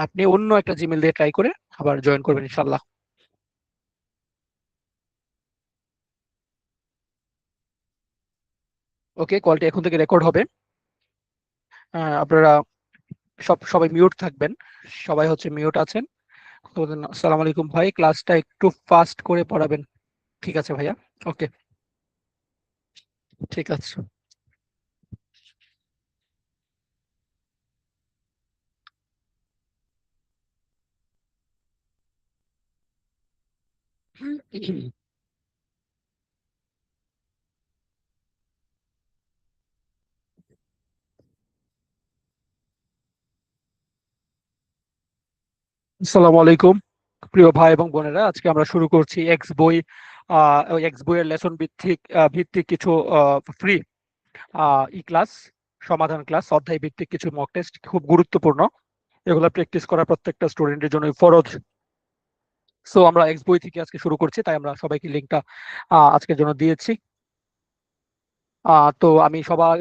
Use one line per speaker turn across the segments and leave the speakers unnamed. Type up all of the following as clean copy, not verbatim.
আপনি অন্য একটা জিমেল দিয়ে ট্রাই করে আবার জয়েন করবেন ইনশাল্লাহ। ওকে, কলটি এখন থেকে রেকর্ড হবে। আপনারা সবাই মিউট থাকবেন। সবাই হচ্ছে মিউট আছেন। আসসালামু আলাইকুম ভাই, ক্লাসটা একটু ফাস্ট করে পড়াবেন। ঠিক আছে ভাইয়া। ওকে, ঠিক আছে। আসসালামু আলাইকুম প্রিয় ভাই এবং বোনেরা, আজকে আমরা শুরু করছি এক্স বই। ওই এক্স বইয়ের লেসন ভিত্তিক ভিত্তিক কিছু ফ্রি ই ক্লাস, সমাধান ক্লাস, অধ্যায় ভিত্তিক কিছু মক টেস্ট, খুব গুরুত্বপূর্ণ। এগুলো প্র্যাকটিস করা প্রত্যেকটা স্টুডেন্টের জন্য ফরজ। সো আমরা এক্স বই থেকে আজকে শুরু করছি, তাই আমরা সবাইকে লিঙ্কটা আজকের জন্য দিয়েছি। তো আমি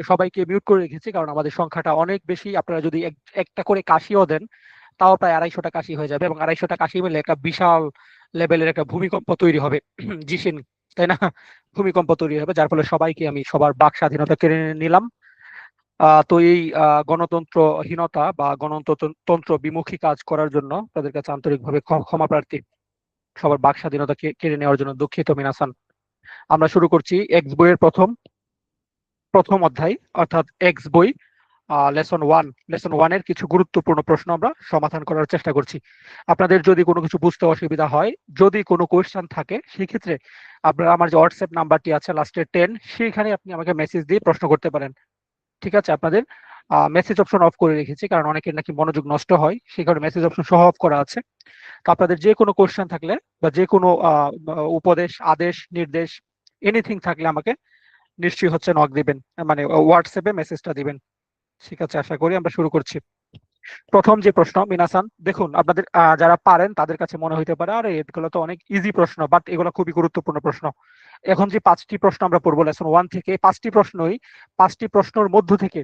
সবাইকে মিউট করে রেখেছি, কারণ আমাদের সংখ্যাটা অনেক বেশি। আপনারা যদি একটা করে কাশিও দেন, তাও প্রায় 250টা কাশি হয়ে যাবে, এবং 250টা কাশি মিলে একটা বিশাল লেভেলের একটা ভূমিকম্প তৈরি হবে। জিসিন, তাই না? ভূমিকম্প তৈরি হবে, যার ফলে সবাইকে আমি সবার বাক স্বাধীনতা কেড়ে নিলাম। তো এই গণতন্ত্রহীনতা বা গণতন্ত্র বিমুখী কাজ করার জন্য তাদের কাছে আন্তরিকভাবে ক্ষমা প্রার্থী। সবার বাক স্বাধীনতা কেড়ে নেওয়ার জন্য দুঃখিত মিনাসান। আমরা শুরু করছি এক্স বইয়ের প্রথম প্রথম অধ্যায়, অর্থাৎ এক্স বই লেসন ওয়ানের কিছু গুরুত্বপূর্ণ প্রশ্ন আমরা সমাধান করার চেষ্টা করছি। আপনাদের যদি কোনো কিছু বুঝতে অসুবিধা হয়, যদি কোনো কোয়েশ্চেন থাকে, সেক্ষেত্রে আপনারা আমার যে হোয়াটসঅ্যাপ নাম্বারটি আছে লাস্টে 10, সেইখানে আপনি আমাকে মেসেজ দিয়ে প্রশ্ন করতে পারেন। ঠিক আছে? আপনাদের মেসেজ অপশন অফ করে রেখেছি, কারণ অনেকের নাকি মনোযোগ নষ্ট হয়, সেই কারণে মেসেজ অপশন সহ অফ করা আছে। তো আপনাদের যে কোনো কোয়েশ্চেন থাকলে বা যে কোনো উপদেশ, আদেশ, নির্দেশ, এনিথিং থাকলে আমাকে নিশ্চয়ই হচ্ছে নক দিবেন, মানে হোয়াটসঅ্যাপে মেসেজটা দিবেন। ঠিক আছে, আশা করি আমরা শুরু করছি। প্রথম যে প্রশ্ন, মিনাসান দেখুন, আপনাদের যারা পারেন তাদের কাছে মনে হইতে পারে আরে এগুলো তো অনেক ইজি প্রশ্ন, বাট এগুলো খুবই গুরুত্বপূর্ণ প্রশ্ন। এখন যে 5টি প্রশ্ন আমরা পড়বো লেসন ওয়ান থেকে, 5টি প্রশ্নের মধ্য থেকে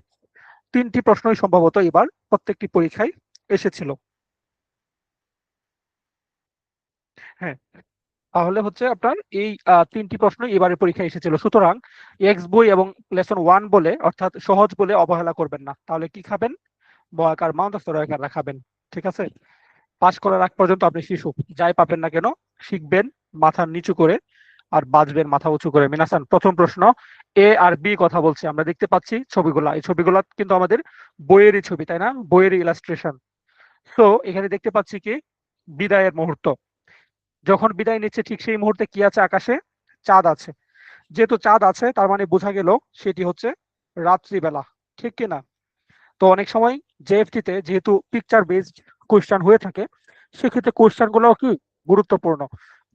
3টি প্রশ্নই সম্ভবত এবার প্রত্যেকটি পরীক্ষায় এসেছিল। হ্যাঁ, তাহলে হচ্ছে আপনার এই 3টি প্রশ্ন এবারের পরীক্ষায় এসেছিল। সুতরাং এক্স বই এবং লেসন ওয়ান বলে, অর্থাৎ সহজ বলে অবহেলা করবেন না। তাহলে কি খাবেন? বয়াকার মাউন্ট স্তরাকার খাবেন। ঠিক আছে? পাস করার আগ পর্যন্ত আপনি শিশু, যাই পাবেন না কেন শিখবেন মাথা নিচু করে, আর বাঁচবেন মাথা উঁচু করে। মিনাসান, প্রথম প্রশ্ন, এ আর বি কথা বলছি, আমরা দেখতে পাচ্ছি ছবিগুলা, এই ছবিগুলা কিন্তু আমাদের বইয়েরই ছবি, তাই না? বইয়েরই ইলাস্ট্রেশন। তো এখানে দেখতে পাচ্ছি কি, বিদায়ের মুহূর্ত। যখন বিদায় নিচ্ছে ঠিক সেই মুহূর্তে কি আছে আকাশে? চাঁদ আছে। যেহেতু চাঁদ আছে, তার মানে বোঝা গেল সেটি হচ্ছে রাত্রিবেলা। ঠিক কিনা? তো অনেক সময় জেএফটি তে যেহেতু পিকচার বেসড কোশ্চেন হয়ে থাকে, সেক্ষেত্রে কোশ্চেন গুলো কি গুরুত্বপূর্ণ,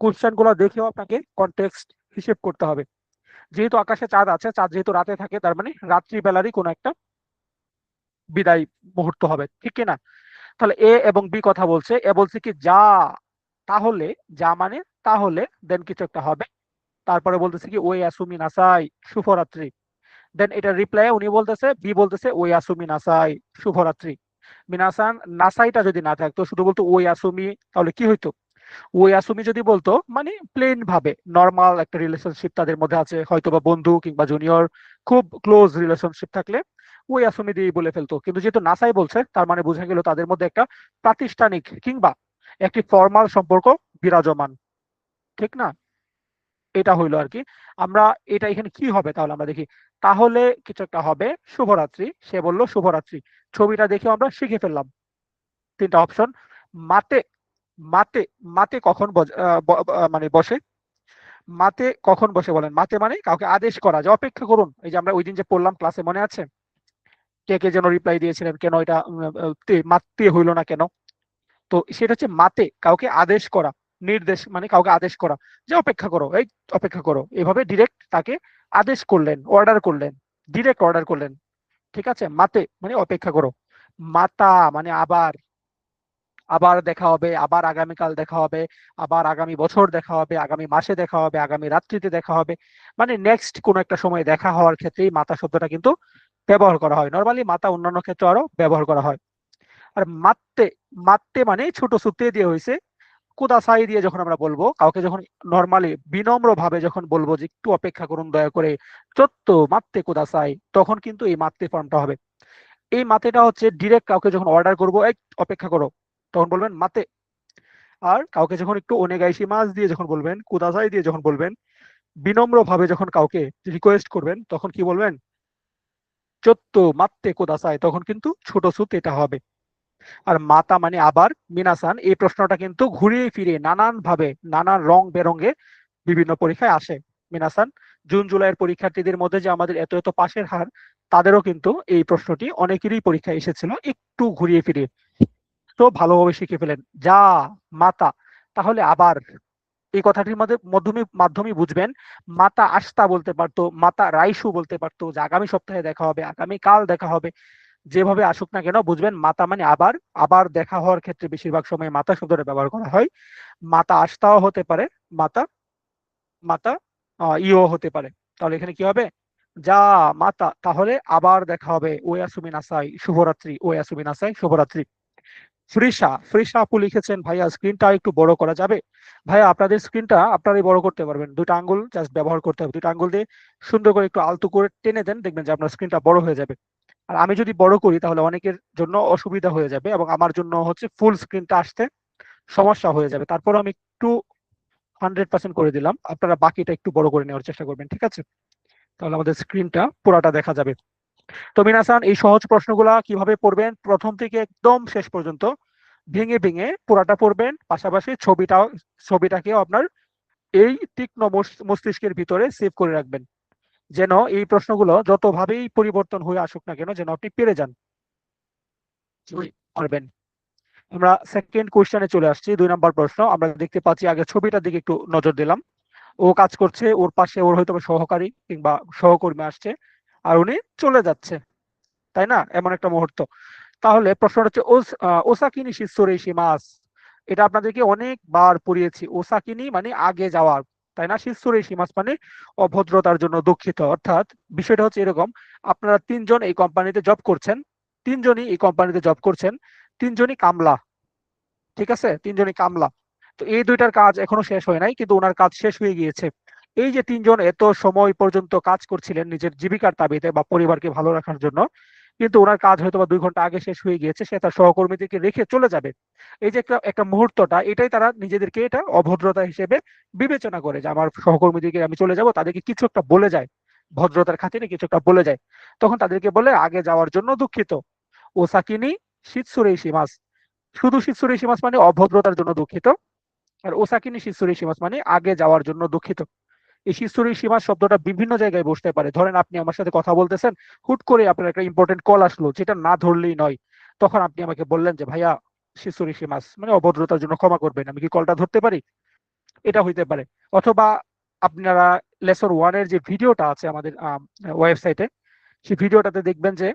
কোশ্চেন গুলো দেখেও আপনাকে কনটেক্সট হিসেব করতে হবে। যেহেতু আকাশে চাঁদ আছে, চাঁদ যেহেতু রাতে থাকে, তার মানে রাত্রিবেলারই কোনো একটা বিদায় মুহূর্ত হবে। ঠিক কিনা? তাহলে এ এবং বি কথা বলছে। এ বলছে কি যা, তাহলে, যা মানে তাহলে, দেন কিছু একটা হবে। তারপরে বলতেছে কি ওই আসুমি নাসাই, শুভরাত্রি। দেন এটা রিপ্লাই উনি বলতেছে, বি বলতেছে ওই আসুমি নাসাই, শুভরাত্রি। মিনাসান, নাসাইটা যদি না থাকতো, শুধু বলতো ওই আসুমি, তাহলে কি হইতো? ওই আসুমি যদি বলতো, মানে প্লেন ভাবে নর্মাল একটা রিলেশনশিপ তাদের মধ্যে আছে, হয়তো বা বন্ধু কিংবা জুনিয়র, খুব ক্লোজ রিলেশনশিপ থাকলে ওই আসুমি দিয়েই বলে ফেলতো। কিন্তু যেহেতু নাসাই বলছে, তার মানে বোঝা গেল তাদের মধ্যে একটা প্রাতিষ্ঠানিক কিংবা একটি ফর্মাল সম্পর্ক বিরাজমান। ঠিক না? এটা হইলো আর কি। আমরা এটা এখানে কি হবে তাহলে আমরা দেখি। তাহলে কিছু একটা হবে, শুভরাত্রি। সে বললো শুভরাত্রি। ছবিটা দেখে আমরা শিখে ফেললাম 3টা অপশন। মাতে, মাতে, মাতে কখন মানে বসে? মাতে কখন বসে বলেন? মাতে মানে কাউকে আদেশ করা, যে অপেক্ষা করুন। এই যে আমরা ওই দিন যে পড়লাম ক্লাসে, মনে আছে? কে কে যেন রিপ্লাই দিয়েছিলেন, কেন এটা মাতে হইলো না কেন? তো সেটা হচ্ছে মাতে, কাউকে আদেশ করা। নির্দেশ মানে কাউকে আদেশ করা, যে অপেক্ষা করো, এই অপেক্ষা করো, এভাবে ডিরেক্ট তাকে আদেশ করলেন, অর্ডার করলেন, ডিরেক্ট অর্ডার করলেন। ঠিক আছে? মাতে মানে অপেক্ষা করো। মাতা মানে আবার, আবার দেখা হবে, আবার আগামীকাল দেখা হবে, আবার আগামী বছর দেখা হবে, আগামী মাসে দেখা হবে, আগামী রাত্রিতে দেখা হবে। মানে নেক্সট কোন একটা সময় দেখা হওয়ার ক্ষেত্রেই মাতা শব্দটা কিন্তু ব্যবহার করা হয়। নর্মালি মাতা অন্যান্য ক্ষেত্রে আরো ব্যবহার করা হয়। আর মাত্তে, মাত্তে মানে ছোট সুতে দিয়ে হয়েছে। কুদাসাই দিয়ে যখন আমরা বলবো কাউকে, যখন নর্মালি বিনম্র ভাবে যখন বলবো যে একটু অপেক্ষা করুন দয়া করে, চত্ত মাত্তে কুদাসাই, তখন কিন্তু এই মাত্তে ফর্মটা হবে। এই মাতেটা হচ্ছে ডিরেক্ট কাউকে যখন অর্ডার করবো, এই অপেক্ষা করো, তখন বলবেন মাতে। আর কাউকে যখন একটু ওনেগাইশি মাছ দিয়ে যখন বলবেন, কুদাসাই দিয়ে যখন বলবেন, বিনম্র ভাবে যখন কাউকে রিকোয়েস্ট করবেন, তখন কি বলবেন? চত্ত মাত্তে কুদাসাই, তখন কিন্তু ছোট সুত এটা হবে। আর মাতা মানে আবার, মিনাসান, এই প্রশ্নটা কিন্তু ঘুরিয়ে ফিরে নানান ভাবে নানান রং বেরঙে বিভিন্ন পরীক্ষায় আসে। মিনাসান, জুন জুলাইয়ের পরীক্ষার্থীদের মধ্যে যে আমাদের এত এত পাশের হার, তাদেরও কিন্তু এই প্রশ্নটি অনেকেরই পরীক্ষায় এসেছিল একটু ঘুরিয়ে ফিরিয়ে। তো ভালোভাবে শিখে ফেলেন যা, মাতা, তাহলে আবার। এই কথাটির মধ্যে মাধ্যমে বুঝবেন মাতা আস্তা বলতে পারতো, মাতা রাইসু বলতে পারতো, যে আগামী সপ্তাহে দেখা হবে, আগামী কাল দেখা হবে। যেভাবে আসুক না কেন বুঝবেন মাতা মানে আবার। আবার দেখা হওয়ার ক্ষেত্রে বেশিরভাগ সময় মাতা শব্দটা ব্যবহার করা হয়। মাতা আস্তাও হতে পারে, মাতা, মাতা ইও হতে পারে। তাহলে এখানে কি হবে? যা, মাতা, তাহলে আবার দেখা হবে, ওয়াসুমি নাসাই, শুভরাত্রি, ওয়াসুমি নাসাই, শুভরাত্রি। ফ্রিসা, ফ্রিসা আপু লিখেছেন ভাইয়া স্ক্রিনটা একটু বড় করা যাবে? ভাইয়া আপনাদের স্ক্রিনটা আপনারাই বড় করতে পারবেন, দুইটা আঙ্গুল জাস্ট ব্যবহার করতে হবে, দুইটা আঙ্গুল দিয়ে সুন্দর করে একটু আলতো করে টেনে দেন, দেখবেন যে আপনার স্ক্রিনটা বড় হয়ে যাবে। আর আমি যদি বড় করি তাহলে অনেকের জন্য অসুবিধা হয়ে যাবে, এবং আমার জন্য হচ্ছে ফুল স্ক্রিনটা আসতে সমস্যা হয়ে যাবে। তারপর আমি একটু 100% করে দিলাম, আপনারা বাকিটা একটু বড় করে নেওয়ার চেষ্টা করবেন, ঠিক আছে? তাহলে আমাদের স্ক্রিনটা পুরাটা দেখা যাবে। তো মিনাসান, এই সহজ প্রশ্নগুলা কিভাবে পড়বেন, প্রথম থেকে একদম শেষ পর্যন্ত ভেঙে ভেঙে পুরাটা পড়বেন, পাশাপাশি ছবিটাকেও আপনার এই তীক্ষ্ণ মস্তিষ্কের ভিতরে সেভ করে রাখবেন, যেন এই প্রশ্নগুলো যতভাবেই পরিবর্তন হয়ে আসুক না কেন, যেন আপনি পেরে যান পারবেন। আমরা সেকেন্ড কোশ্চেনে চলে আসছি, 2 নম্বর প্রশ্ন। আমরা দেখতে পাচ্ছি, আগে ছবিটার দিকে একটু নজর দিলাম। ও কাজ করছে, ওর পাশে ওর হয়তো সহকারী কিংবা সহকর্মী আসছে, আর উনি চলে যাচ্ছে, তাই না? এমন একটা মুহূর্ত। তাহলে প্রশ্নটা হচ্ছে ওসাকিনি শিসুরেইশি মাস। এটা আপনাদেরকে অনেকবার পড়িয়েছি। ওসাকিনি মানে আগে যাওয়ার, তাই না? শিসুরেইশি মাস মানে অভদ্রতার জন্য দুঃখিত। অর্থাৎ বিষয়টা হচ্ছে এরকম, আপনারা তিনজন এই কোম্পানিতে জব করছেন, তিনজনই এই কোম্পানিতে জব করছেন, তিনজনই কামলা, ঠিক আছে? তিনজনই কামলা। তো এই দুইটার কাজ এখনো শেষ হয় নাই, কিন্তু ওনার কাজ শেষ হয়ে গিয়েছে। এই যে তিনজন এত সময় পর্যন্ত কাজ করছিলেন নিজের জীবিকার তাগিদে বা পরিবারকে ভালো রাখার জন্য, কিন্তু ওনার কাজ হয়তো বা 2 ঘন্টা আগে শেষ হয়ে গিয়েছে, সে তার সহকর্মীদেরকে রেখে চলে যাবে। এই যে একটা একটা মুহূর্তটা, এটাই তারা নিজেদেরকে এটা অভদ্রতা হিসেবে বিবেচনা করে, যে আমার সহকর্মীদেরকে আমি চলে যাব, তাদেরকে কিছু একটা বলে যায়, ভদ্রতার খাতিরে কিছু একটা বলে যায়, তখন তাদেরকে বলে আগে যাওয়ার জন্য দুঃখিত। ও সাকিনি শিতসুরেই সীমাস, শুধু শিতসুরেই সীমাস মানে অভদ্রতার জন্য দুঃখিত। আর ওসাকিনি শিতসুরেই সীমাস মানে আগে যাওয়ার জন্য দুঃখিত। এই শিশুরী সীমা শব্দটা বিভিন্ন জায়গায় বসতে পারে। ধরেন আপনি আমার সাথে কথা বলতেছেন, হুট করে আপনার একটা ইম্পর্টেন্ট কল আসলো, যেটা না ধরলেই নয়, তখন আপনি আমাকে বললেন যে ভাইয়া শিশুরী সীমাস মানে অভদ্রতার জন্য ক্ষমা করবেন, আমি কি কলটা ধরতে পারি? এটা হইতে পারে। অথবা আপনারা লেসন 1 এর যে ভিডিওটা আছে আমাদের ওয়েবসাইটে, সেই ভিডিওটাতে দেখবেন যে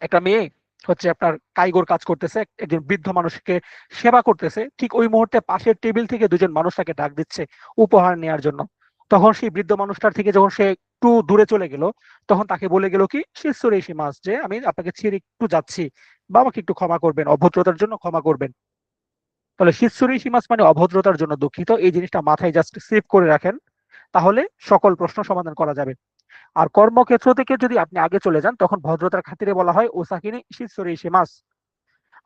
একটা মেয়ে হচ্ছে আপনার কাইগর কাজ করতেছে, একজন বৃদ্ধ মানুষকে সেবা করতেছে, ঠিক ওই মুহূর্তে পাশের টেবিল থেকে দুজন মানুষ তাকে ডাক দিচ্ছে উপহার নেওয়ার জন্য। তখন সেই বৃদ্ধ মানুষটার থেকে যখন সে একটু দূরে চলে গেল, তখন তাকে বলে গেল কি, শিশুর এই মাস, যে আমি আপনাকে ছেড়ে একটু যাচ্ছি, বা আমাকে একটু ক্ষমা করবেন, অভদ্রতার জন্য ক্ষমা করবেন। তাহলে শিশুরই সীমাস মানে অভদ্রতার জন্য দুঃখিত, এই জিনিসটা মাথায় জাস্ট সেভ করে রাখেন, তাহলে সকল প্রশ্ন সমাধান করা যাবে। আর কর্মক্ষেত্র থেকে যদি আপনি আগে চলে যান, তখন ভদ্রতার খাতিরে বলা হয় ওসাকিনি শিসুরি সীমাস।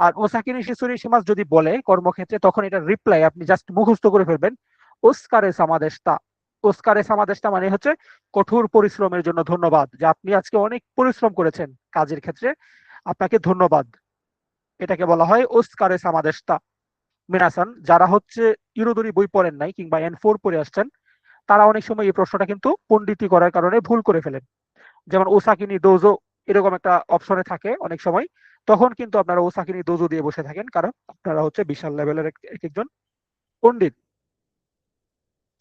আর ওসাকিনি শিসুরি সীমাস যদি বলে কর্মক্ষেত্রে, তখন এটা রিপ্লাই আপনি জাস্ট মুখস্থ করে ফেলবেন, ওস্কারে সামাদেশতা। ওস্কারে সামাদেশতা মানে হচ্ছে কঠোর পরিশ্রমের জন্য ধন্যবাদ, যে আপনি আজকে অনেক পরিশ্রম করেছেন কাজের ক্ষেত্রে, আপনাকে ধন্যবাদ। এটাকে বলা হয় ওস্কারে সামাদেশতা। মিনাসান, যারা হচ্ছে ইরোদরি বই পড়েন নাই কিংবা N4 পড়ে আসছেন, তারা অনেক সময় এই প্রশ্নটা কিন্তু পণ্ডিতি করার কারণে ভুল করে ফেলেন। যেমন ওসাকিনি দোজো এরকম একটা অপশনে থাকে অনেক সময়, তখন কিন্তু আপনারা ওসাকিনি দোজো দিয়ে বসে থাকেন, কারণ আপনারা হচ্ছে বিশাল লেভেলের একজন পণ্ডিত।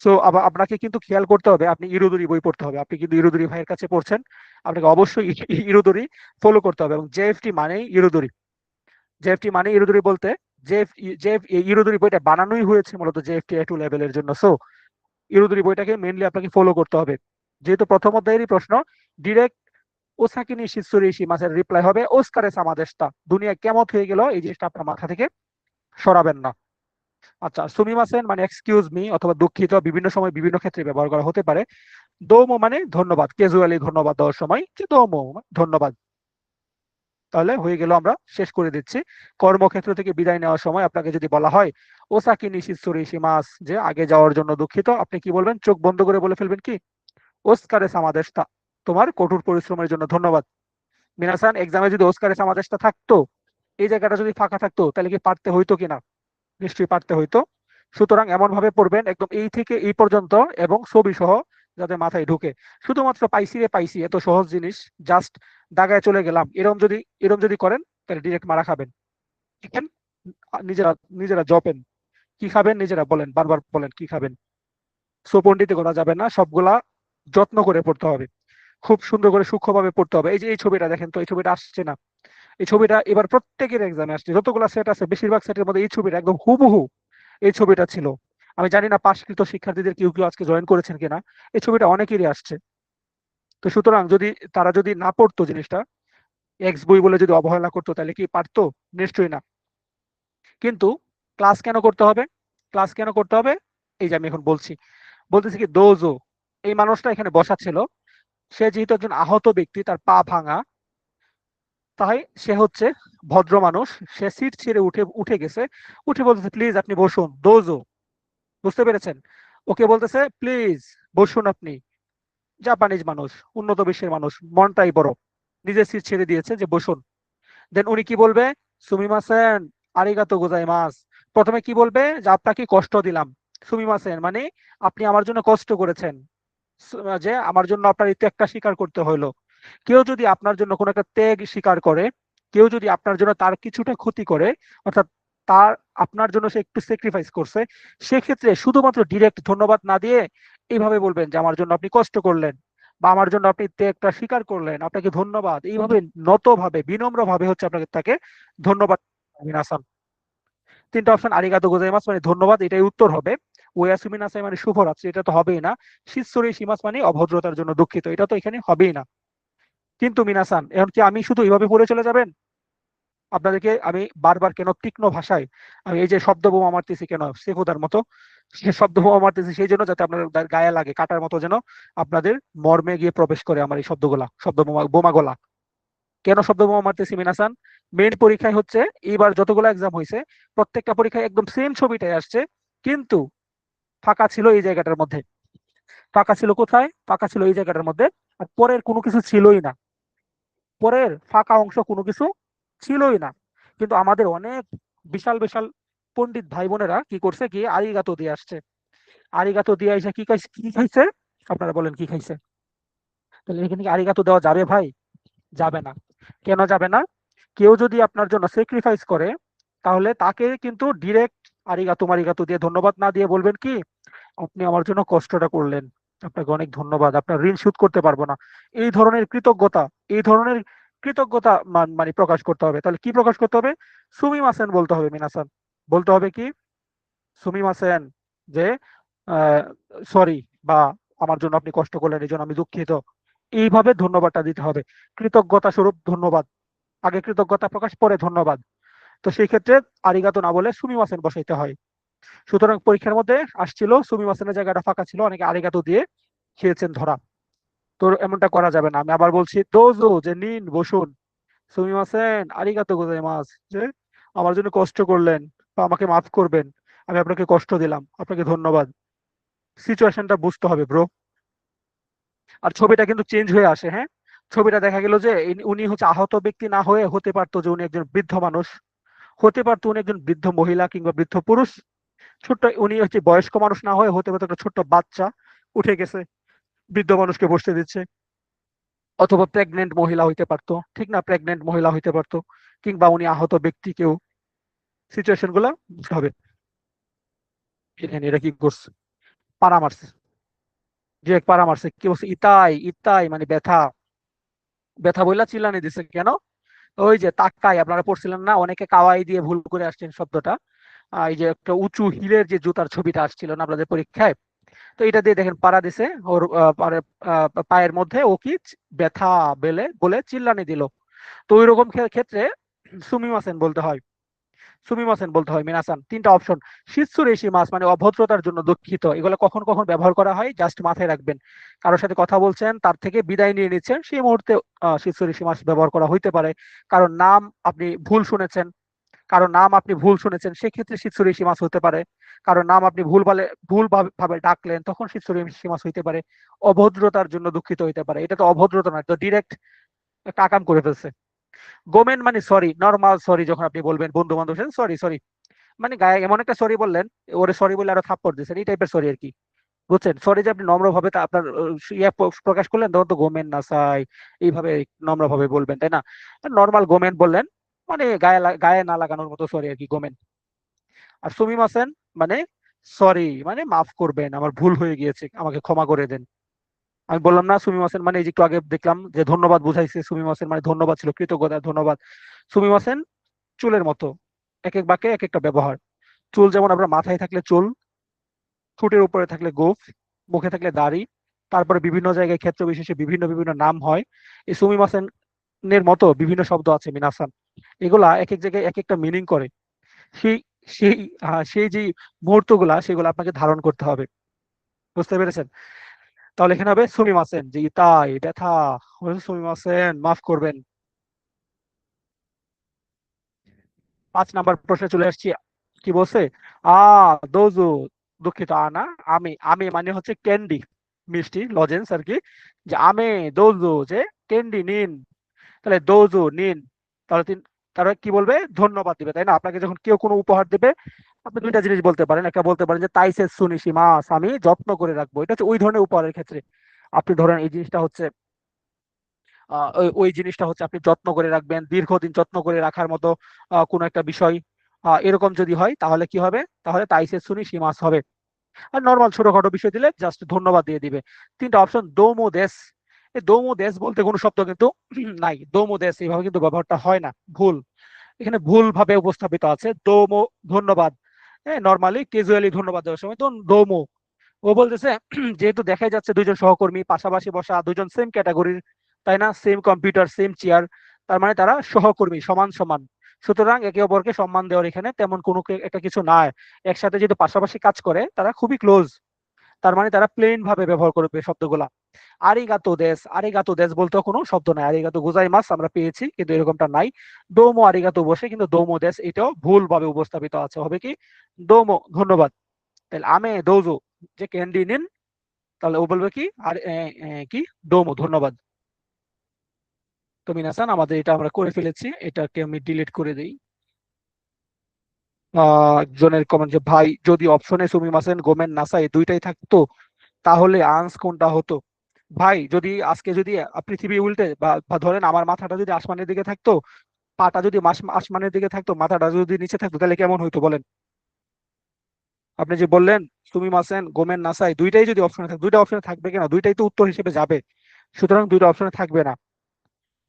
সো আবার আপনাকে কিন্তু খেয়াল করতে হবে, আপনি ইরোদুরি বই পড়তে হবে, আপনি কিন্তু ইরোদুরি ভাইয়ের কাছে পড়ছেন, আপনাকে অবশ্যই ইরোদুরি ফলো করতে হবে। এবং জেএফটি মানেই ইরোদুরি, জেএফটি মানে ইরোদুরি বলতে, জেএফ জেএফ ইরোদুরি বইটা বানানোই হয়েছে মূলত জেএফটি A2 লেভেলের জন্য। সো ইরোদুরি বইটাকে মেইনলি আপনাকে ফলো করতে হবে। যেহেতু প্রথম অধ্যায়েরই প্রশ্ন, ডিরেক্ট ওসাকি নি শিৎসুরি ইশিমাসের রিপ্লাই হবে ওস্কারে সামাদেশটা। দুনিয়া কেমত হয়ে গেল, এই জিনিসটা আপনার মাথা থেকে সরাবেন না। আচ্ছা, সুমিমাসেন মানে এক্সকিউজ মি অথবা দুঃখিত, বিভিন্ন সময় বিভিন্ন ক্ষেত্রে ব্যবহার করা হতে পারে। দোমো মানে ধন্যবাদ, ক্যাজুয়ালি ধন্যবাদ দেওয়ার সময় যে দোমো ধন্যবাদ। তাহলে হয়ে গেল, আমরা শেষ করে দিচ্ছি। কর্মক্ষেত্র থেকে বিদায় নেওয়ার সময় আপনাকে যদি বলা হয় ওসাকি নিশিৎসুরি ইশিমাস, যে আগে যাওয়ার জন্য দুঃখিত, আপনি কি বলবেন? চোখ বন্ধ করে বলে ফেলবেন কি ওস্কারে সামাদেশটা, তোমার কঠোর পরিশ্রমের জন্য ধন্যবাদ। মিনাসান, এক্সামে যদি ওস্কারে সামাদেশটা থাকতো, এই জায়গাটা যদি ফাঁকা থাকতো, তাহলে কি পারতে হইতো কিনা? নিশ্চয়ই পারতে হইতো। সুতরাং এমন ভাবে পড়বেন একদম এই থেকে এই পর্যন্ত এবং ছবি সহ, যাতে মাথায় ঢুকে। শুধুমাত্র পাইছি রে পাইছি, এত সহজ জিনিস, জাস্ট দাগায় চলে গেলাম, এরম যদি করেন, তাহলে ডিরেক্ট মারা খাবেন। চিকেন, নিজেরা নিজেরা জপেন। কি খাবেন নিজেরা বলেন, বারবার বলেন কি খাবেন। সোপন্ডিতে করা যাবে না, সবগুলা যত্ন করে পড়তে হবে, খুব সুন্দর করে সূক্ষ্মভাবে পড়তে হবে। এই যে এই ছবিটা দেখেন তো, এই ছবিটা আসছে না? এই ছবিটা এবার প্রত্যেকের এক্সামে আসছে, যতগুলো সেট আছে বেশিরভাগ সেটের মধ্যে এই ছবিটা একদম হুবহু এই ছবিটা ছিল। আমি জানি না পাশকৃত শিক্ষার্থীদের কেউ কেউ আজকে জয়েন করেছেন কিনা, এই ছবিটা অনেকেরই আসছে। তো সুতরাং যদি তারা যদি না পড়তো জিনিসটা, এক্স বই বলে যদি অবহেলা করতো, তাহলে কি পারতো? নিশ্চয়ই না। কিন্তু ক্লাস কেন করতে হবে? ক্লাস কেন করতে হবে? এই যে আমি এখন বলছি, বলতেছি কি দোজো, এই মানুষটা এখানে বসা ছিল, সে যেহেতু একজন আহত ব্যক্তি, তার পা ভাঙা, তাই সে হচ্ছে ভদ্র মানুষ। সে সিট ছেড়ে উঠে উঠে গেছে, উঠে বলতেছে প্লিজ আপনি বসুন, দোজো। বুঝতে পেরেছেন? ওকে বলতেছে প্লিজ বসুন আপনি। জাপানিজ মানুষ, উন্নত বিশ্বের মানুষ, মনটাই বড়, নিজের সিট ছেড়ে দিয়েছে যে বসুন। দেন উনি কি বলবে? সুমিমাসেন, আরিগাতো গোজাইমাস। প্রথমে কি বলবে? যে আপনাকে কষ্ট দিলাম। সুমিমাসেন মানে আপনি আমার জন্য কষ্ট করেছেন, যে আমার জন্য আপনার এই ত্যাগটা স্বীকার করতে হলো। কেউ যদি আপনার জন্য কোনো একটা ত্যাগ স্বীকার করে, কেউ যদি আপনার জন্য তার কিছুটা ক্ষতি করে, অর্থাৎ তার আপনার জন্য সে একটু স্যাক্রিফাইস করছে, সেক্ষেত্রে শুধুমাত্র ডিরেক্ট ধন্যবাদ না দিয়ে এইভাবে বলবেন যে আমার জন্য আপনি কষ্ট করলেন, বা আমার জন্য আপনি ত্যাগটা স্বীকার করলেন, আপনাকে ধন্যবাদ। এইভাবে নত ভাবে, বিনম্র ভাবে হচ্ছে আপনাকে তাকে ধন্যবাদ। মিনাসান, তিনটা অপশন আরিগাতো গোজাইমাস মানে ধন্যবাদ, এটাই উত্তর হবে। ওয়াসুমি নাসাই মানে শুভরাত্রি, এটা তো হবেই না। শিৎসুরি শিমাস মানে অভদ্রতার জন্য দুঃখিত, এটা তো এখানে হবেই না। কিন্তু মিনাসান, এখন কি আমি শুধু এইভাবে পড়ে চলে যাবেন? আপনাদেরকে আমি বারবার কেন তীক্ষ্ণ ভাষায় আমি এই যে শব্দ বোমা মারতেছি কেন সেফুদার মতো, সে শব্দ বোমা মারতেছি সেই জন্য, যাতে আপনার গায়ে লাগে কাটার মতো, যেন আপনাদের মর্মে গিয়ে প্রবেশ করে আমার এই শব্দগুলা, শব্দ বোমা বোমাগুলা। কেন শব্দ বোমা মারতেছি মিনাসান? মেইন পরীক্ষায় হচ্ছে এইবার যতগুলো এক্সাম হয়েছে, প্রত্যেকটা পরীক্ষায় একদম সেম ছবিটাই আসছে, কিন্তু ফাঁকা ছিল এই জায়গাটার মধ্যে। ফাঁকা ছিল কোথায়? ফাঁকা ছিল এই জায়গাটার মধ্যে। আর পরের কোনো কিছু ছিলই না, পরের ফাঁকা অংশ কোনো কিছু ছিলই না। কিন্তু আমাদের অনেক বিশাল বিশাল পণ্ডিত ভাই বোনেরা কি করছে, কি আরিগাতো দিয়ে আসছে। আরিগাতো দিয়ে এসে কি খাইছে, কি খাইছে? আপনারা বলেন কি খাইছে? তাহলে এখানে কি আরিগাতো দেওয়া যাবে ভাই? যাবে না। কেন যাবে না? কেউ যদি আপনার জন্য স্যাক্রিফাইস করে, তাহলে তাকে কিন্তু ডিরেক্ট আরিগাতো মারিগাতো দিয়ে ধন্যবাদ না দিয়ে বলবেন কি আপনি আমার জন্য কষ্টটা করলেন, আপনাকে অনেক ধন্যবাদ, আপনার ঋণ শোধ করতে পারবো না। এই ধরনের কৃতজ্ঞতা, এই ধরনের কৃতজ্ঞতা মানে প্রকাশ করতে হবে। তাহলে কি প্রকাশ করতে হবে? সুমিমাসেন বলতে হবে মিনাসান। বলতে হবে কি সুমিমাসেন, যে সরি, বা আমার জন্য আপনি কষ্ট করলেন এই জন্য আমি দুঃখিত। এইভাবে ধন্যবাদটা দিতে হবে, কৃতজ্ঞতা স্বরূপ ধন্যবাদ। আগে কৃতজ্ঞতা প্রকাশ, পরে ধন্যবাদ। তো সেই ক্ষেত্রে আরিগাতো না বলে সুমিমাসেন বসাইতে হয়। সুতরাং পরীক্ষার মধ্যে আসছিল সুমিমাসেনের জায়গাটা ফাঁকা ছিল, অনেকে আরিগাতো দিয়ে খেয়েছেন ধরা। তো এমনটা করা যাবে না। আমি আবার বলছি দোজো, যে নিন বসুন। সুমিমাসেন আরিগাতো গোজাইমাস, যে আমার জন্য কষ্ট করলেন বা আমাকে মাফ করবেন, আমি আপনাকে কষ্ট দিলাম, আপনাকে ধন্যবাদ। সিচুয়েশনটা বুঝতে হবে ব্রো। আর ছবিটা কিন্তু চেঞ্জ হয়ে আসে, হ্যাঁ। ছবিটা দেখা গেল যে উনি হচ্ছে আহত ব্যক্তি না হয়ে হতে পারতো যে উনি একজন বৃদ্ধ মানুষ, হতে পারতো উনি একজন বৃদ্ধ মহিলা কিংবা বৃদ্ধ পুরুষ। ছোট্ট উনি হচ্ছে বয়স্ক মানুষ না হয়ে হতে পারতো একটা ছোট্ট বাচ্চা উঠে গেছে, বৃদ্ধ মানুষকে বসতে দিচ্ছে। অথবা প্রেগনেন্ট মহিলা হইতে পারতো, ঠিক না, প্রেগনেন্ট মহিলা হইতে পারতো, কিংবা উনি আহত ব্যক্তি কেউ। সিচুয়েশন গুলা বুঝতে হবে। এখানে এরা কি করছে? পাড়া মারছে, যে এক পাড়া মারছে, কি বলছে? ইতাই ইতাই মানে ব্যথা। ব্যথা বইলা চিল্লানি দিছে কেন? ওই যে তাক্কাই, আপনারা পড়ছিলেন না, অনেকে কাওয়াই দিয়ে ভুল করে আসছেন শব্দটা। এই যে একটা উঁচু হিলের যে জুতার ছবিটা আসছিল না আপনাদের পরীক্ষায়, তো এটা দিয়ে দেখেন পাড়া দিছে ওর পায়ের মধ্যে, ও কি ব্যথা বেলে বলে চিল্লানি দিল। তো ওই রকম ক্ষেত্রে সুমিমাসেন বলতে হয়, সুমিমাসেন বলতে হয় মিনাসান। তিনটা অপশন। শিৎসুরেশি মাছ মানে অভদ্রতার জন্য দুঃখিত, এগুলো কখন কখন ব্যবহার করা হয় জাস্ট মাথায় রাখবেন। কারোর সাথে কথা বলছেন, তার থেকে বিদায় নিয়ে নিচ্ছেন, সেই মুহূর্তে শিৎসুরেশি মাছ ব্যবহার করা হইতে পারে। কারণ নাম আপনি ভুল শুনেছেন, কারণ নাম আপনি ভুল শুনেছেন, সেক্ষেত্রে শিৎসুরেশি মাছ হতে পারে। কারণ নাম আপনি ভুল ভাবে ডাকলেন, তখন শিৎসুরেশি মাছ হইতে পারে। অভদ্রতার জন্য দুঃখিত হইতে পারে, এটা তো অভদ্রতা নয়, তো ডিরেক্ট কাকাম করে ফেলছে। গোমেন মানে সরি, নর্মাল সরি, যখন আপনি বলবেন বন্ধু বান্ধব সাথে সরি সরি, মানে গায়ে এমন একটা সরি বললেন, ওরে সরি বলে আরো থাপ্পড় দিচ্ছেন, এই টাইপের সরি আর কি। বুঝছেন? সরি যে আপনি নম্র ভাবে তা আপনার প্রকাশ করলেন, তখন তো গোমেন না সাই এইভাবে নম্র ভাবে বলবেন, তাই না? নর্মাল গোমেন বললেন, মানে গায়ে না লাগানোর মতো সরি আর কি গোমেন। আর সুমিমাসেন মানে সরি, মানে মাফ করবেন, আমার ভুল হয়ে গিয়েছে, আমাকে ক্ষমা করে দেন। আমি বললাম না সুমিমাসেন মানে, এই যে একটু আগে দেখলাম যে ধন্যবাদ বুঝাইছে, সুমিমাসেন মানে ধন্যবাদ ছিল, কৃতজ্ঞতা, ধন্যবাদ। সুমিমাসেন চুলের মতো, এক এক বাক্যে এক একটা ব্যবহার। চুল যেমন আপনার মাথায় থাকলে চুল, ঠোঁটের উপরে থাকলে গোফ, মুখে থাকলে দাড়ি, তারপরে বিভিন্ন জায়গায় ক্ষেত্র বিশেষে বিভিন্ন বিভিন্ন নাম হয়। এই সুমিমাসেনের মতো বিভিন্ন শব্দ আছে মিনাসান, এগুলা এক এক জায়গায় এক একটা মিনিং করে। সেই সেই সেই যে মুহূর্তগুলা, সেগুলো আপনাকে ধারণ করতে হবে। বুঝতে পেরেছেন? তাহলে এখানে হবে সুমিমাসেন, যে ইতাই ব্যথা, সুমিমাসেন মাফ করবেন। 5 নাম্বার প্রশ্নে চলে আসছি। কি বলছে? আ দোজো, দুঃখিত, আনা আমি, আমি মানে হচ্ছে ক্যান্ডি, মিষ্টি লজেন্স আর কি। যে আমে দোজো, যে ক্যান্ডি নিন, তাহলে দোজো নিন। তাহলে তারা কি বলবে? ধন্যবাদ দিবে, তাই না? আপনাকে যখন কেউ কোনো উপহার দেবে, আপনি দুইটা জিনিস বলতে পারেন। একটা বলতে পারেন যে তাইসে সুনিশি মাস, আমি যত্ন করে রাখবো, এটা হচ্ছে ওই ধরনের উপহারের ক্ষেত্রে। আপনি ধরেন এই জিনিসটা হচ্ছে ওই জিনিসটা হচ্ছে আপনি যত্ন করে রাখবেন, দীর্ঘদিন যত্ন করে রাখার মতো কোনো একটা বিষয়, এরকম যদি হয় তাহলে কি হবে? তাহলে তাইসে শুনি সীমাস হবে। আর নর্মাল ছোটখাটো বিষয় দিলে জাস্ট ধন্যবাদ দিয়ে দিবে। তিনটা অপশন। দোমো দেশ, এই দোমো দেশ বলতে কোনো শব্দ কিন্তু নাই, দোমো দেশ এইভাবে কিন্তু ব্যবহারটা হয় না, ভুল। এখানে ভুল ভাবে উপস্থাপিত আছে দোমো, ধন্যবাদ। হ্যাঁ, নর্মালি ক্যাজুয়ালি ধন্যবাদ দেওয়ার সময় তো দোমো। ও বলতেছে যেহেতু দেখাই যাচ্ছে দুইজন সহকর্মী পাশাপাশি বসা, দুইজন সেম ক্যাটাগরির, তাই না? সেম কম্পিউটার, সেম চেয়ার, তার মানে তারা সহকর্মী, সমান সমান। সুতরাং একে অপরকে সম্মান দেওয়ার এখানে তেমন কোনো একটা কিছু নাই। একসাথে যেহেতু পাশাপাশি কাজ করে, তারা খুবই ক্লোজ, তার মানে তারা প্লেন ভাবে ব্যবহার করবে শব্দগুলা। আরিগাতো দেশ, আরিগাতো দেশ বলতেও কোনো শব্দ নাই। আরিগাতো গোজাইমাস আমরা পেয়েছি, কিন্তু এরকমটা নাই। দোমো আরিগাতো বসে, কিন্তু দোমো দেশ এটাও ভুল ভাবে উপস্থাপিত আছে, হবে কি? দোমো, ধন্যবাদ। তাহলে আমে দোজো, যে ক্যান্ডি নিন, তাহলে ও বলবে কি? আর কি? ডোমো, ধন্যবাদ। তো মিনাসান, আমাদের এটা আমরা করে ফেলেছি, এটাকে আমি ডিলিট করে দিই। একজনের কমেন্ট যে ভাই যদি অপশনে সুমিমাসেন গোমেন নাসাই দুইটাই থাকতো, তাহলে আনস কোনটা হতো? ভাই যদি আজকে যদি পৃথিবী উল্টে বা ধরেন আমার মাথাটা যদি আসমানের দিকে থাকতো, পাটা যদি আসমানের দিকে থাকতো, মাথাটা যদি নিচে থাকতো, তাহলে কেমন হইতো বলেন? আপনি যে বললেন সুমিমাসেন গোমেন নাসাই, দুইটাই যদি অপশনে থাকে, দুইটা অপশনে থাকবে কেন? দুইটাই তো উত্তর হিসেবে যাবে, সুতরাং দুইটা অপশনে থাকবে না।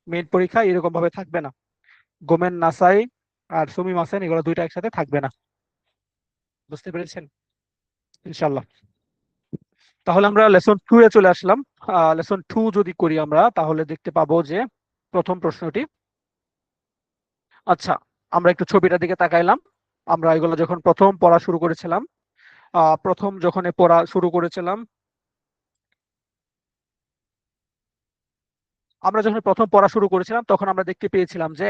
মেইন পরীক্ষা এরকম ভাবে থাকবে না। গোমেন নাসাই আর সুমি মাসেন এগুলো দুইটা একসাথে থাকবে না। বুঝতে পেরেছেন? ইনশাল্লাহ। তাহলে আমরা লেসন 2 এ চলে আসলাম। লেসন 2 যদি করি আমরা, তাহলে দেখতে পাবো যে প্রথম প্রশ্নটি, আচ্ছা, আমরা একটু ছবিটার দিকে তাকাইলাম। আমরা এগুলো যখন প্রথম পড়া শুরু করেছিলাম, প্রথম যখন পড়া শুরু করেছিলাম, আমরা যখন প্রথম পড়া শুরু করেছিলাম, তখন আমরা দেখতে পেয়েছিলাম যে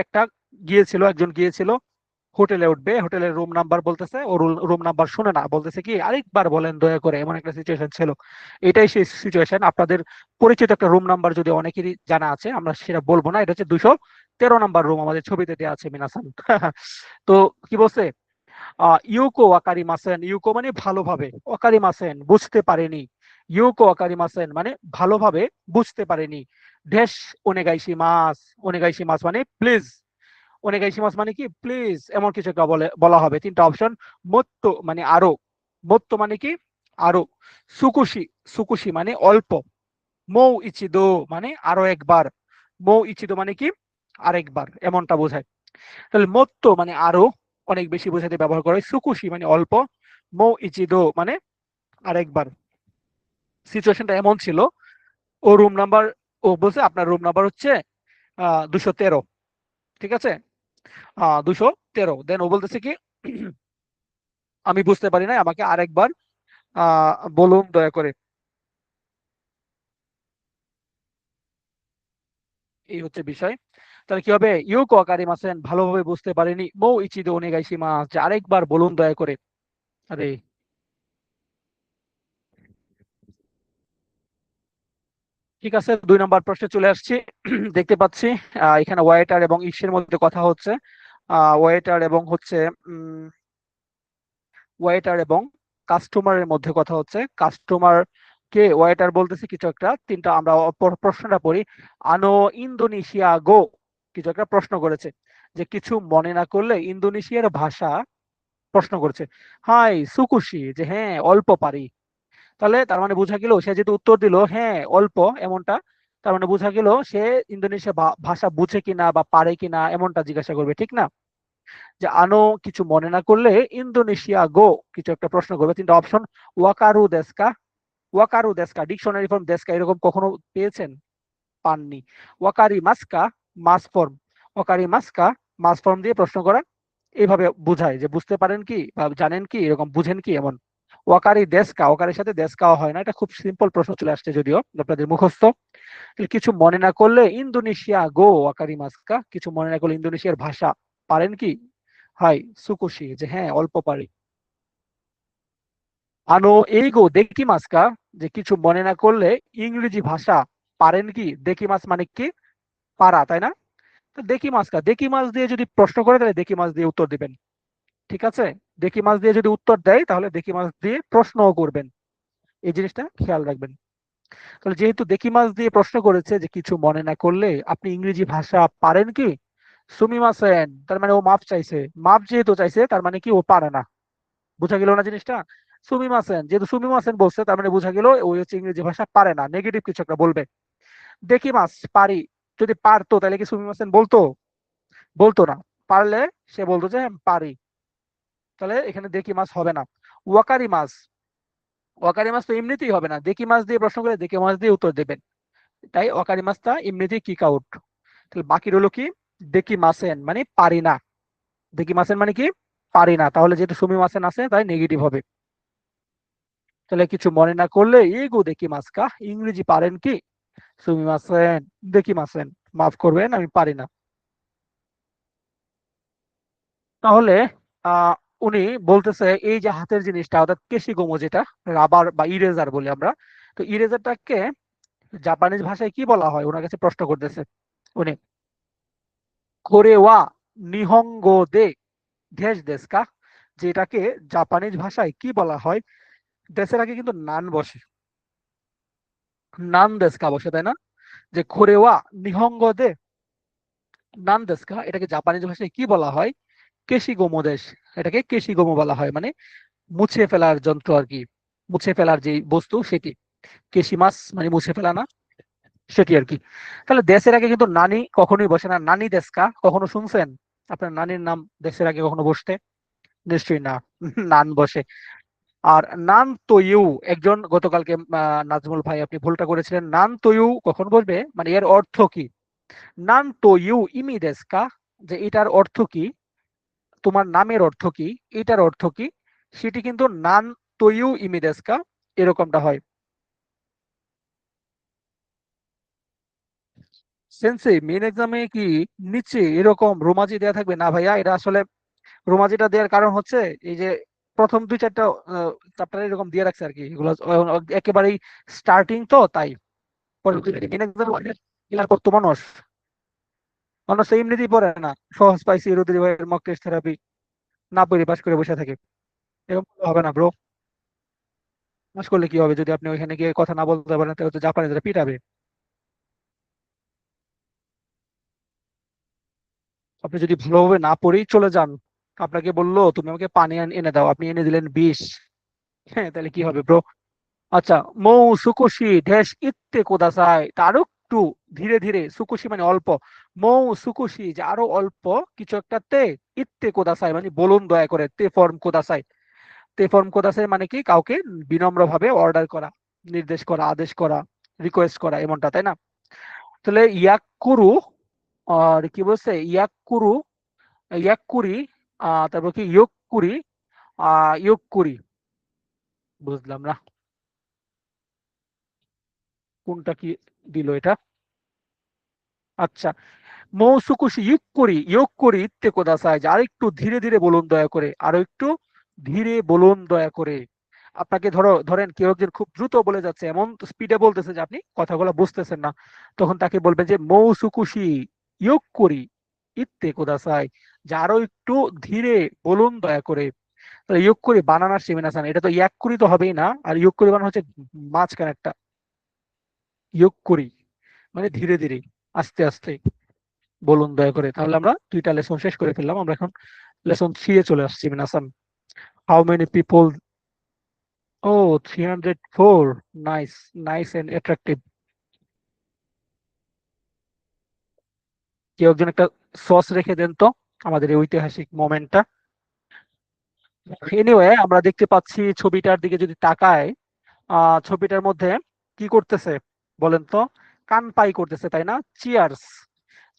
একজন গিয়েছিল হোটেলে উঠবে, হোটেলের রুম নাম্বার বলতেছে, ও রুম নাম্বার শুনে না, বলতেছে কি আরেকবার বলেন দয়া করে, এমন একটা সিচুয়েশন ছিল। এটাই সেই সিচুয়েশন। আপনাদের পরিচিত একটা রুম নাম্বার যদি অনেকেরই জানা আছে, আমরা সেটা বলবো না, এটা হচ্ছে 213 নাম্বার রুম, আমাদের ছবিতে দেওয়া আছে মিনাসান। তো কি বলছে? ইউকো ওয়াকারি মাসেন, ইউকো মানে ভালোভাবে, ওয়াকারি মাসেন বুঝতে পারেনি, ইউকো ওয়াকারি মাসেন মানে ভালোভাবে বুঝতে পারেনি। ড্যাশ ওনেগাইশি মাস, ওনেগাইশি মাস মানে প্লিজ, ওনেগাইশি মাস মানে কি প্লিজ, এমন কিছু একটা বলা হবে। তিনটা অপশন। মত্তো মানে আরো, মত্তো মানে কি আরো, সুকুশি, সুকুশি মানে অল্প, মৌ ইচিদো মানে আরো একবার, মৌ ইচিদো মানে কি আরেকবার, এমনটা বোঝায়। তাহলে মত্তো মানে আরো, অনেক বেশি বোঝাতে ব্যবহার করে। সুকুশি মানে অল্প, মৌ ইচিদো মানে আরেকবার। সিচুয়েশনটা এমন ছিল, ও রুম নাম্বার, ও বলছে আপনার রুম নাম্বার হচ্ছে 213, ঠিক আছে, 213। দেন ও বলতেছে কি আমি বুঝতে পারি না, আমাকে আরেকবার বলুন দয়া করে। এই হচ্ছে বিষয়। তাহলে কি হবে, ইউকো আকারিমাসেন, ভালোভাবে বুঝতে পারিনি, মৌ ইচিদো ওনেগাইশিমাস, যে আরেকবার বলুন দয়া করে। আরে ঠিক আছে, 2 নম্বর প্রশ্নে চলে আসছি। দেখতে পাচ্ছি এখানে ওয়েটার এবং ইসের মধ্যে কথা হচ্ছে। ওয়েটার এবং হচ্ছে ওয়েটার এবং কাস্টমারের মধ্যে কথা হচ্ছে। কাস্টমার কে ওয়েটার বলতেছে কিছু একটা, তিনটা আমরা প্রশ্নটা পড়ি। আনো ইন্দোনেশিয়া গো, কিছু একটা প্রশ্ন করেছে, যে কিছু মনে না করলে ইন্দোনেশিয়ার ভাষা প্রশ্ন করেছে। হাই সুকুশি, যে হ্যাঁ অল্প পারি। তাহলে তার মানে বোঝা গেল, সে যেহেতু উত্তর দিল হ্যাঁ অল্প এমনটা, তার মানে বোঝা গেল সে ইন্দোনেশিয়া ভাষা বুঝে কিনা বা পারে কিনা এমনটা জিজ্ঞাসা করবে, ঠিক না? যে আনো কিছু মনে না করলে ইন্দোনেশিয়া গো, কিছু একটা প্রশ্ন করবে। তিনটা option, Walkaroo দেস্কা, Walkaroo দেস্কা, dictionary form দেস্কা এরকম কখনো পেয়েছেন? পাননি। ওয়াকারি মাস্কা, মাস ফর্ম, ওয়াকারি মাস্কা, মাস ফর্ম দিয়ে প্রশ্ন করা, এইভাবে বোঝায় যে বুঝতে পারেন কি বা জানেন কি, এরকম বুঝেন কি এমন। ওয়াকারি দেস্কা, ওয়াকারির সাথে দেস্কাও হয় না, এটা খুব সিম্পল প্রশ্ন চলে আসছে যদিও আপনাদের মুখস্থ। কিছু মনে না করলে ইন্দোনেশিয়া গো ওয়াকারি মাস্কা, কিছু মনে না করলে ইন্দোনেশিয়ার ভাষা পারেন কি? হাই সুকুশি, যে হ্যাঁ অল্প পারি। আনো এই গো দেখি মাস্কা, যে কিছু মনে না করলে ইংরেজি ভাষা পারেন কি? দেখি মাস মানে কি? পারা, তাই না? তো দেখি মাস্কা, দেখি মাস দিয়ে যদি প্রশ্ন করে তাহলে দেখি মাস দিয়ে উত্তর দিবেন, ঠিক আছে? দেখি মাস দিয়ে যদি উত্তর দেয় তাহলে দেখি মাস দিয়ে প্রশ্নও করবেন, এই জিনিসটা খেয়াল রাখবেন। তাহলে যেহেতু দেখি মাস দিয়ে প্রশ্ন করেছে যে কিছু মনে না করলে আপনি ইংরেজি ভাষা পারেন কি, সুমিমাসেন, তার মানে ও মাপ চাইছে। মাপ যেহেতু চাইছে তার মানে কি ও পারে না, বুঝা গেল না জিনিসটা? সুমিমাসেন, যেহেতু সুমিমাসেন বলছে তার মানে বুঝা গেল ওই হচ্ছে ইংরেজি ভাষা পারে না, নেগেটিভ কিছু একটা বলবে। দেখি মাস পারি, যদি পারতো তাহলে কি সুমিমাসেন বলতো? বলতো না। পারলে সে বলতো যে "হ্যাঁ, পারি"। তাহলে এখানে দেখি মাস হবে না। ওয়াকারি মাস, ওয়াকারি মাস তো এমনিতেই হবে না, দেখি মাস দিয়ে প্রশ্ন করে দেখি মাস দিয়ে উত্তর দেবেন, তাই ওয়াকারি মাসটা এমনিতেই কিক আউট। তাহলে বাকি রইলো কি, দেখি মাসেন মানে পারি না, দেখি মাসেন মানে কি পারি না, তাহলে যেহেতু সুমি মাসেন আছে তাই নেগেটিভ হবে। তাহলে কিছু মনে না করলে এগো দেখি মাস্কা, ইংরেজি পারেন কি? সুমি মাসেন, দেখি মাসেন, মাফ করবেন আমি পারি না। তাহলে আহ উনি বলতেছে এই যে হাতের জিনিসটা অর্থাৎ কেশিগোমো, যেটা রাবার বা ইরেজার বলি আমরা, তো ইরেজারটাকে জাপানিজ ভাষায় কি বলা হয় ওনার কাছে প্রশ্ন করতেছে উনি। কোরে ওয়া নিহঙ্গো দে দেশ দেশকা, যেটাকে জাপানিজ ভাষায় কি বলা হয়? দেশের আগে কিন্তু নান বসে, নান দেশকা বসে, তাই না? যে কোরে ওয়া নিহঙ্গো দে নান দেশকা, এটাকে জাপানিজ ভাষায় কি বলা হয়? কেশিগোমো দেশ, এটাকে কেশিগোমো বলা হয়, মানে মুছে ফেলার যন্ত্র আর কি, মুছে ফেলার যে বস্তু সেটি। কেশিমাস মানে মুছে ফেলা না, সেটি আর কি। তাহলে দেশের আগে কিন্তু নানি কখনোই বসে না। নানি দেশকা কখনো শুনছেন আপনার নানির নাম দেশের আগে কখনো বসতে? নিশ্চয়ই না। নান বসে। আর নান তো ইউ, একজন গতকালকে নাজমুল ভাই আপনি ভুলটা করেছিলেন, নান তো ইউ কখন বসবে মানে এর অর্থ কি? নান তো ইউ ইমি দেশকা, যে এটার অর্থ কি, তোমার নামের অর্থ কি, এটার অর্থ কি, সেটি কিন্তু নান তো ইউ ইমি দেশকা এরকমটা হয়। সেন্সে মেন এক্সামে কি নিচে এরকম রোমাজি দেয়া থাকবে? না ভাইয়া, এটা আসলে রোমাজিটা দেওয়ার কারণ হচ্ছে এই যে প্রথম 2-4টা চ্যাপ্টার এরকম দিয়ে রাখছে আর কি, এগুলো একেবারেই স্টার্টিং তো তাই। পরে মেন এক্সাম ক্লিয়ার করতো মানুষ, মানুষ তো এমনিতেই পড়ে না, সহজ পাইছি রুদ্রি ভাইয়ের মক টেস্ট থেরাপি, না পড়ে পাস করে বসে থাকে, এরকম হবে না ব্রো। পাস করলে কি হবে যদি আপনি ওইখানে গিয়ে কথা না বলতে পারেন, তাহলে তো জাপানিজরা পিটাবে। আপনি যদি ভালোভাবে না পড়েই চলে যান, আপনাকে বললো তুমি আমাকে পানি এনে দাও, আপনি এনে দিলেন বিষ, হ্যাঁ তাহলে কি হবে ব্রো? আচ্ছা, মৌ সুকুশি ড্যাশ ইত্তে কোদাসাই, তা আরো একটু ধীরে ধীরে, সুকুশি মানে অল্প, মৌ সুকুশি যে আরো অল্প কিছু একটাতে, ইত্তে কোদাসাই মানে বলুন দয়া করে, তে ফর্ম কোদাসাই, তে ফর্ম কোদাসাই মানে কি কাউকে বিনম্র ভাবে অর্ডার করা। নির্দেশ করা, আদেশ করা, রিকোয়েস্ট করা, এমনটা, তাই না? তাহলে ইয়াকুরু, আর কি বলছে, ইয়াকুরু, ইয়াকুরি, তারপর কি ইয়কুরি, ইয়কুরি, বুঝলাম না কোনটা কি দিল এটা। আচ্ছা, মৌসুকুশি ইউক করি, ইয়োগ করি ইত্তে কোদাসাই, যে আর একটু ধীরে ধীরে বলুন দয়া করে, আরো একটু ধীরে বলুন দয়া করে। আপনাকে ধরেন কেউ একজন খুব দ্রুত বলে যাচ্ছে, এমন স্পিডে বলতেছে যে আপনি কথাগুলো বুঝতেছেন না, তখন তাকে বলবেন যে মৌসুকুশি ইয়োগ করি ইত্তে কোদাসাই, যে আরো একটু ধীরে বলুন দয়া করে। তাহলে ইয়োগ করি বানানার সেমিনাসান, এটা তো ইয়াক করি তো হবেই না, আর ইয়োগ করি বানানো হচ্ছে মাঝখানে একটা, ইয়োগ করি মানে ধীরে ধীরে, আস্তে আস্তে বলুন দয়া করে। তাহলে আমরা দুইটা লেসন শেষ করে ফেললাম, আমরা এখন লেসন 3 এ চলে আসছি মিনাসান। হাউ মেনি পিপল, ও 304, নাইস, নাইস এন্ড অ্যাট্রাকটিভ। কেউ একজন একটা সস রেখে দেন তো আমাদের এই ঐতিহাসিক মোমেন্টটা। এনিওয়ে, আমরা দেখতে পাচ্ছি ছবিটার দিকে যদি তাকায়, ছবিটার মধ্যে কি করতেছে বলেন তো? কান পাই করতেছে, তাই না? চিয়ার্স,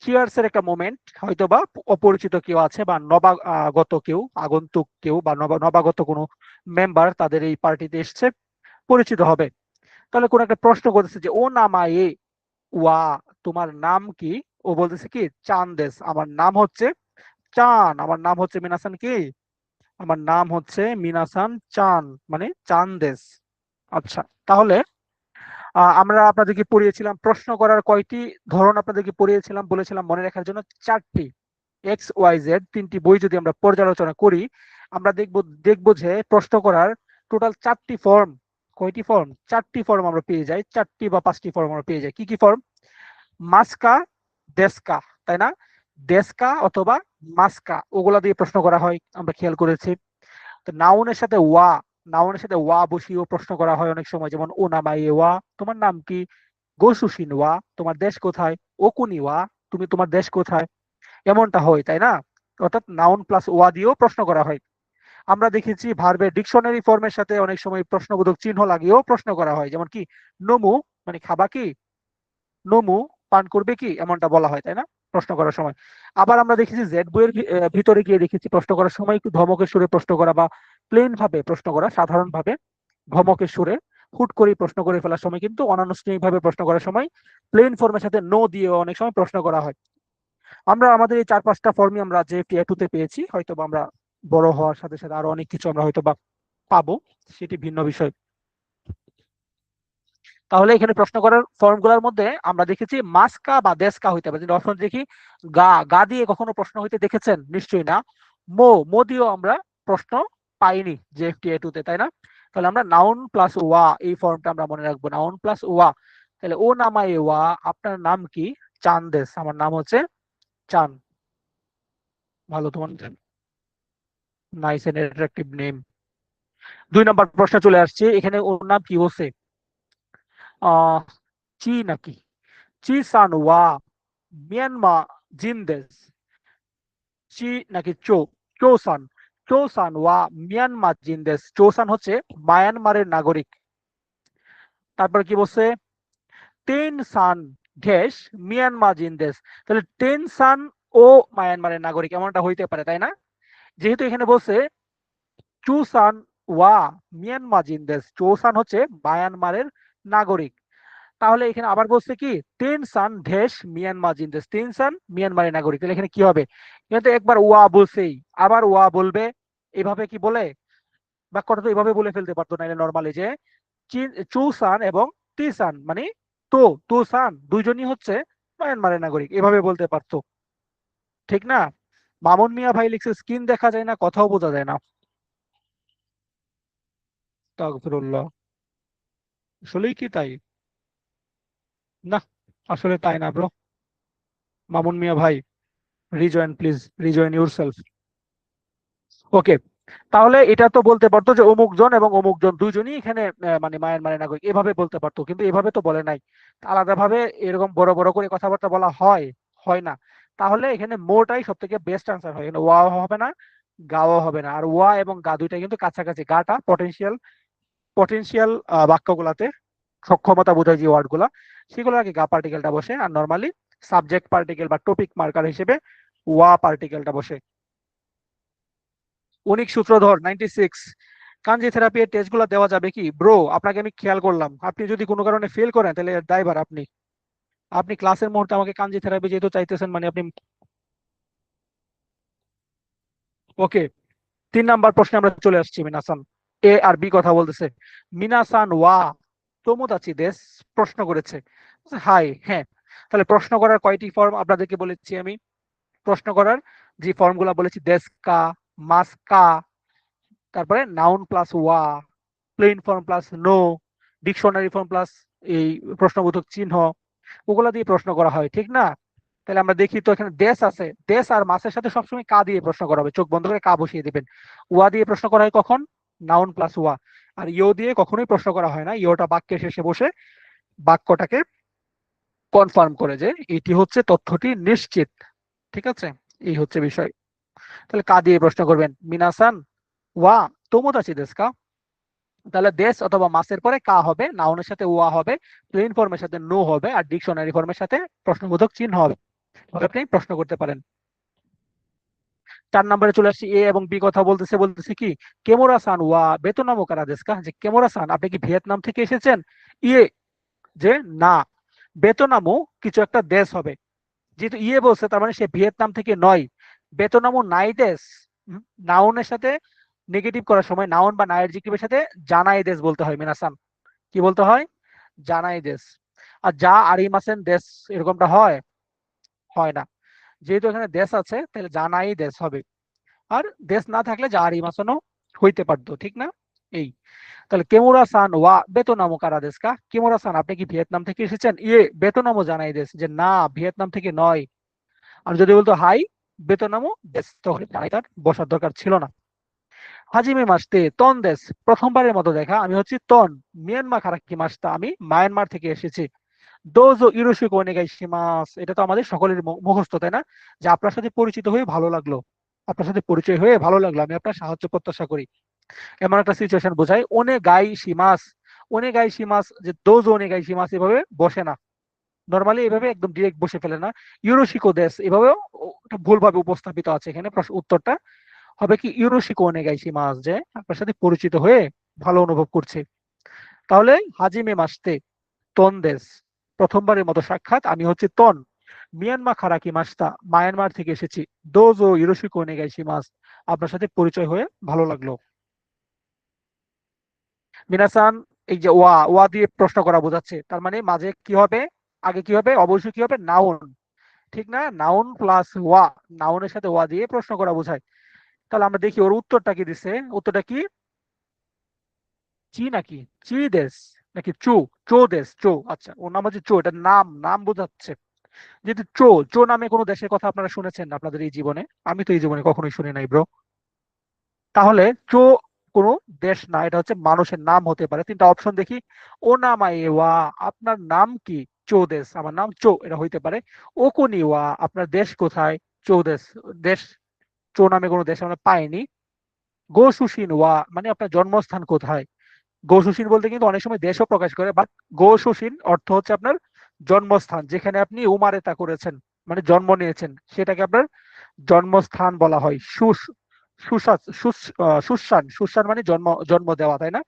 চিয়ার্স এর একটা মোমেন্ট, হয়তো বা অপরিচিত কেউ আছে, বা নবাগত কেউ, আগন্তুক কেউ, বা নবাগত কোনো মেম্বার তাদের এই পার্টিতে এসছে, পরিচিত হবে। তাহলে কোন একটা প্রশ্ন করতেছে যে ও নামায়ে ওয়া, তোমার নাম কি? ও বলতেছে কি চান্দেস, আমার নাম হচ্ছে চান, আমার নাম হচ্ছে মিনাসান কি, আমার নাম হচ্ছে মিনাসান চান, মানে চান্দেস। আচ্ছা, তাহলে আমরা আপনাদেরকে পড়িয়েছিলাম প্রশ্ন করার কয়টি ধরন, আপনাদেরকে পড়িয়েছিলাম, বলেছিলাম মনে রাখার জন্য চারটি। এক্স ওয়াই জেড তিনটি বই যদি আমরা পর্যালোচনা করি, আমরা দেখবো যে প্রশ্ন করার টোটাল চারটি ফর্ম। কয়টি ফর্ম? চারটি ফর্ম আমরা পেয়ে যাই, চারটি বা পাঁচটি ফর্ম আমরা পেয়ে যাই। কি কি ফর্ম? মাস্কা, ডেস্কা, তাই না? ডেস্কা অথবা মাস্কা, ওগুলা দিয়ে প্রশ্ন করা হয়, আমরা খেয়াল করেছি। তো নাউনের সাথে ওয়া, নাউনের সাথে ওয়া বসিয়েও প্রশ্ন করা হয় অনেক সময়, যেমন ও নামাই ওয়া, তোমার নাম কি? গোসুসিন ওয়া, তোমার দেশ কোথায়? ওকুনি ওয়া, তুমি, তোমার দেশ কোথায়? এমনটা হয়, তাই না? অর্থাৎ নাউন প্লাস ওয়া দিয়েও প্রশ্ন করা হয়। আমরা দেখেছি ভার্বের ডিকশনারি ফর্মের সাথে অনেক সময় প্রশ্নবোধক চিহ্ন লাগিয়েও প্রশ্ন করা হয়, যেমন কি নমু, মানে খাবা কি, নমু পান করবে কি, এমনটা বলা হয়, তাই না প্রশ্ন করার সময়। আবার আমরা দেখেছি জেড বইয়ের ভিতরে গিয়ে দেখেছি প্রশ্ন করার সময় একটু ধমকের সুরে প্রশ্ন করা, বা প্লেন ভাবে প্রশ্ন করা, সাধারণ ভাবে ধমকের সুরে হুট করে প্রশ্ন করে ফেলার সময়, কিন্তু অনানুষ্ঠানিক ভাবে প্রশ্ন করার সময় প্লেন ফর্মের সাথে নো দিয়ে অনেক সময় প্রশ্ন করা হয়। আমরা আমাদের এই চার পাঁচটা ফর্মই আমরা যে টিয়া2 তে পেয়েছি, হয়তো বা আমরা বড় হওয়ার সাথে সাথে আরো অনেক কিছু আমরা হয়তো বা পাবো, সেটি ভিন্ন বিষয়। তাহলে এখানে প্রশ্ন করার ফর্মগুলোর মধ্যে আমরা দেখেছি মাস্কা বা দেশকা হইতে পারে, যদি অপশন দেখি গা, গা দিয়ে কখনো প্রশ্ন হইতে দেখেছেন? নিশ্চয়ই না। মো দিয়েও আমরা প্রশ্ন পাইনি JFTA2 তে, তাই না? তাহলে আমরা নাউন প্লাস ওয়া, এই ফর্মটা আমরা মনে রাখবো, নাউন প্লাস ওয়া। তাহলে ও নামায় ওয়া, আপনার নাম কি? চান্দেস, আমার নাম হচ্ছে চান। ভালো, তোমার নাইস এন্ড অ্যাট্রাকটিভ নেম। 2 নম্বর প্রশ্ন চলে আসছে, এখানে ওর নাম কি বলছে? আহ চি নাকি, চি সান ওয়া মিয়ানমা জিন্দেস, চি নাকি চো, চোসান, চোসান ওয়া মিয়ানমার জিন্দেস, চোসান হচ্ছে মায়ানমারের নাগরিক। তারপর কি বলছে? টেন সান দেশ মিয়ানমার জিন্দেস, তাহলে টেন সান ও মায়ানমারের নাগরিক, এমনটা হইতে পারে, তাই না? যেহেতু এখানে বলছে চুসান ওয়া মিয়ানমার জিন্দেস, চোসান হচ্ছে মায়ানমারের নাগরিক, তাহলে এখানে আবার বলছে কি টেন সান দেশ মিয়ানমার জিন্দেস, টেন সান মিয়ানমারের নাগরিক, তাহলে এখানে কি হবে? এখানে তো একবার ওয়া বলছেই, আবার ওয়া বলবে, এভাবে কি বলে? বাক্যটা তো এভাবে বলে ফেলতে পারতো নাইলে নরমালি, যে চুসান এবং টিসান, মানে তো তুসান দুইজনই হচ্ছে মায়ানমারের নাগরিক, এভাবে বলতে পারতো, ঠিক না? মামুন মিয়া ভাই লিখছে স্ক্রিন দেখা যায় না, কথাও বোঝা যায় না। আস্তাগফিরুল্লাহ, আসলেই কি তাই? না, আসলে তাই না ব্রো। মামুন মিয়া ভাই, রিজয়েন প্লিজ, রিজয়েন ইউরসেলফ। ওকে, তাহলে এটা তো বলতে পারতো যে অমুক জন এবং অমুক জন দুইজনই এখানে মানে মায়ানমারের নাগরিক, এভাবে বলতে পারতো, কিন্তু এভাবে তো বলে নাই। আলাদাভাবে এরকম বড় বড় করে কথাবার্তা বলা হয়? হয় না। তাহলে এখানে মোটাই সব থেকে বেস্ট আনসার হয়, এখানে ওয়াও হবে না, গাও হবে না, আর ওয়া এবং গা দুইটা কিন্তু কাছাকাছি, গাটা পটেনশিয়াল, পটেনশিয়াল বাক্যগুলাতে সক্ষমতা বোঝায় যে ওয়ার্ডগুলা, সেগুলোর আগে গা পার্টিকেলটা বসে, আর নর্মালি সাবজেক্ট পার্টিকেল বা টপিক মার্কার হিসেবে ওয়া পার্টিকেলটা বসে। অনিক সূত্রধর 96, কাঞ্জি থেরাপি এর টেস্ট গুলা দেওয়া যাবে কি? ব্রো, আপনাকে আমি খেয়াল করলাম, আপনি যদি কোনো কারণে ফেল করেন তাহলে ড্রাইভার আপনি। আপনি ক্লাসের মুহূর্তে আমাকে কাঞ্জি থেরাপি যেহেতু চাইতেছেন, মানে আপনি ওকে। 3 নাম্বার প্রশ্নে আমরা চলে আসছি। মিনাসান, এ আর বি কথা বলতেছে। মিনাসান ওয়া তোমোদাচি দেশ প্রশ্ন করেছে। হাই, হ্যাঁ। তাহলে প্রশ্ন করার কয়টি ফর্ম আপনাদেরকে বলেছি আমি? প্রশ্ন করার যে ফর্মগুলো বলেছি, দেশকা, মাস্কা, তারপরে নাউন প্লাস ওয়া, প্লেন ফর্ম প্লাস নো, ডিকশনারি ফর্ম প্লাস এই প্রশ্নবোধক চিহ্ন, ওগুলা দিয়ে প্রশ্ন করা হয়, ঠিক না? তাহলে আমরা দেখি তো, এখানে দেশ আছে, দেশ আর মাসের সাথে সবসময় কা দিয়ে প্রশ্ন করা হবে, চোখ বন্ধ করে কা বসিয়ে দিবেন। ওয়া দিয়ে প্রশ্ন করা হয় কখন? নাউন প্লাস ওয়া। আর ইও দিয়ে কখনোই প্রশ্ন করা হয় না, ইওটা বাক্যের শেষে বসে বাক্যটাকে কনফার্ম করে যে এটি হচ্ছে তথ্যটি নিশ্চিত। ঠিক আছে, এই হচ্ছে বিষয়। তাহলে কা দিয়ে প্রশ্ন করবেন, মিনাসান ওয়া তোমোদাচি দেশ কা। তাহলে দেশ অথবা মাসের পরে কা হবে, নাউনের সাথে ওয়া হবে, প্লেন ফর্মের সাথে নো হবে, আর ডিকশনারি ফর্মের সাথে প্রশ্নবোধক চিহ্ন হবে। আপনি প্রশ্ন করতে পারেন। 4 নম্বরে চলে আসছি, এ এবং বি কথা বলতেছে। বলতেছে কি, কেমোরা সান ওয়া বেতনামো কারা দেশকা, যে কেমোরা সান আপনি কি ভিয়েতনাম থেকে এসেছেন? ইয়ে, যে না, বেতনামো কিছু একটা দেশ হবে। যেহেতু ইয়ে বলছে তার মানে সে ভিয়েতনাম থেকে নয়। বেতনামো নাই দেশ, নাউনের সাথে নেগেটিভ করার সময় নাউন বা নাই অ্যাডজেক্টিভের সাথে জানাই দেশ বলতে হয় মিনাসান। কি বলতে হয়? জানাই দেশ। আর যা আরিমাসেন দেশ এরকমটা হয়? হয় না। যেহেতু এখানে দেশ আছে তাহলে জানাই দেশ হবে। আর দেশ না থাকলে যা আরিমাসনও হইতে পারতো, ঠিক না? এই, তাহলে কেমুরা সান ওয়া বেতনামো কারা দেশ কা, কেমুরা সান আপনি কি ভিয়েতনাম থেকে এসেছেন? ইয়ে বেতনামো জানাই দেশ, যে না ভিয়েতনাম থেকে নয়। আর যদি বলতো হাই বেতনামো দেশ, তখন জানাই তার বসার দরকার ছিল না। হাজিমে মাসতে তন দেশ, প্রথমবারের মতো দেখা, আমি হচ্ছি তন। মিয়ানমা খারাকি মাসতা, আমি মায়ানমার থেকে এসেছি। দোজো ইরোশিকো ওনেগাইশিমাস, এটা তো আমাদের সকলের মুখস্থ, তাই না? যে আপনার সাথে পরিচিত হয়ে ভালো লাগলো, আপনার সাথে পরিচয় হয়ে ভালো লাগলো, আমি আপনার সাহায্য প্রত্যাশা করি, এমন একটা সিচুয়েশন বোঝায়। ওনেগাইশিমাস, ওনেগাইশিমাস, যে দোজো ওনেগাইশিমাস এভাবে বসে না, নর্মালি এভাবে একদম ডিরেক্ট বসে ফেলে না। ইউরোশিকো দেশ এভাবেও ভুলভাবে উপস্থাপিত আছে এখানে। উত্তরটা হবে কি ইউরোশিকো ওনেগাইশিমাস, যে আপনার সাথে পরিচিত হয়ে ভালো অনুভব করছে। তাহলে হাজিমে মাসতে তন দেশ, প্রথমবারের মতো সাক্ষাৎ, আমি হচ্ছে তন। মিয়ানমা খারাকি মাস্তা, মায়ানমার থেকে এসেছি। দোজো ইরোশিকো নেগাইশিমাস, আপনার সাথে পরিচয় হয়ে ভালো লাগলো। মিনাসান, এই যে ওয়া, ওয়া দিয়ে প্রশ্ন করা বোঝাচ্ছে, তার মানে মাঝে কি হবে? আগে কি হবে? অবশ্যই কি হবে? নাউন, ঠিক না? নাউন প্লাস ওয়া, নাউনের সাথে ওয়া দিয়ে প্রশ্ন করা বোঝায়। তাহলে আমরা দেখি ওর উত্তরটা কি দিছে। উত্তরটা কি? চি নাকি চি দেশ, নাকি চো? চো দেশ, চো। আচ্ছা, ওর নাম হচ্ছে চো, এটা নাম, নাম বোঝাচ্ছে। যেহেতু চো, চো নামে কোনো দেশের কথা আপনারা শুনেছেন আপনাদের এই জীবনে? আমি তো এই জীবনে কখনোই শুনি নাই ব্রো। তাহলে চো কোনো দেশ না, এটা হচ্ছে মানুষের নাম হতে পারে। 3টা অপশন দেখি। ও নাম ওয়া, আপনার নাম কি? চো দেশ, আমার নাম চো, এটা হইতে পারে। ও কোনি ওয়া, আপনার দেশ কোথায়? চো দেশ, দেশ। চো নামে কোনো দেশ আমরা পাইনি। গো সুশিন ওয়া, মানে আপনার জন্মস্থান কোথায়? গো সুশিন বলতে কিন্তু অনেক সময় দেশও প্রকাশ করে, বাট গো সুশিন অর্থ হচ্ছে আপনার জন্মস্থান, যেখানে আপনি উমারেতা করেছেন, মানে জন্ম নিয়েছেন, সেটাকে আপনার জন্মস্থান বলা হয়। সুসান, সুসান মানে জন্ম, জন্ম দেওয়া, তাই না?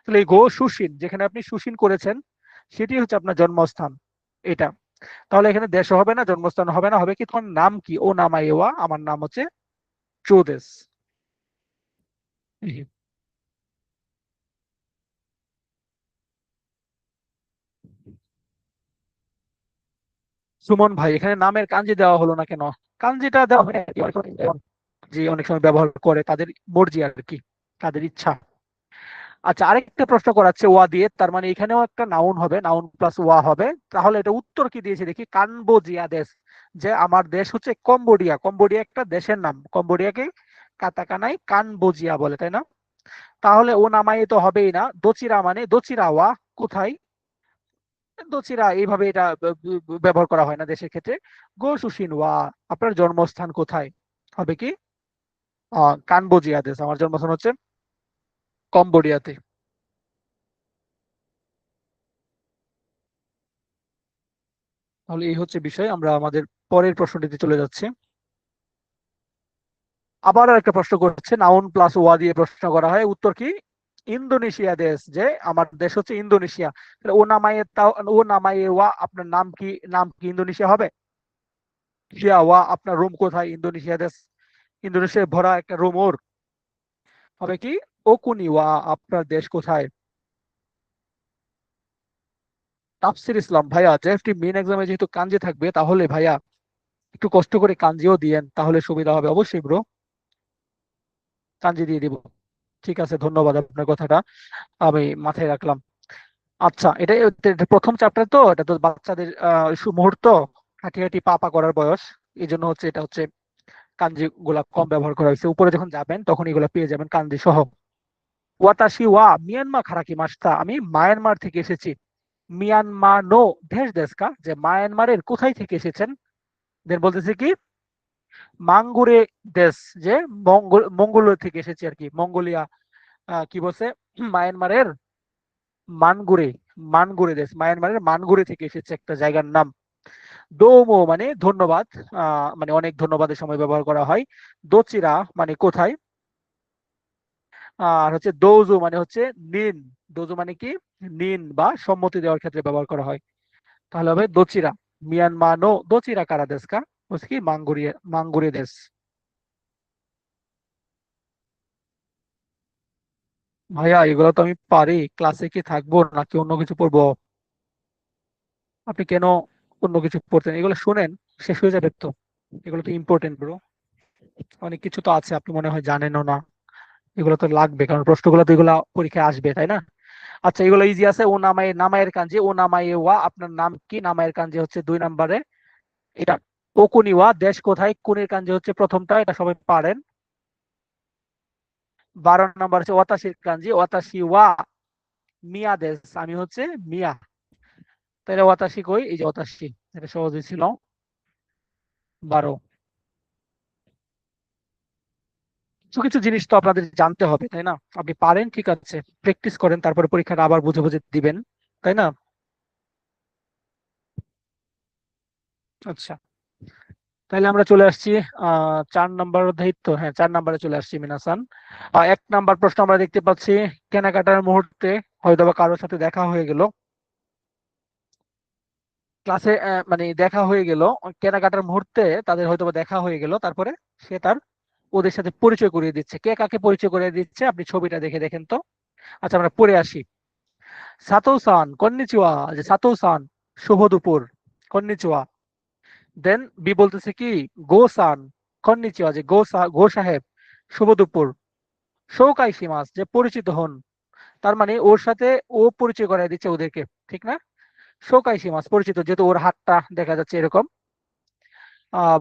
তাহলে এই গো সুশিন, যেখানে আপনি সুশিন করেছেন, সেটি হচ্ছে আপনার জন্মস্থান, এটা। তাহলে এখানে দেশ হবে না, জন্মস্থান হবে না, হবে কি তোমার নাম কি? ও নাম আইওয়া, আমার নাম হচ্ছে চৌদেশ। সুমন ভাই, এখানে নামের কাঞ্জি দেওয়া হলো না কেন? কাঞ্জিটা দেওয়া হয় যে অনেক সময় ব্যবহার করে, তাদের মর্জি আর কি, তাদের ইচ্ছা। আচ্ছা, আরেকটা প্রশ্ন করাচ্ছে ওয়া দিয়ে, তার মানে এখানেও একটা নাউন হবে, নাউন প্লাস ওয়া হবে। তাহলে এটা উত্তর কি দিয়েছে দেখি। কাম্বোজিয়া দেশ, যে আমার দেশ হচ্ছে কম্বোডিয়া। কম্বোডিয়া একটা দেশের নাম, কম্বোডিয়াকে কাতাকানায় কানবোজিয়া বলে, তাই না? তাহলে ও নামাই তো হবেই না। দোচিরা, মানে দোচিরা ওয়া কোথায়? দোচিরা এইভাবে এটা ব্যবহার করা হয় না দেশের ক্ষেত্রে। গো সুশিন ওয়া, আপনার জন্মস্থান কোথায়? হবে কি কানবোজিয়া দেশ, আমার জন্মস্থান হচ্ছে কম্বোডিয়াতে। তাহলে এই হচ্ছে বিষয়, আমরা আমাদের পরের প্রশ্নটিতে চলে যাচ্ছি। আবার একটা প্রশ্ন করছে, নাউন প্লাস ওয়া দিয়ে প্রশ্ন করা হয়, উত্তর কি? ইন্দোনেশিয়া দেশ, যে আমার দেশ হচ্ছে ইন্দোনেশিয়া, তাহলে ও নামায়ে ও নামায়ে ওয়া আপনার নাম কি? নাম কি ইন্দোনেশিয়া হবে? শিয়া ওয়া আপনার রোম কোথায়? ইন্দোনেশিয়া দেশ, ইন্দোনেশিয়ায় ভরা একটা রোম ওর, হবে কি? ওকুনি ওয়া আপনার দেশ কোথায়? তাফসির ইসলাম ভাইয়া, জেএফটি মেইন এক্সামে যেহেতু কাঞ্জি থাকবে, তাহলে ভাইয়া একটু কষ্ট করে কাঞ্জিও দিয়েন, তাহলে সুবিধা হবে অবশ্যই ব্রো। কাঞ্জি দিয়ে দিব। ঠিক আছে, ধন্যবাদ, আপনার কথাটা আমি মাথায় রাখলাম। আচ্ছা, এটা প্রথম চ্যাপ্টার, তো এটা তো বাচ্চাদের মুহূর্ত, হাঁটি হাঁটি পা পা করার বয়স, এই জন্য হচ্ছে এটা হচ্ছে কাঞ্জি গুলা কম ব্যবহার করা হয়েছে। উপরে যখন যাবেন তখন এগুলা পেয়ে যাবেন কাঞ্জি সহ। ওয়াতাশি ওয়া মিয়ানমা খারাকি মাস্তা, আমি মায়ানমার থেকে এসেছি। মিয়ানমার নো দেশ দেশকা, যে মায়ানমারের কোথায় থেকে এসেছেন? দেন বলতেছে কি? মাঙ্গুরে দেশ, যে মঙ্গোলিয়া থেকে এসেছি আর কি, মঙ্গোলিয়া। কি বলছে? মায়ানমারের মানগুরে, মানগুরে দেশ, মায়ানমারের মানগুরে থেকে এসেছে একটা জায়গার নাম। দোমো মানে ধন্যবাদ, মানে অনেক ধন্যবাদের সময় ব্যবহার করা হয়। দোচিরা মানে কোথায়। আর হচ্ছে দোজো মানে হচ্ছে নিন, দোজো মানে কি? নিন বা সম্মতি দেওয়ার ক্ষেত্রে ব্যবহার করা হয়। তাহলে হবে দোচিরা। মিয়ানমার নো দোচিরা কারা দেশ কা, হচ্ছে কি মাঙ্গুরিয়া, মাঙ্গুরে দেশ। ভাইয়া এগুলো তো আমি পারি, ক্লাসে কি থাকবো নাকি অন্য কিছু পড়বো? আপনি কেন অন্য কিছু পড়তেন? এগুলো শুনেন, শেষ হয়ে যাবে তো। এগুলো তো ইম্পর্টেন্ট ব্রো, অনেক কিছু তো আছে আপনি মনে হয় জানেনও না। এগুলো তো লাগবে, কারণ প্রশ্নগুলো তো এগুলো পরীক্ষায় আসবে, তাই না? আচ্ছা, এগুলো ইজি আছে। ও নামায়ে, নামায়ের কাঞ্জি ও নামায়ে ওয়া আপনার নাম কি? নামায়ের কাঞ্জি হচ্ছে 2 নম্বরে, এটা। ওকুনি ওয়া দেশ কোথায়, কুনির কাঞ্জি হচ্ছে প্রথমটা, এটা সবাই পারেন। 12 নম্বর হচ্ছে ওয়াতাসির কাঞ্জি, ওয়াতাসি ওয়া মিয়া দেশ, আমি হচ্ছে মিয়া। তাহলে ওয়াতাসি কই? এই যে ওয়াতাসি, এটা সহজই ছিল। 12। কিছু কিছু জিনিস তো আপনাদের জানতে হবে, তাই না? আপনি পারেন, ঠিক আছে, প্র্যাকটিস করেন, তারপরে পরীক্ষাটা আবার বুঝে বুঝে দিবেন, তাই না? আচ্ছা, তাহলে আমরা চলে আসছি 4 নম্বর দায়িত্ব, হ্যাঁ 4 নম্বরে চলে আসছি মিনাসান। 1 নম্বর প্রশ্ন আমরা দেখতে পাচ্ছি, কেনাকাটার মুহূর্তে হয়তোবা কারোর সাথে দেখা হয়ে গেল ক্লাসে, মানে দেখা হয়ে গেল, কেনাকাটার মুহূর্তে তাদের হয়তোবা দেখা হয়ে গেল, তারপরে সে তার ওদের সাথে পরিচয় করিয়ে দিচ্ছে। কে কাকে পরিচয় করিয়ে দিচ্ছে আপনি ছবিটা দেখে দেখেন তো। আচ্ছা, আমরা পড়ে আসি। সাতো সান কন্নিচিওয়া, যে সাতো সান শুভ দুপুর, কন্নিচিওয়া। দেন বি বলতেছে কি? গো সান কন্নিচিওয়া, যে গো সাহেব শুভ দুপুর। শৌকাই সীমাস, যে পরিচিত হন, তার মানে ওর সাথে ও পরিচয় করাই দিচ্ছে ওদেরকে, ঠিক না? শৌকাই সীমাস পরিচিত, যেহেতু ওর হাতটা দেখা যাচ্ছে এরকম।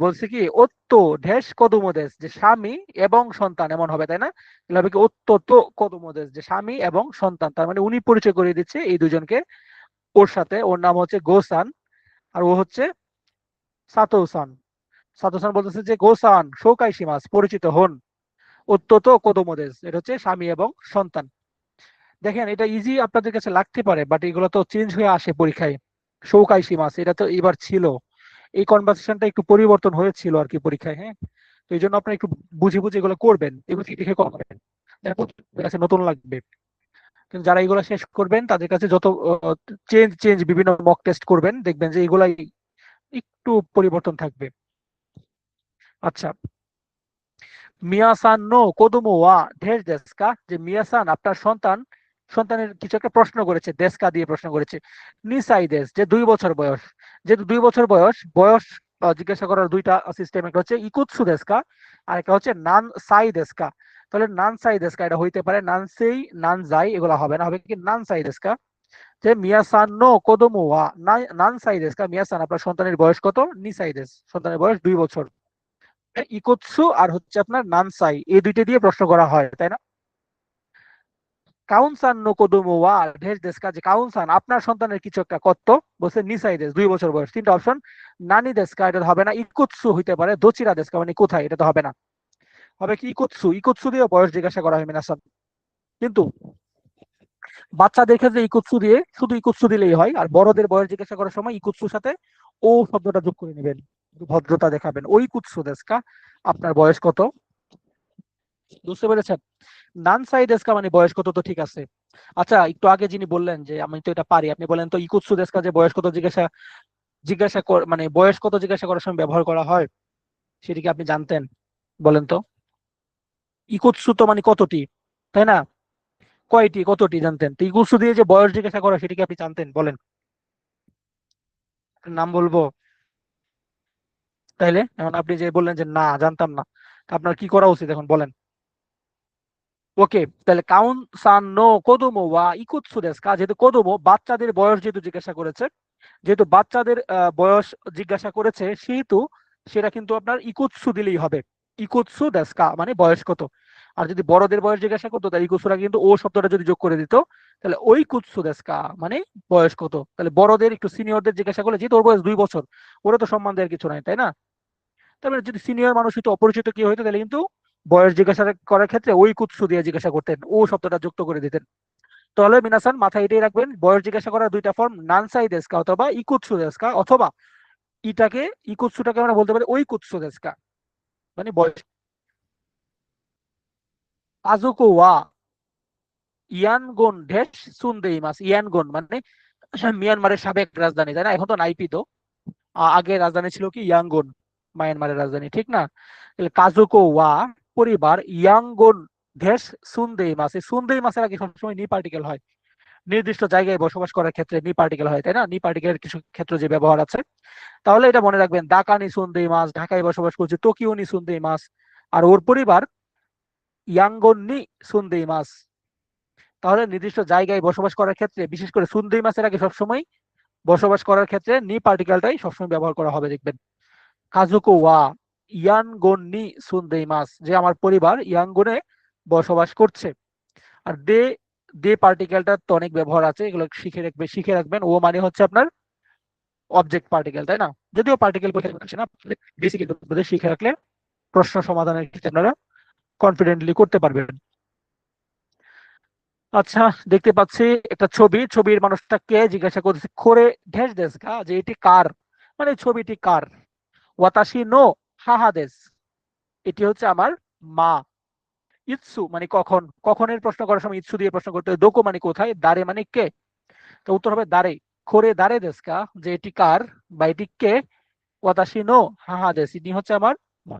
বলছে কি ওত্তো ঢেস কদুমদেশ, যে স্বামী এবং সন্তান এমন হবে, তাই না? তাহলে হবে কি ওত্তো তো কদুমদেশ, যে স্বামী এবং সন্তান, তার মানে উনি পরিচয় করিয়ে দিচ্ছে এই দুজনকে ওর সাথে। ওর নাম হচ্ছে গোসান, আর ও হচ্ছে সাতোসান। সাতোসান বলতেছে যে গোসান শোকাই সীমাস পরিচিত হন, অত্যত কদমদেশ, এটা হচ্ছে স্বামী এবং সন্তান। দেখেন, এটা ইজি আপনাদের কাছে লাগতে পারে, বাট এগুলো তো চেঞ্জ হয়ে আসে পরীক্ষায়। শৌকাই সীমাস এটা তো এবার ছিল, এই কনভার্সেশনটা একটু পরিবর্তন হয়েছিল আর কি পরীক্ষায়, হ্যাঁ। তো এই জন্য আপনারা একটু বুঝে বুঝে এগুলো করবেন, এগুলো দেখে করবেন, দেখো আপনাদের কাছে নতুন লাগবে। কিন্তু যারা এগুলো শেষ করবেন তাদের কাছে যত চেঞ্জ চেঞ্জ বিভিন্ন মক টেস্ট করবেন, দেখবেন যে এগুলাই একটু পরিবর্তন থাকবে। আচ্ছা, মিয়াসান নো কোদোমো ওয়া ঢের দেশকা, যে মিয়াসান আপনার সন্তান, সন্তানের কিছু একটা প্রশ্ন করেছে, দেশকা দিয়ে প্রশ্ন করেছে। নিসাই দেশ, যে 2 বছর বয়স, যেহেতু 2 বছর বয়স, বয়স জিজ্ঞাসা করার দুইটা সিস্টেম, একটা হচ্ছে ইকুৎসু দেশকা, আর একটা হচ্ছে নান সাই দেশকা। তাহলে নান সাই দেশকা এটা হইতে পারে, নান সেই নান যাই এগুলো হবে না, হবে কি নান সাই দেশকা। যে মিয়াসান নো কোদোমো ওয়া নান সাই দেশকা, মিয়াসান আপনার সন্তানের বয়স কত? নিসাই দেশ, সন্তানের বয়স 2 বছর। ইকোৎসু আর হচ্ছে আপনার নানসাই, এই দুইটা দিয়ে প্রশ্ন করা হয়, তাই না? কাউন্সান নো কোদোমো ওয়া ঢেস দেশ, কাজে কাউন্সান আপনার সন্তানের কিছু একটা কর্ত, বলছে নিসাই দেশ 2 বছর বয়স, তিনটা অপশন। নানি দেশকা এটা তো হবে না, ইকুৎসু হইতে পারে, দোচিরা দেশকা মানে কোথায়, এটা তো হবে না। হবে কি ইকুৎসু, ইকুৎসু দিয়ে বয়স জিজ্ঞাসা করা হয় মিনাসান। কিন্তু বাচ্চাদের ক্ষেত্রে ইকুৎসু দিয়ে, শুধু ইকুৎসু দিলেই হয়, আর বড়দের বয়স জিজ্ঞাসা করার সময় ইকুৎসুর সাথে ও শব্দটা যোগ করে নেবেন, ভদ্রতা দেখাবেন। ওই কুৎসু দেশকা, আপনার বয়স কত? বুঝতে পেরেছেন? নানসাই দেশকা মানে বয়স কত, তো ঠিক আছে। আচ্ছা, একটু আগে যিনি বললেন যে আমি তো এটা পারি, আপনি বলেন তো ইকুৎসু দেশকা যে বয়স কত জিজ্ঞাসা মানে বয়স কত জিজ্ঞাসা করার সময় ব্যবহার করা হয়, সেটি কি আপনি জানতেন? বলেন তো। ইকুৎসু তো মানে কতটি, তাই না? কয়টি, কতটি জানতেন, তো ইকুৎসু দিয়ে যে বয়স জিজ্ঞাসা করা সেটি কি আপনি জানতেন? বলেন। নাম বলবো? তাইলে এখন আপনি যে বললেন যে না জানতাম না, তা আপনার কি করা উচিত এখন বলেন? ওকে, তাহলে কাউন সান নো কোদোমো ওয়া ইকুৎসু দেশু কা, যেহেতু কোদোমো বাচ্চাদের বয়স যেহেতু জিজ্ঞাসা করেছে, যেহেতু বাচ্চাদের বয়স জিজ্ঞাসা করেছে, সেহেতু সেটা কিন্তু আপনার ইকুৎসু দিলেই হবে। ইকুৎসু দেশু কা মানে বয়স কত। আর যদি বড়দের বয়স জিজ্ঞাসা করতো তাহলে ইকুৎসুরা কিন্তু ও শব্দটা যদি যোগ করে দিত, তাহলে ওই কুৎসু দেশু কা মানে বয়স কত। তাহলে বড়দের একটু সিনিয়রদের জিজ্ঞাসা করলে, যেহেতু ওর বয়স 2 বছর, ওরা তো সম্মান দেওয়ার কিছু নাই, তাই না? তারপরে যদি সিনিয়র মানুষ হইতো, অপরিচিত কি হইতো, তাহলে কিন্তু বয়স জিজ্ঞাসা করার ক্ষেত্রে ওই কুৎসু দিয়ে জিজ্ঞাসা করতেন, ও শব্দটা যুক্ত করে দিতেন। তাহলে মিনাসান মাথায় এটাই রাখবেন, বয়স জিজ্ঞাসা করার দুইটা ফর্ম, নানসাই দেশকা অথবা ইকুৎসু দেশকা, অথবা ইটাকে ইকুৎসুটাকে আমরা বলতে পারি ওই কুৎসু দেশকা, মানে বয়স। আজুকো ওয়া ইয়ানগন ড্যাশ সুনদেই মাস। ইয়ানগন মানে মিয়ানমারের সাবেক রাজধানী, তাই না? এখন তো নাইপি তো, আগে রাজধানী ছিল কি ইয়াঙ্গন, মায়ানমারের রাজধানী, ঠিক না? তাহলে কাজুকো ওয়া পরিবার ইয়াঙ্গন দেশ সুনদেই মাস, এই সুনদেই মাসের আগে সবসময় নি পার্টিকেল হয়। নির্দিষ্ট জায়গায় বসবাস করার ক্ষেত্রে নি পার্টিকেল হয়, তাই না? নি পার্টিকেলের কিছু ক্ষেত্রে যে ব্যবহার আছে, তাহলে এটা মনে রাখবেন, ঢাকা নি সুনদেই মাস, ঢাকায় বসবাস করছে, টোকিও নি সুনদেই মাস। আর ওর পরিবার ইয়াঙ্গন নি সুনদেই মাস। তাহলে নির্দিষ্ট জায়গায় বসবাস করার ক্ষেত্রে, বিশেষ করে সুনদেই মাসের আগে সবসময় বসবাস করার ক্ষেত্রে নি পার্টিকেলটাই সবসময় ব্যবহার করা হবে, দেখবেন। কাজুকো ওয়া ইয়ানগন নি সুনদেই মাস, যে আমার পরিবার ইয়াঙ্গনে বসবাস করছে। আর দে, দে পার্টিকেলটার তো অনেক ব্যবহার আছে, এগুলো শিখে রাখবেন। ও মানে হচ্ছে আপনার অবজেক্ট পার্টিকেল, তাই না? যদিও পার্টিকেল পরীক্ষা করছে না, বেসিক শিখে রাখলে প্রশ্ন সমাধানের ক্ষেত্রে আপনারা কনফিডেন্টলি করতে পারবেন। আচ্ছা, দেখতে পাচ্ছি একটা ছবি, ছবির মানুষটা কে জিজ্ঞাসা করতেছে, খোরে ঢেস দেশ গা, যে এটি কার, মানে ছবিটি কার। ওয়াতাশি নো হাহা দেশ, এটি হচ্ছে আমার মা। ইৎসু মানে কখন, কখনের প্রশ্ন করার সময় ইৎসু দিয়ে প্রশ্ন করতে হয়। দোকো মানে কোথায়, দাঁড়ে মানে কে, তো উত্তর হবে দাঁড়ে। খোরে দাঁড়ে দেশ কা, যে এটি কার বা এটি কে। ওয়াতাশি নো হাহা দেশ, ইনি হচ্ছে আমার মা।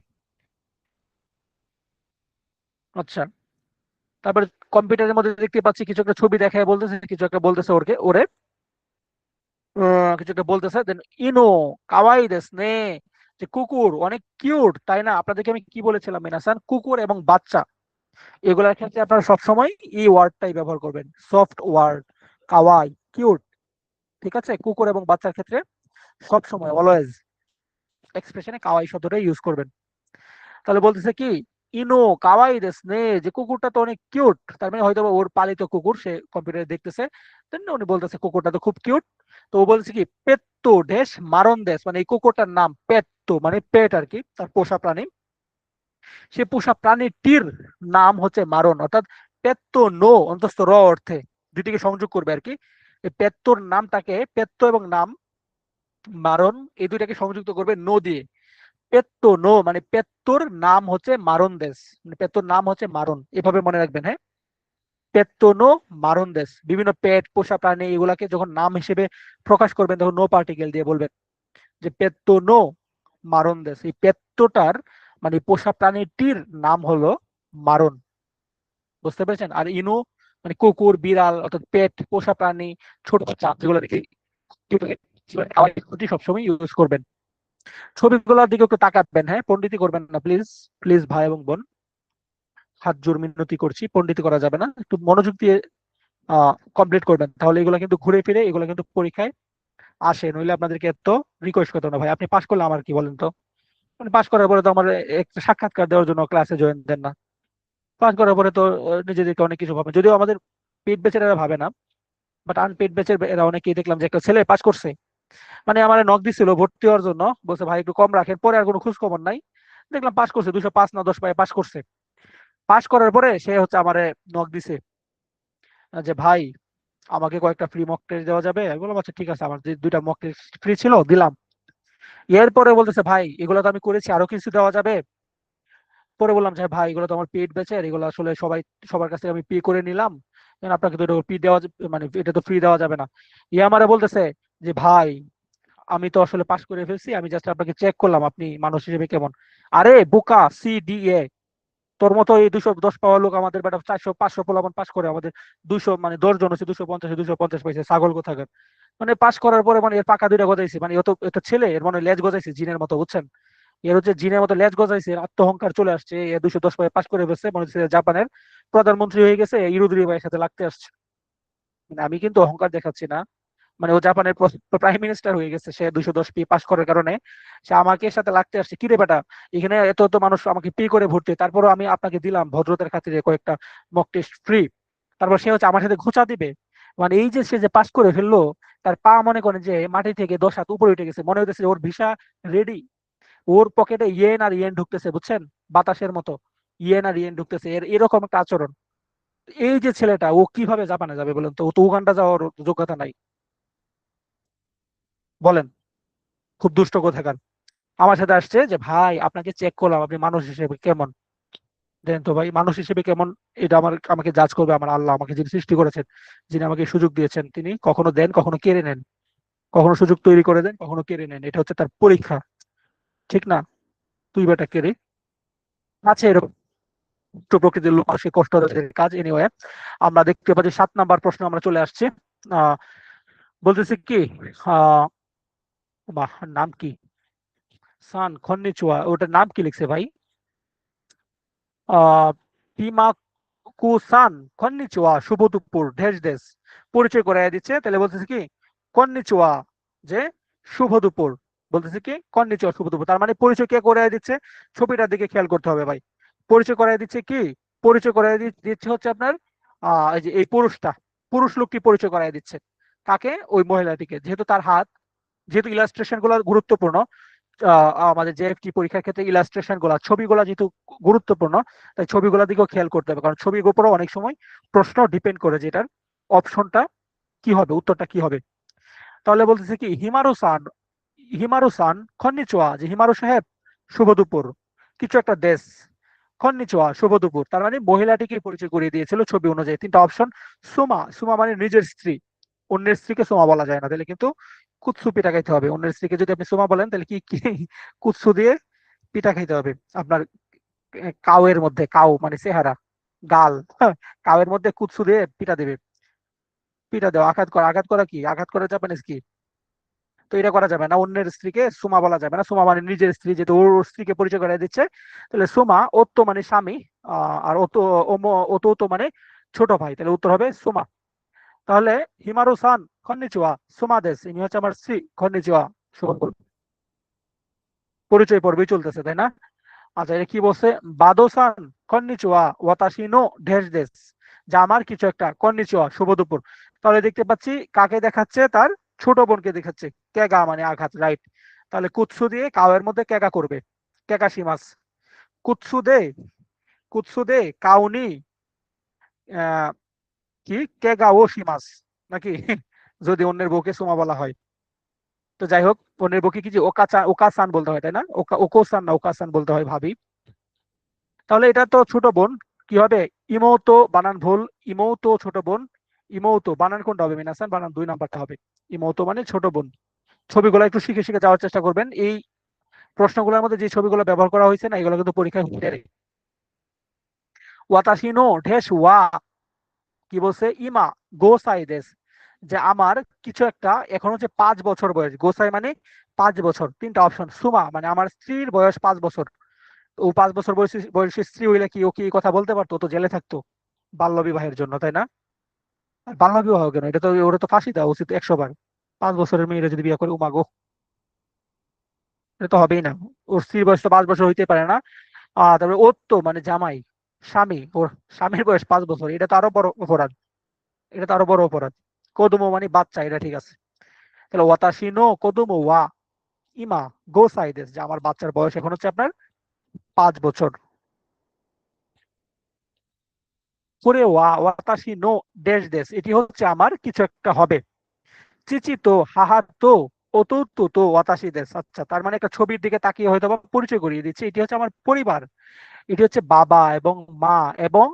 আচ্ছা, তারপরে কম্পিউটারের মধ্যে দেখতে পাচ্ছি কিছু একটা ছবি দেখায় বলতেছে, কিছু একটা বলতেছে ওরকে, ওরে কিছু একটা বলতেছে, দেন ইনো কাওয়াই দেস নে, যে কুকুর অনেক কিউট, তাই না? আপনাদেরকে আমি কি বলেছিলাম মিনাসান, কুকুর এবং বাচ্চা এগুলোর ক্ষেত্রে আপনারা সবসময় এই ওয়ার্ডটাই ব্যবহার করবেন, সফট ওয়ার্ড, কাওয়াই, কিউট। ঠিক আছে, কুকুর এবং বাচ্চার ক্ষেত্রে সবসময় অলওয়েজ এক্সপ্রেশনে কাওয়াই শব্দটা ইউজ করবেন। তাহলে বলতেছে কি, ইনো কাওয়াই দেস নে, যে কুকুরটা তো অনেক কিউট, তার মানে হয়তো ওর পালিত কুকুর, সে কম্পিউটারে দেখতেছে, দেন উনি বলতেছে কুকুরটা তো খুব কিউট। তো ও বলছে কি, পেত্তো ড্যাশ মারন দেশ, মানে এই কুকুরটার নাম পেত্তো মানে পেট আর কি, তার পোষা প্রাণী। সে পোষা প্রাণীটির নাম হচ্ছে মারণ, অর্থাৎ পেত্তো নো অন্তস্থ র অর্থে দুটিকে সংযোগ করবে আর কি। এই পেত্তোর নামটাকে, পেত্তো এবং নাম মারণ, এই দুইটাকে সংযুক্ত করবে নো দিয়ে। পেত্তো নো মানে পেত্তোর নাম হচ্ছে মারণ দেশ, মানে পেত্তোর নাম হচ্ছে মারণ, এভাবে মনে রাখবেন, হ্যাঁ। পেত্তো নো মারণ দেশ, বিভিন্ন পেট পোষা প্রাণী এগুলাকে যখন নাম হিসেবে প্রকাশ করবেন তখন নো পার্টিকেল দিয়ে বলবেন, যে পেত্তো নো মারণ দেশ, এই পেত্তোটার মানে পোষা প্রাণীটির নাম হলো মারণ। বুঝতে পেরেছেন? আর ইনু মানে কুকুর বিড়াল, অর্থাৎ পেট পোষা প্রাণী, ছোট বাচ্চা যেগুলো দেখে সবসময় ইউজ করবেন। ছবিগুলোর দিকে একটু তাকাবেন, হ্যাঁ, পণ্ডিতি করবেন না প্লিজ। প্লিজ ভাই এবং বোন, হাত জোর মিনতি করছি, পণ্ডিতি করা যাবে না, একটু মনোযোগ দিয়ে কমপ্লিট করবেন, তাহলে এগুলো কিন্তু ঘুরে ফিরে এগুলো কিন্তু পরীক্ষায় আসে, নইলে আপনাদেরকে এত রিকোয়েস্ট করতে না ভাই, আপনি পাশ করলে আমার কি বলেন তো, মানে পাশ করার পরে তো আমার একটা সাক্ষাৎকার দেওয়ার জন্য ক্লাসে জয়েন দেন না। পাশ করার পরে তো নিজেদেরকে অনেক কিছু ভাবে, যদিও আমাদের পেট বেচের এরা ভাবে না, বাট আনপেড ব্যাচের এরা অনেকেই দেখলাম যে একটা ছেলে পাস করছে, মানে আমার নক দিছিল ভর্তি হওয়ার জন্য, বলছে ভাই একটু কম রাখেন, পরে আর কোনো খোঁজ খবর নাই। দেখলাম পাস করছে, 205 না 10 পায়ে পাস করছে। পাস করার পরে সে হচ্ছে আমারে নক দিছে, যে ভাই আমাকে কয়েকটা ফ্রি মক টেস্ট দেওয়া যাবে? আমি বললাম আচ্ছা ঠিক আছে, আমার যে দুইটা মক টেস্ট ফ্রি ছিল দিলাম। এরপরে বলতেছে ভাই এগুলো তো আমি করেছি, আরো কিছু দেওয়া যাবে? পরে বললাম যে ভাই এগুলো তো আমার পেট বেচে, আর এগুলো আসলে সবার কাছ থেকে আমি পে করে নিলাম, এখন আপনাকে তো পি দেওয়া মানে এটা তো ফ্রি দেওয়া যাবে না। ইয়ে আমারে বলতেছে যে ভাই আমি তো আসলে পাস করে ফেলছি, আমি জাস্ট আপনাকে চেক করলাম আপনি মানুষ হিসেবে কেমন। আরে বোকা, CDA! তোর মতো এই 210 পাওয়ার লোক আমাদের বেটা 400 500 পোলাপান পাস করে, আমাদের 200 মানে 10 জন হচ্ছে 250 250 পাইছে, ছাগল কোথাকার। মানে পাস করার পরে মানে এর পাকা দুইটা গজাইছে, মানে ও তো একটা ছেলে, এর মানে লেজ গজাইছে জিনের মতো, বুঝছেন? এর হচ্ছে জিনের মতো লেজ গজাইছে, এর আত্মহংকার চলে আসছে, এ 210 পায়ে পাস করে ফেলছে, মনে হচ্ছে জাপানের প্রধানমন্ত্রী হয়ে গেছে, ইরুদুরি ভাইয়ের সাথে লাগতে আসছে। মানে আমি কিন্তু অহংকার দেখাচ্ছি না, মানে ও জাপানের প্রাইম মিনিস্টার হয়ে গেছে, সে 210 পি পাস করার কারণে সে আমাকে সাথে লাগতে আসছে। কিরে বেটা, এখানে এত তো মানুষ আমাকে পে করে ভর্তি, তারপরও আমি আপনাকে দিলাম ভদ্রতার খাতিরে কয়েকটা মক টেস্ট ফ্রি, তারপর সে হচ্ছে আমার সাথে ঘুচা দিবে? মানে এই যে সে যে পাস করে ফেললো, তার পা মনে করেন যে মাটি থেকে 10 হাত উপরে উঠে গেছে, মনে হইতেছে ওর ভিসা রেডি। ওর পকেটে ইয়েন আর ইয়েন ঢুকতেছে, বুঝছেন? বাতাসের মতো ইয়েন আর ইয়েন ঢুকতেছে, এরকম একটা আচরণ। এই যে ছেলেটা, ও কিভাবে জাপানে যাবে বলেন তো? ও তো উগান্ডা যাওয়ার যোগ্যতা নাই, বলেন। খুব দুষ্ট কোথাকার। আমার সাথে আসছে যে ভাই আপনাকে চেক করলাম, আপনি মানুষ হিসেবে কেমন, দেন তো ভাই মানুষ হিসেবে কেমন। এটা আমাকে জাজ করবে আমার আল্লাহ, আমাকে যিনি সৃষ্টি করেছেন, যিনি আমাকে সুযোগ দিয়েছেন, তিনি কখনো দেন কখনো কেড়ে নেন, কখনো সুযোগ তৈরি করে দেন কখনো কেড়ে নেন, এটা হচ্ছে তার পরীক্ষা, ঠিক না? তুই বেটা কেড়ে আছে এরকম দুষ্ট প্রকৃতির লোক, সে কষ্ট তাদের কাজ। এনিওয়ে, আমরা দেখতে পাচ্ছি 7 নাম্বার প্রশ্ন আমরা চলে আসছি। আহ বলতেছে কি, আহ বাহ, নাম কি, সান খন্নিচুয়া, ওটার নাম কি লিখছে ভাই? আহ কুসান, কন্নিচিওয়া, শুভ দুপুর, ঢেস ঢেস। পরিচয় করাইয়া দিচ্ছে, তাহলে বলতেছে কি কন্নিচিওয়া, যে শুভ দুপুর। বলতেছে কি কন্নিচিওয়া, শুভ দুপুর, তার মানে পরিচয় কে করাইয়া দিচ্ছে? ছবিটার দিকে খেয়াল করতে হবে ভাই। পরিচয় করাইয়া দিচ্ছে কি, পরিচয় করাইয়া দিচ্ছে হচ্ছে আপনার এই যে এই পুরুষটা, পুরুষ লোকটি পরিচয় করাইয়া দিচ্ছে কাকে? ওই মহিলাটিকে, যেহেতু তার হাত, যেহেতু ইলাস্ট্রেশন গুলো গুরুত্বপূর্ণ, আমাদের জেএফটি পরীক্ষার ক্ষেত্রে ইলাস্ট্রেশন গুলা, ছবিগুলা যেহেতু গুরুত্বপূর্ণ, তাই ছবিগুলোর দিকেও খেয়াল করতে হবে, কারণ ছবির উপরও অনেক সময় প্রশ্ন ডিপেন্ড করে যে এটার অপশনটা কি হবে, উত্তরটা কি হবে। তাহলে বলতেছে কি হিমারু সান, হিমারু সান খন্নিচুয়া, যে হিমারু সাহেব শুভ দুপুর, কিছু একটা দেশ, খন্নিচুয়া শুভ দুপুর, তার মানে মহিলাটিকে পরিচয় করিয়ে দিয়েছিল ছবি অনুযায়ী। তিনটা অপশন। সুমা, সুমা মানে নিজের স্ত্রী, অন্যের স্ত্রীকে সুমা বলা যায় না, তাহলে কিন্তু কুৎসু পিটা খাইতে হবে। অন্যের স্ত্রীকে যদি আপনি সুমা বলেন তাহলে কি কি কুৎসু দিয়ে পিটা খাইতে হবে আপনার। কাউয়ের মধ্যে, কাউ মানে চেহারা, গাল, কাউয়ের মধ্যে কুৎসু দিয়ে পিটা দেবে। পিটা দেওয়া, আঘাত করা, আঘাত করা কি, আঘাত করা জাপানিজ কি? তো এটা করা যাবে না, অন্যের স্ত্রীকে সুমা বলা যাবে না। সুমা মানে নিজের স্ত্রী, যেহেতু ওর স্ত্রীকে পরিচয় করে দিচ্ছে, তাহলে সুমা ওত্তো মানে স্বামী, আর ওতো ওতো তো মানে ছোট ভাই, তাহলে উত্তর হবে সুমা। তাহলে হিমারু সান কন্নিচিওয়া, সুমা দেশ, ইনি হচ্ছে আমার স্ত্রী, কন্নিচিওয়া, শুভ। পরিচয় পর্বই চলতেছে, তাই না? আচ্ছা, এটা কি বলছে? বাদোসান কন্নিচিওয়া ওয়াতাশি নো ঢেস দেশ, যা আমার কিছু একটা, কন্নিচিওয়া শুভ দুপুর। তাহলে দেখতে পাচ্ছি কাকে দেখাচ্ছে, তার ছোট বোনকে দেখাচ্ছে। কেগা মানে আঘাত, রাইট। তাহলে কুৎসু দিয়ে কাওয়ের মধ্যে কেগা করবে, কেগাশি মাস। কুৎসু দে, কুৎসু দে কাউনি, আহ কি কেগা ও সীমাস নাকি? যদি অন্যের বউকে সোমা বলা হয়। তো যাই হোক, অন্যের বউকে কি যে ওকাসান বলতে হয়, তাই না? ওকোসান না ওকাসান বলতে হয় ভাবি। তাহলে এটা তো ছোট বোন, কি হবে? ইমৌতো, বানান ভুল, ইমৌতো ছোট বোন, ইমৌতো বানান কোনটা হবে মিনাসান? বানান 2 নাম্বারটা হবে। ইমৌতো মানে ছোট বোন। ছবিগুলো একটু শিখে শিখে যাওয়ার চেষ্টা করবেন। এই প্রশ্নগুলোর মধ্যে যে ছবিগুলো ব্যবহার করা হয়েছে না, এগুলো কিন্তু পরীক্ষায় হতে পারে। ওয়াতাশি নো ঢেস ওয়া, কি বলছে? ইমা গোসাই দেশ, যে আমার কিছু একটা এখন হচ্ছে 5 বছর বয়স। গোসাই মানে 5 বছর। তিনটা অপশন। সুমা মানে আমার স্ত্রীর বয়স 5 বছর। ও 5 বছর বয়সী বয়সী স্ত্রী হইলে কি ও কি এই কথা বলতে পারতো? ও তো জেলে থাকতো বাল্য বিবাহের জন্য, তাই না? আর বাল্য বিবাহ কেন, এটা তো ওরা তো ফাঁসি দেওয়া উচিত 100 বার। 5 বছরের মেয়েরা যদি বিয়ে করে, উমাগো, এটা তো হবেই না। ওর স্ত্রীর বয়স তো 5 বছর হইতে পারে না। তারপরে ওর তো মানে জামাই, স্বামী, ওর স্বামীর বয়স 5 বছর, এটা তো আরো বড় অপরাধ। এটা তো আরো বড় অপরাধ। কোদুমো মানে বাচ্চা, এটা ঠিক আছে। তাহলে ওয়াতাশি নো কোদুমো ওয়া ইমা গোসাই দেশ, যে আমার বাচ্চার বয়স এখন হচ্ছে আপনার 5 বছর। করে ওয়া ওয়াতাশি নো দেশ দেশ, এটি হচ্ছে আমার কিছু একটা হবে। চিচি তো হাহা তো অতু তো তো ওয়াতাসি দেশ। আচ্ছা, তার মানে একটা ছবির দিকে তাকিয়ে হয়তো বা পরিচয় করিয়ে দিচ্ছে, এটি হচ্ছে আমার পরিবার। এটি হচ্ছে বাবা এবং মা এবং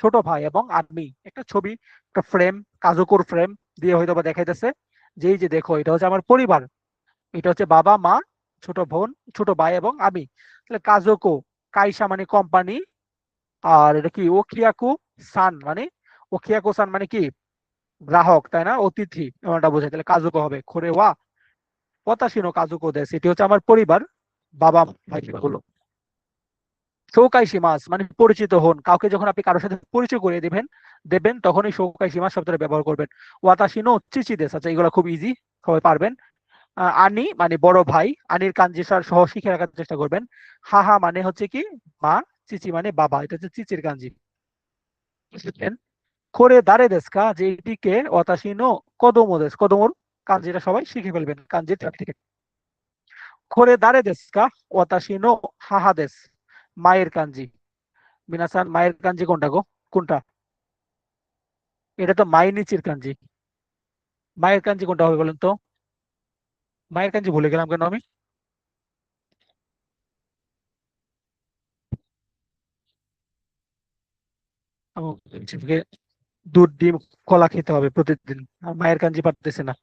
ছোট ভাই এবং আমি। একটা ছবি, একটা ফ্রেম, কাজুকুর ফ্রেম দিয়ে হয়তো বা দেখাইতেছে যে এই যে দেখো এটা হচ্ছে আমার পরিবার। এটা হচ্ছে বাবা মা, ছোট বোন, ছোট ভাই এবং আমি। তাহলে কাজুকো, কাইসা মানে কোম্পানি, আর এটা কি ওকিয়াকু সান মানে, ওকিয়াকু সান মানে কি গ্রাহক, তাই না, অতিথি এমনটা বোঝায়। তাহলে কাজুকো হবে খোরে ওয়া ওয়াতাশি নো কাজুকো দেশ, এটি হচ্ছে আমার পরিবার, বাবা ভাই গুলো। শৌকাইশি মাস মানে পরিচিত হন, কাউকে যখন আপনি কারোর সাথে পরিচয় করিয়ে দেবেন তখনই শৌকাইশি মাস শব্দটা ব্যবহার করবেন। ওয়াতাশি নো চিচি দেশ, আচ্ছা এগুলো খুব ইজি, সবাই পারবেন। আনি মানে বড় ভাই, আনির কাঞ্জি সহ শিখে রাখার চেষ্টা করবেন। হাহা মানে হচ্ছে কি মা, চিচি মানে বাবা, এটা হচ্ছে চিচির কাঞ্জি। বুঝলেন? করে দাঁড়ে দেশকা, যে এটিকে ওয়াতাশি নো কদমো দেশ, কদমোর কাঞ্জিটা সবাই শিখে ফেলবেন কাঞ্জির ট্র্যাক থেকে। করে দাঁড়ে দেশকা ওয়াতাশি নো হাহা দেশ, মায়ের কাঞ্জি। মিনাসান মায়ের কাঞ্জি কোনটা গো? কোনটা? এটা তো মাই নিচির কাঞ্জি। মায়ের কাঞ্জি কোনটা হবে বলেন তো? মায়ের কাঞ্জি ভুলে গেলাম কেন আমি? আমাকে দুধ ডিম কলা খেতে হবে প্রতিদিন, আর মায়ের কাঞ্জি পারতেছে না।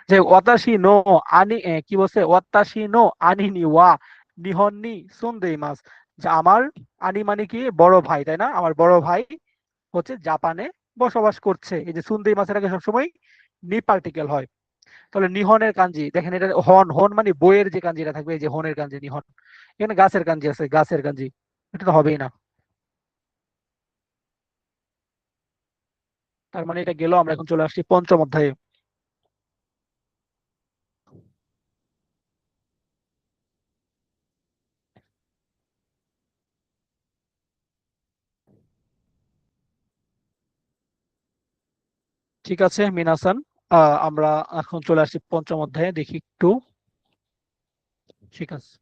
যে ওয়াতাশি নো আনি কি বলছে, ওয়াতাশি নো আনিনি ওয়া নিহন্নি সুনদেই মাস, যে আমার আনি মানে কি বড় ভাই, তাই না, আমার বড় ভাই হচ্ছে জাপানে বসবাস করছে। এই যে সুনদেই মাসের আগে সবসময় নি পার্টিকেল হয়। তাহলে নিহনের কাঞ্জি দেখেন, এটা হন, হন মানে বইয়ের যে কাঞ্জিটা থাকবে, এই যে হনের কাঞ্জি নিহন। এখানে গাছের কাঞ্জি আছে, গাছের কাঞ্জি, এটা তো হবেই না। তার মানে এটা গেল, আমরা এখন চলে আসছি পঞ্চম অধ্যায়ে। ঠিক আছে মিনাসান, আমরা এখন চলে আসছি পঞ্চম অধ্যায়ে, দেখি একটু। ঠিক আছে,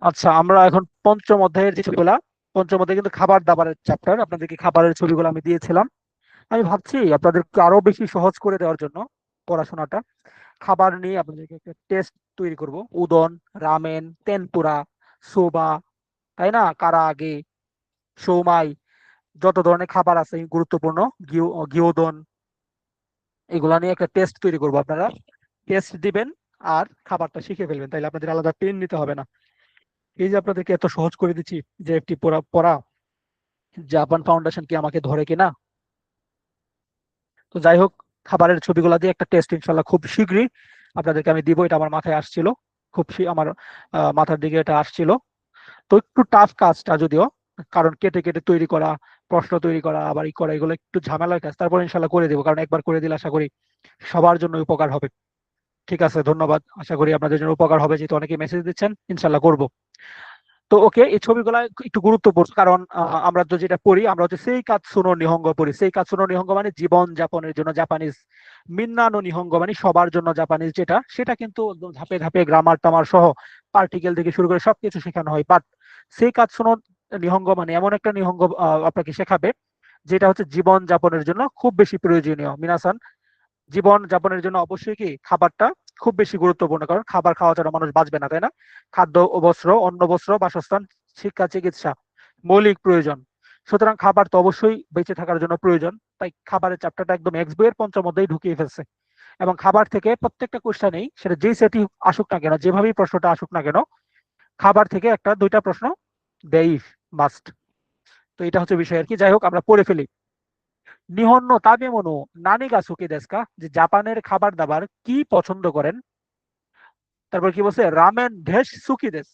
আচ্ছা আমরা এখন পঞ্চম অধ্যায়ের যে ছবিগুলা, পঞ্চম অধ্যায়ে কিন্তু খাবার দাবারের চ্যাপ্টার, আপনাদেরকে খাবারের ছবিগুলো আমি দিয়েছিলাম। আমি ভাবছি আপনাদেরকে আরো বেশি সহজ করে দেওয়ার জন্য পড়াশোনাটা, খাবার নিয়ে আপনাদেরকে একটা টেস্ট তৈরি করব। উদন, রামেন, তেনপুরা, সোবা, তাই না, কারাআগে, সৌমাই, যত ধরনের খাবার আছে গুরুত্বপূর্ণ, গিয়োদন, এগুলা নিয়ে একটা টেস্ট তৈরি করবো। আপনারা টেস্ট দিবেন আর খাবারটা শিখে ফেলবেন, তাইলে আপনাদের আলাদা পেন নিতে হবে না। এই যে আপনাদেরকে এত সহজ করে দিচ্ছি, যে একটি পড়া পড়া, জাপান ফাউন্ডেশন কি আমাকে ধরে কিনা। তো যাই হোক, খাবারের ছবিগুলো দিয়ে একটা টেস্ট ইনশাল্লাহ খুব শীঘ্রই আপনাদেরকে আমি দিব, এটা আমার মাথায় আসছিল, আমার মাথার দিকে এটা আসছিল। তো একটু টাফ কাজটা যদিও, কারণ কেটে কেটে তৈরি করা, প্রশ্ন তৈরি করা, আবার ই করা, এগুলো একটু ঝামেলার কাজ, তারপর ইনশাল্লাহ করে দেবো, কারণ একবার করে দিলে আশা করি সবার জন্য উপকার হবে। ঠিক আছে, ধন্যবাদ, আশা করি আপনাদের জন্য উপকার হবে, যেহেতু অনেকে মেসেজ দিচ্ছেন, ইনশাল্লাহ করব। তো ওকে, এই ছবিগুলা একটু গুরুত্বপূর্ণ, কারণ আমরা তো যেটা পড়ি, আমরা হচ্ছে সেই কাতসুনো নিহঙ্গ পড়ি। সেই কাতসুনো নিহঙ্গ মানে জীবন যাপনের জন্য জাপানিজ, মিন্নানো নিহঙ্গ মানে সবার জন্য জাপানিজ, যেটা সেটা কিন্তু একদম ধাপে ধাপে গ্রামার টামার সহ পার্টিকেল থেকে শুরু করে সবকিছু শেখানো হয়। বাট সেই কাতসুনো নিহঙ্গ মানে এমন একটা নিহঙ্গ আপনাকে শেখাবে যেটা হচ্ছে জীবন যাপনের জন্য খুব বেশি প্রয়োজনীয়। মিনাসান, জীবন যাপনের জন্য অবশ্যই কি খাবারটা খুব বেশি গুরুত্বপূর্ণ, কারণ খাবার খাওয়া ছাড়া মানুষ বাঁচবে না, তাই না? খাদ্য ও বস্ত্র, অন্ন বস্ত্র, বাসস্থান, শিক্ষা, চিকিৎসা মৌলিক প্রয়োজন। সুতরাং খাবার তো অবশ্যই বেঁচে থাকার জন্য প্রয়োজন। তাই খাবারের চ্যাপ্টারটা একদম এক্স বইয়ের পঞ্চম অধ্যায়ে ঢুকিয়ে ফেলছে। এবং খাবার থেকে প্রত্যেকটা কোশ্চেনেই, সেটা যেই সেটই আসুক না কেন, যেভাবেই প্রশ্নটা আসুক না কেন, খাবার থেকে একটা দুইটা প্রশ্ন দেই, মাস্ট। তো এটা হচ্ছে বিষয় আর কি। যাই হোক, আমরা পড়ে ফেলি। নিহন্ন তাবে মনো নানি গা সুকি দেস্কা, যে জাপানের খাবার দাবার কি পছন্দ করেন। তারপর কি বলছে, রামেন ঢেস সুকি দেশ।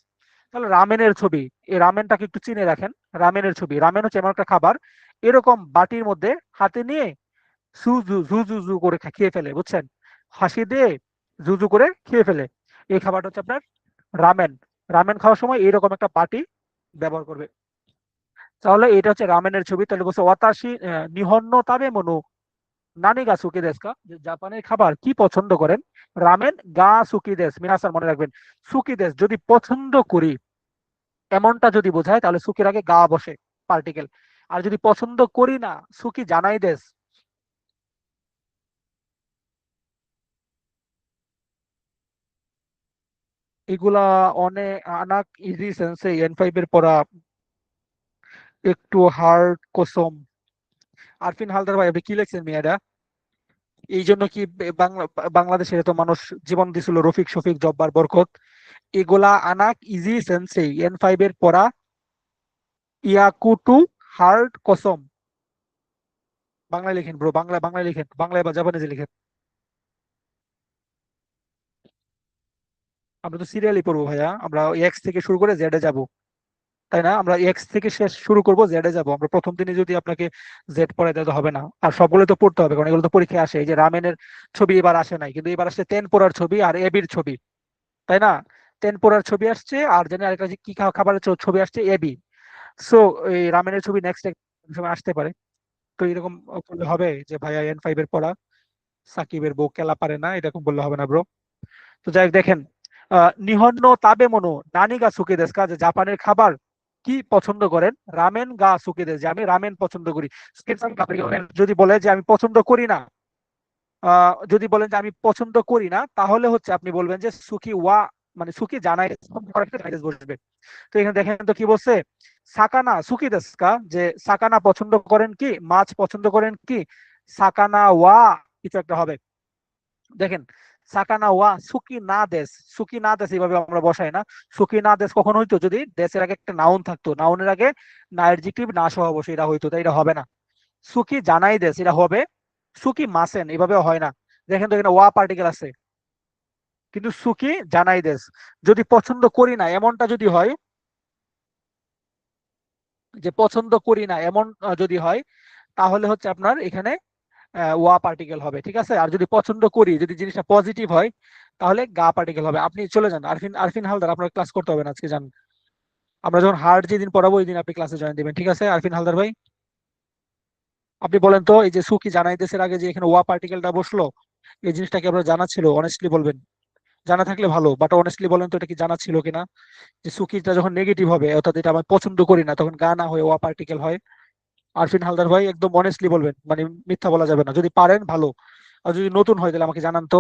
তাহলে রামেনের ছবি, এই রামেনটাকে একটু চিনে রাখেন। রামেনের ছবি, রামেন হচ্ছে এমন একটা খাবার, এরকম বাটির মধ্যে হাতে নিয়ে সুজু জুজু জু করে খেয়ে ফেলে, বুঝছেন, হাসি দিয়ে জুজু করে খেয়ে ফেলে। এই খাবারটা হচ্ছে আপনার রামেন। রামেন খাওয়ার সময় এইরকম একটা বাটি ব্যবহার করবে। তাহলে এটা হচ্ছে রামেনের ছবি। তাহলে বলছে ওয়াতাশি নিহন্ন তাবে মনু নানি গা সুকি দেশ কা, যে জাপানের খাবার কি পছন্দ করেন। রামেন গা সুকি দেশ, মিনাসার মনে রাখবেন, সুকি দেশ যদি পছন্দ করি এমনটা যদি বোঝায়, তাহলে সুকির আগে গা বসে, পার্টিকেল। আর যদি পছন্দ করি না, সুকি জানাই দেশ, এগুলা অনেক অনেক ইজি সেন্সে N5 এর পড়া একটু হার্ড কসম। আরফিন হালদার ভাই, আপনি কি লিখছেন মেয়েরা? এই জন্য কি বাংলাদেশের এত মানুষ জীবন দিছিল, রফিক শফিক জব্বার বরকত? এগুলা আনাক ইজি সেন্সে N5 এর পড়া, ইয়াকুটু হার্ড কসম। বাংলায় লিখেন ব্রো, বাংলায় লিখেন, বাংলায় বা জাপানিজে লিখেন। আমরা তো সিরিয়ালি পড়বো ভাইয়া, আমরা এক্স থেকে শুরু করে জেডে যাব, তাই না? আমরা এক্স থেকে শেষ শুরু করব, জেডে যাব। আমরা প্রথম দিনে যদি আপনাকে জেড পড়াই দিতে হবে না, আর সবগুলো তো পড়তে হবে কারণ এগুলো তো পরীক্ষায় আসে। এই যে রামেনের ছবি এবার আসে নাই, কিন্তু এবার আসছে তেনপোরার ছবি আর এবির ছবি, তাই না? তেনপোরার ছবি আসছে, আর জানি আরেকটা যে কি খাবারের ছবি আসছে, এবি। সো এই রামেনের ছবি নেক্সট সময় আসতে পারে। তো এরকম বললে হবে যে ভাইয়া N5 এর পড়া সাকিবের বউ কেলা পারে না, এরকম বললে হবে না ব্রো। তো যাই হোক, দেখেন, নিহন্ন তাবে মনো নানি গা সুকে দেশ, যে জাপানের খাবার কি পছন্দ করেন? রামেন গা সুকে দেশ, যে আমি রামেন পছন্দ করি। যদি বলে যে আমি পছন্দ করি না, যদি বলেন যে আমি পছন্দ করি না, তাহলে হচ্ছে আপনি বলবেন যে সুকি ওয়া, মানে সুকি জানাই বসবে। তো এখানে দেখেন তো কি বলছে, সাকানা সুকি দেশ কা, যে সাকানা পছন্দ করেন কি, মাছ পছন্দ করেন কি, সাকানা ওয়া কিছু একটা হবে। দেখেন, সাকানা ওয়া সুকি না দেশ, সুকি না দেশ এইভাবে আমরা বসাই না। সুকি না দেশ কখন হইতো? যদি দেশের আগে একটা নাউন থাকতো, নাউনের আগে না অ্যাডজেক্টিভ না সহ বসে, এটা হইতো, তাই এটা হবে না। সুকি জানাই দেশ এটা হবে। সুকি মাসেন এভাবে হয় না। দেখেন তো এখানে ওয়া পার্টিকেল আছে, কিন্তু সুকি জানাই দেশ। যদি পছন্দ করি না এমনটা যদি হয়, যে পছন্দ করি না এমন যদি হয়, তাহলে হচ্ছে আপনার এখানে ওয়া পার্টিকেল হবে, ঠিক আছে? আর যদি পছন্দ করি, যদি জিনিসটা পজিটিভ হয়, তাহলে গা পার্টিকেল হবে। আপনি চলে যান, আরফিন আরফিন হালদার, আপনার ক্লাস করতে হবে না আজকে, যান। আমরা যখন হার্ড যেদিন পড়াবো ওই দিন আপনি ক্লাসে জয়েন দিবেন, ঠিক আছে আরফিন হালদার ভাই? আপনি বলেন তো, এই যে সুকি জানাইতেছে আগে যে এখানে ওয়া পার্টিকেলটা বসলো, এই জিনিসটা কি আপনার জানা ছিল? অনেস্টলি বলবেন। জানা থাকলে ভালো, বাট অনেস্টলি বলেন তো এটা কি জানা ছিল কিনা, যে সুকিটা যখন নেগেটিভ হবে, অর্থাৎ এটা আমি পছন্দ করি না, তখন গা না হয়ে ওয়া পার্টিকেল হয়। আরফিন হালদার ভাই একদম অনেস্টলি বলবেন, মানে মিথ্যা বলা যাবে না। যদি পারেন ভালো, আর যদি নতুন হয় তাহলে আমাকে জানান তো।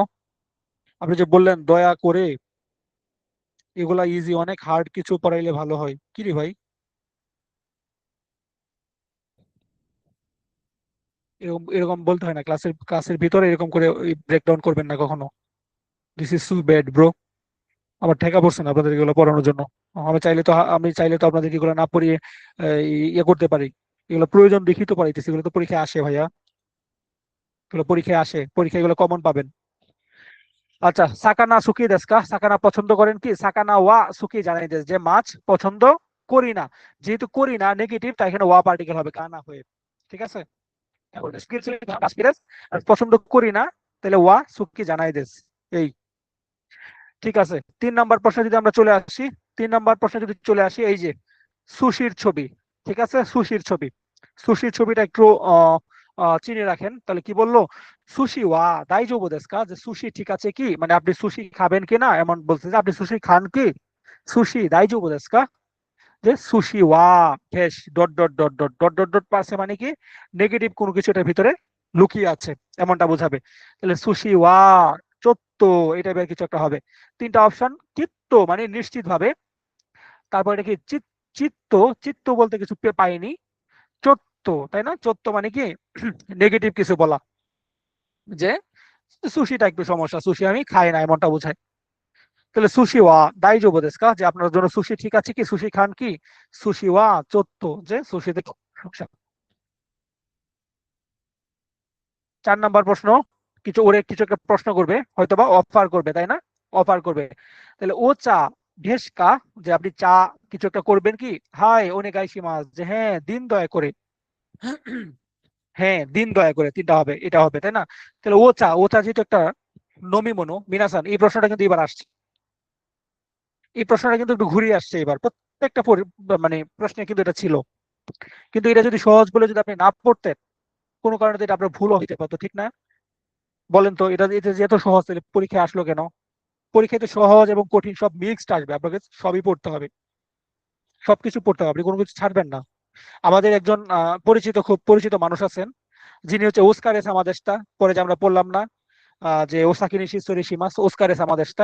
আপনি যে বললেন দয়া করে, এগুলা ইজি, অনেক হার্ড কিছু পড়াইলে ভালো হয়, কি রে ভাই? এরকম এরকম বলতে হয় না, ক্লাসের ক্লাসের ভিতরে এরকম করে ব্রেকডাউন করবেন না কখনো। This is so bad bro. আমার ঠেকা পড়ছে না আপনাদের এগুলো পড়ানোর জন্য। আমি চাইলে তো আপনাদের এগুলো না পড়িয়ে ইয়ে করতে পারি। এগুলো প্রয়োজন দেখি তো পড়াইতেছি, এগুলো তো পরীক্ষায় আসে ভাইয়া, এগুলো পরীক্ষায় আসে, পরীক্ষায় এগুলো কমন পাবেন। আচ্ছা, সাকানা সুকি দেস কা, সাকানা পছন্দ করেন কি, সাকানা ওয়া সুকি জানাই দেস, যে মাছ পছন্দ করি না। যেহেতু করি না নেগেটিভ, তাই এখানে ওয়া পার্টিকেল হবে, কানা হয়ে, ঠিক আছে? আর পছন্দ করি না, তাহলে ওয়া সুকি জানাই দেস। এই, ঠিক আছে। 3 নাম্বার প্রশ্নে যদি আমরা চলে আসি, 3 নাম্বার প্রশ্নে যদি চলে আসি, এই যে সুশির ছবি, ঠিক আছে? সুশির ছবি, সুশির ছবিটা একটু আহ চিনে রাখেন। তাহলে কি বললো, সুশি ওয়া দাইজোবু দেসু কা, যে সুশি ঠিক আছে কি, মানে আপনি সুশি খাবেন কি না, এমন বলছে যে আপনি সুশি খান কি, সুশি দাইজোবু দেসু কা, যে সুশি ওয়া বেশ dot dot dot dot dot dot dot পাশে, মানে কি নেগেটিভ কোনো কিছু এটার ভিতরে লুকিয়ে আছে, এমনটা বোঝাবে। তাহলে সুশি ওয়া চত্ব, এই টাইপের কিছু একটা হবে। 3টা অপশন, চিত্ত মানে নিশ্চিত ভাবে, তারপর এটা কি চিত্ত, চিত্ত বলতে কিছু পাইনি, চত্ব, তাই না? চত্ব মানে কি নেগেটিভ কিছু বলা, যে সুশিটা একটু সমস্যা, সুশি আমি খাই না, এমনটা বোঝায়। তাহলে সুশি ওয়া দাইজোবু দেসু কা, যে আপনার জন্য সুশি ঠিক আছে কি, সুশি খান কি, সুশি ওয়া চত্ব, যে সুশিতে সমস্যা। 4 নাম্বার প্রশ্ন, কিছু ওরে কিছু একটা প্রশ্ন করবে, হয়তোবা অফার করবে, তাই না? অফার করবে। তাহলে ও চা ঢেস কা, যে আপনি চা কিছু একটা করবেন কি, হাই ওনেগাইশি মাস, যে হ্যাঁ দিন দয়া করে, হ্যাঁ দিন দয়া করে, 3টা হবে, এটা হবে, তাই না? তাহলে ও চা যেহেতু একটা নমিমনো মিনাসান, এই প্রশ্নটা কিন্তু এবার আসছে, এই প্রশ্নটা কিন্তু একটু ঘুরিয়ে আসছে এবার, প্রত্যেকটা মানে প্রশ্নে কিন্তু এটা ছিল। কিন্তু এটা যদি সহজ বলে যদি আপনি না পড়তেন, কোনো কারণে তো এটা আপনার ভুলও হইতে পারতো, ঠিক না? বলেন তো, এটা যে এত সহজ, তাহলে পরীক্ষায় আসলো কেন? পরীক্ষায় তো সহজ এবং কঠিন সব মিক্সড আসবে, আপনাকে সবই পড়তে হবে, সবকিছু পড়তে হবে, আপনি কোনো কিছু ছাড়বেন না। আমাদের একজন খুব পরিচিত মানুষ আছেন, যিনি হচ্ছে ওস্কার এস আমাদেশটা, পরে যে আমরা পড়লাম না, যে ওসাকি নিশি সরি সীমাস ওস্কার এস আমাদেশটা,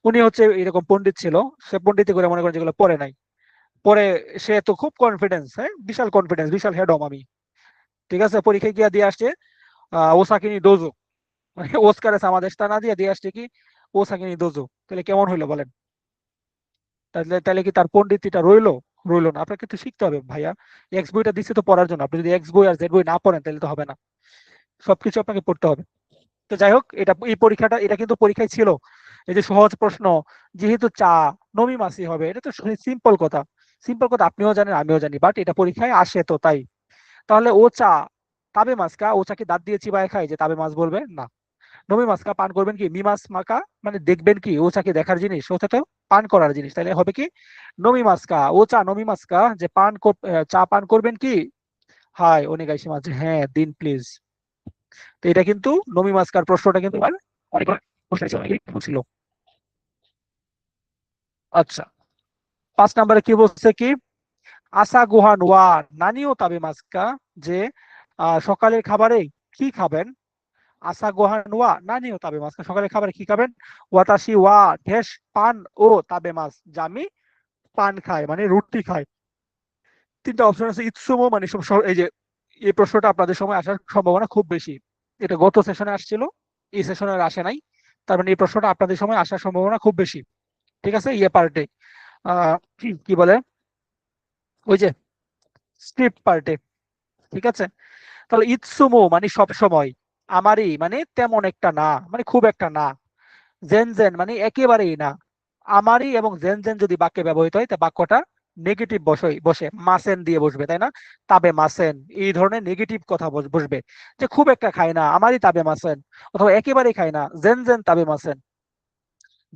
উনি হচ্ছে এরকম পণ্ডিত ছিল, সে পণ্ডিতি করে মনে করেন যেগুলো পড়ে নাই, পরে সে তো খুব কনফিডেন্স, হ্যাঁ বিশাল কনফিডেন্স, বিশাল হেডম আমি, ঠিক আছে, পরীক্ষায় গিয়ে দিয়ে আসছে ওসাকিনি ডোজো, মানে ওস্কার সামাদেশটা না দিয়ে দিয়ে আসছে কি ওসাকিনি ডোজো। তাহলে কেমন হইলো বলেন? তাহলে তাহলে কি তার পণ্ডিতিটা রইলো? রইলো না। আপনাকে তো শিখতে হবে ভাইয়া, এক্স বইটা দিচ্ছে তো পড়ার জন্য, আপনি যদি এক্স বই আর জেড বই না পড়েন তাহলে তো হবে না, সবকিছু আপনাকে পড়তে হবে। তো যাই হোক, এটা এই পরীক্ষাটা এটা কিন্তু পরীক্ষায় ছিল, এই যে সহজ প্রশ্ন, যেহেতু চা নমি মাসি হবে, এটা তো সিম্পল কথা, সিম্পল কথা আপনিও জানেন আমিও জানি, বাট এটা পরীক্ষায় আসে তো তাই। তাহলে ও চা তাবে মাছ কা, ও চা কি দাঁত দিয়ে চিবায় খায় যে তাবে মাছ বলবে না। নমি মাছ কা পান করবেন কি, মি মাছ মাকা, মানে দেখবেন কি, ও চা কি দেখার জিনিস, ওটা তো পান করার জিনিস, তাহলে হবে কি নমি মাছ কা, ও চা নমি মাছ কা, যে চা পান করবেন কি, হাই ওনেগাইশি মাছ, হ্যাঁ দিন প্লিজ। তো এটা কিন্তু নমি মাছ কার প্রশ্নটা কিন্তু অনেক ছিল। আচ্ছা, 5 নম্বরে কি বলছে কি, আসা গুহান ওয়া নানিও তাবে মাস্কা, যে সকালের খাবারে কি খাবেন, আসা গোহান ওয়া নানিও তাবে মাস্কা, সকালের খাবারে কি খাবেন, ওয়াতাশি ওয়া ঢেস পান ও তাবে মাস, যে আমি পান খাই মানে রুটি খাই। তিনটা অপশন আছে, ইৎসুমো মানে এই যে এই প্রশ্নটা আপনাদের সময় আসার সম্ভাবনা খুব বেশি, এটা গত সেশনে আসছিল, এই সেশনে আর আসে নাই, তার মানে এই প্রশ্নটা আপনাদের সময় আসার সম্ভাবনা খুব বেশি, ঠিক আছে, ইয়ে পার্টে কি বলে, ওই যে স্ক্রিপ্ট পার্টে, ঠিক আছে। তাহলে ইৎসুমো মানে সব সময়, আমারই মানে তেমন একটা না, মানে খুব একটা না, জেন জেন মানে একেবারেই না, আমারই এবং জেন জেন যদি বাক্যে ব্যবহৃত হয় তা বাক্যটা নেগেটিভ বসে বসে মাসেন দিয়ে বসবে, তাই না, তাবে মাসেন, এই ধরনের নেগেটিভ কথা বসবে, যে খুব একটা খায় না আমারই তাবে মাসেন, অথবা একেবারেই খায় না জেন জেন তাবে মাসেন।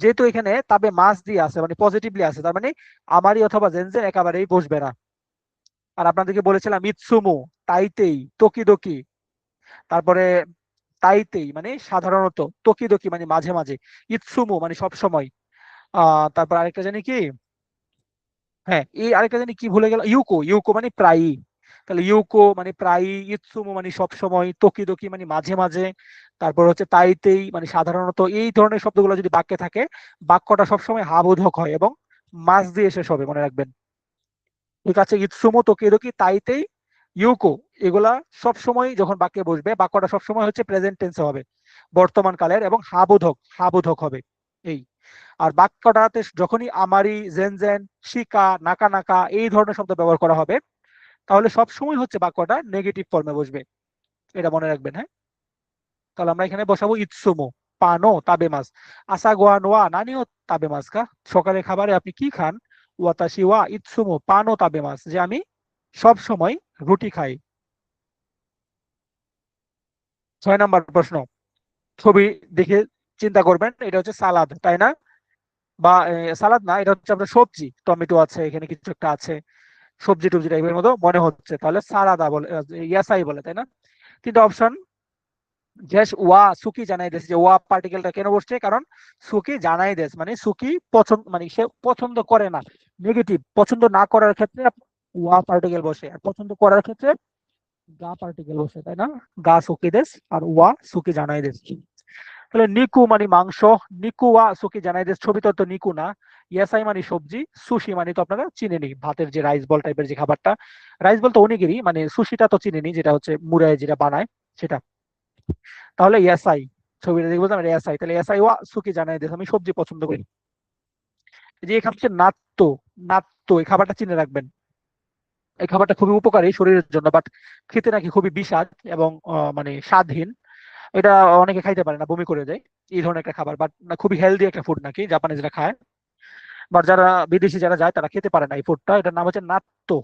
যেহেতু এখানে তাবে মাস দিয়ে আছে মানে পজিটিভলি আছে, তার মানে আমারই অথবা জেন জেন একেবারেই বসবে না। আর আপনাদেরকে বলেছিলাম ইৎসুমু তাইতেই তোকিদোকি, তারপরে তাইতেই মানে সাধারণত, তোকিদোকি মানে মাঝে মাঝে, ইৎসুমু মানে সব সময়, তারপর আরেকটা জানি কি, হ্যাঁ এই আরেকটা জানি কি ভুলে গেল, ইউকো, ইউকো মানে প্রায়ই, তাহলে ইউকো মানে প্রায়ই, ইৎসুমু মানে সব সময়, তোকিদোকি মানে মাঝে মাঝে, তারপর হচ্ছে তাইতেই মানে সাধারণত, এই ধরনের শব্দগুলো যদি বাক্যে থাকে বাক্যটা সবসময় হা বোধক হয় এবং মাস দিয়ে শেষ হবে, মনে রাখবেন, ঠিক আছে। ইৎসুমু তোকিদোকি তাইতেই ইউকো, এগুলা সব সময় যখন বাক্যে বসবে বাক্যটা সবসময় হচ্ছে প্রেজেন্ট টেন্সে হবে, বর্তমান কালের, এবং হাবোধক, হাবোধক হবে এই। আর বাক্যটাতে যখনই আমারি, জেন জেন, শিকা, নাকা নাকা এই ধরনের শব্দ ব্যবহার করা হবে তাহলে সব সময় হচ্ছে বাক্যটা নেগেটিভ ফর্মে বসবে, এটা মনে রাখবেন, হ্যাঁ। তাহলে আমরা এখানে বসাবো ইৎসুমো পানো তাবে মাস, আসা গোয়া নোয়া নানিও তাবে মাস কা, সকালের খাবারে আপনি কি খান, ওয়াতাশি ওয়া ইৎসুমো পানো তাবে মাস, যে আমি সব সময় রুটি খাই। 6 নম্বর প্রশ্ন, ছবি দেখে চিন্তা করবেন, এটা হচ্ছে সালাদ তাই না, বা সালাদ না, এটা হচ্ছে আপনার সবজি, টমেটো আছে এখানে, কিছু একটা আছে, সবজি টবজি টাইপের মতো মনে হচ্ছে, তাহলে সালাদা বলে, ইয়াসাই বলে, তাই না। তিনটা অপশন, জাস্ট ওয়া সুকি জানাই দেশ, যে ওয়া পার্টিকেলটা কেন বসছে, কারণ সুকি জানাই দেশ মানে সুকি পছন্দ, মানে সে পছন্দ করে না, নেগেটিভ, পছন্দ না করার ক্ষেত্রে ওয়া পার্টিকেল বসে, আর পছন্দ করার ক্ষেত্রে গা পার্টিকেল বসে, তাই না, গা সুকি দেশ আর ওয়া সুকি জানাই দেশ। তাহলে নিকু মানে মাংস, নিকু ওয়া সুকি জানাই দেশ, ছবি তো নিকু না, ইয়াসাই মানে সবজি, সুশি মানে তো আপনারা চিনেনি, ভাতের যে রাইস বল টাইপের যে খাবারটা, রাইস বল তো অনেকেরই, মানে সুশিটা তো চিনেনি, যেটা হচ্ছে মুড়ায় যেটা বানায় সেটা। তাহলে ইয়াসাই, ছবিটা দেখে বলতাম ইয়াসাই, তাহলে ইয়াসাই ওয়া সুকি জানাই দেশ, আমি সবজি পছন্দ করি। এই যে এই খাবার হচ্ছে নাত্তো, নাত্তো এই খাবারটা চিনে রাখবেন, এই খাবারটা খুবই উপকারী শরীরের জন্য, বাট খেতে নাকি খুবই বিস্বাদ এবং মানে স্বাদহীন, এটা অনেকে খাইতে পারে না, বমি করে দেয়, এই ধরনের একটা খাবার, বাট খুবই হেলদি একটা ফুড নাকি, জাপানিজরা খায়, বাট যারা বিদেশি যারা যায় তারা খেতে পারে না এই ফুডটা, এটার নাম হচ্ছে নাত্তো,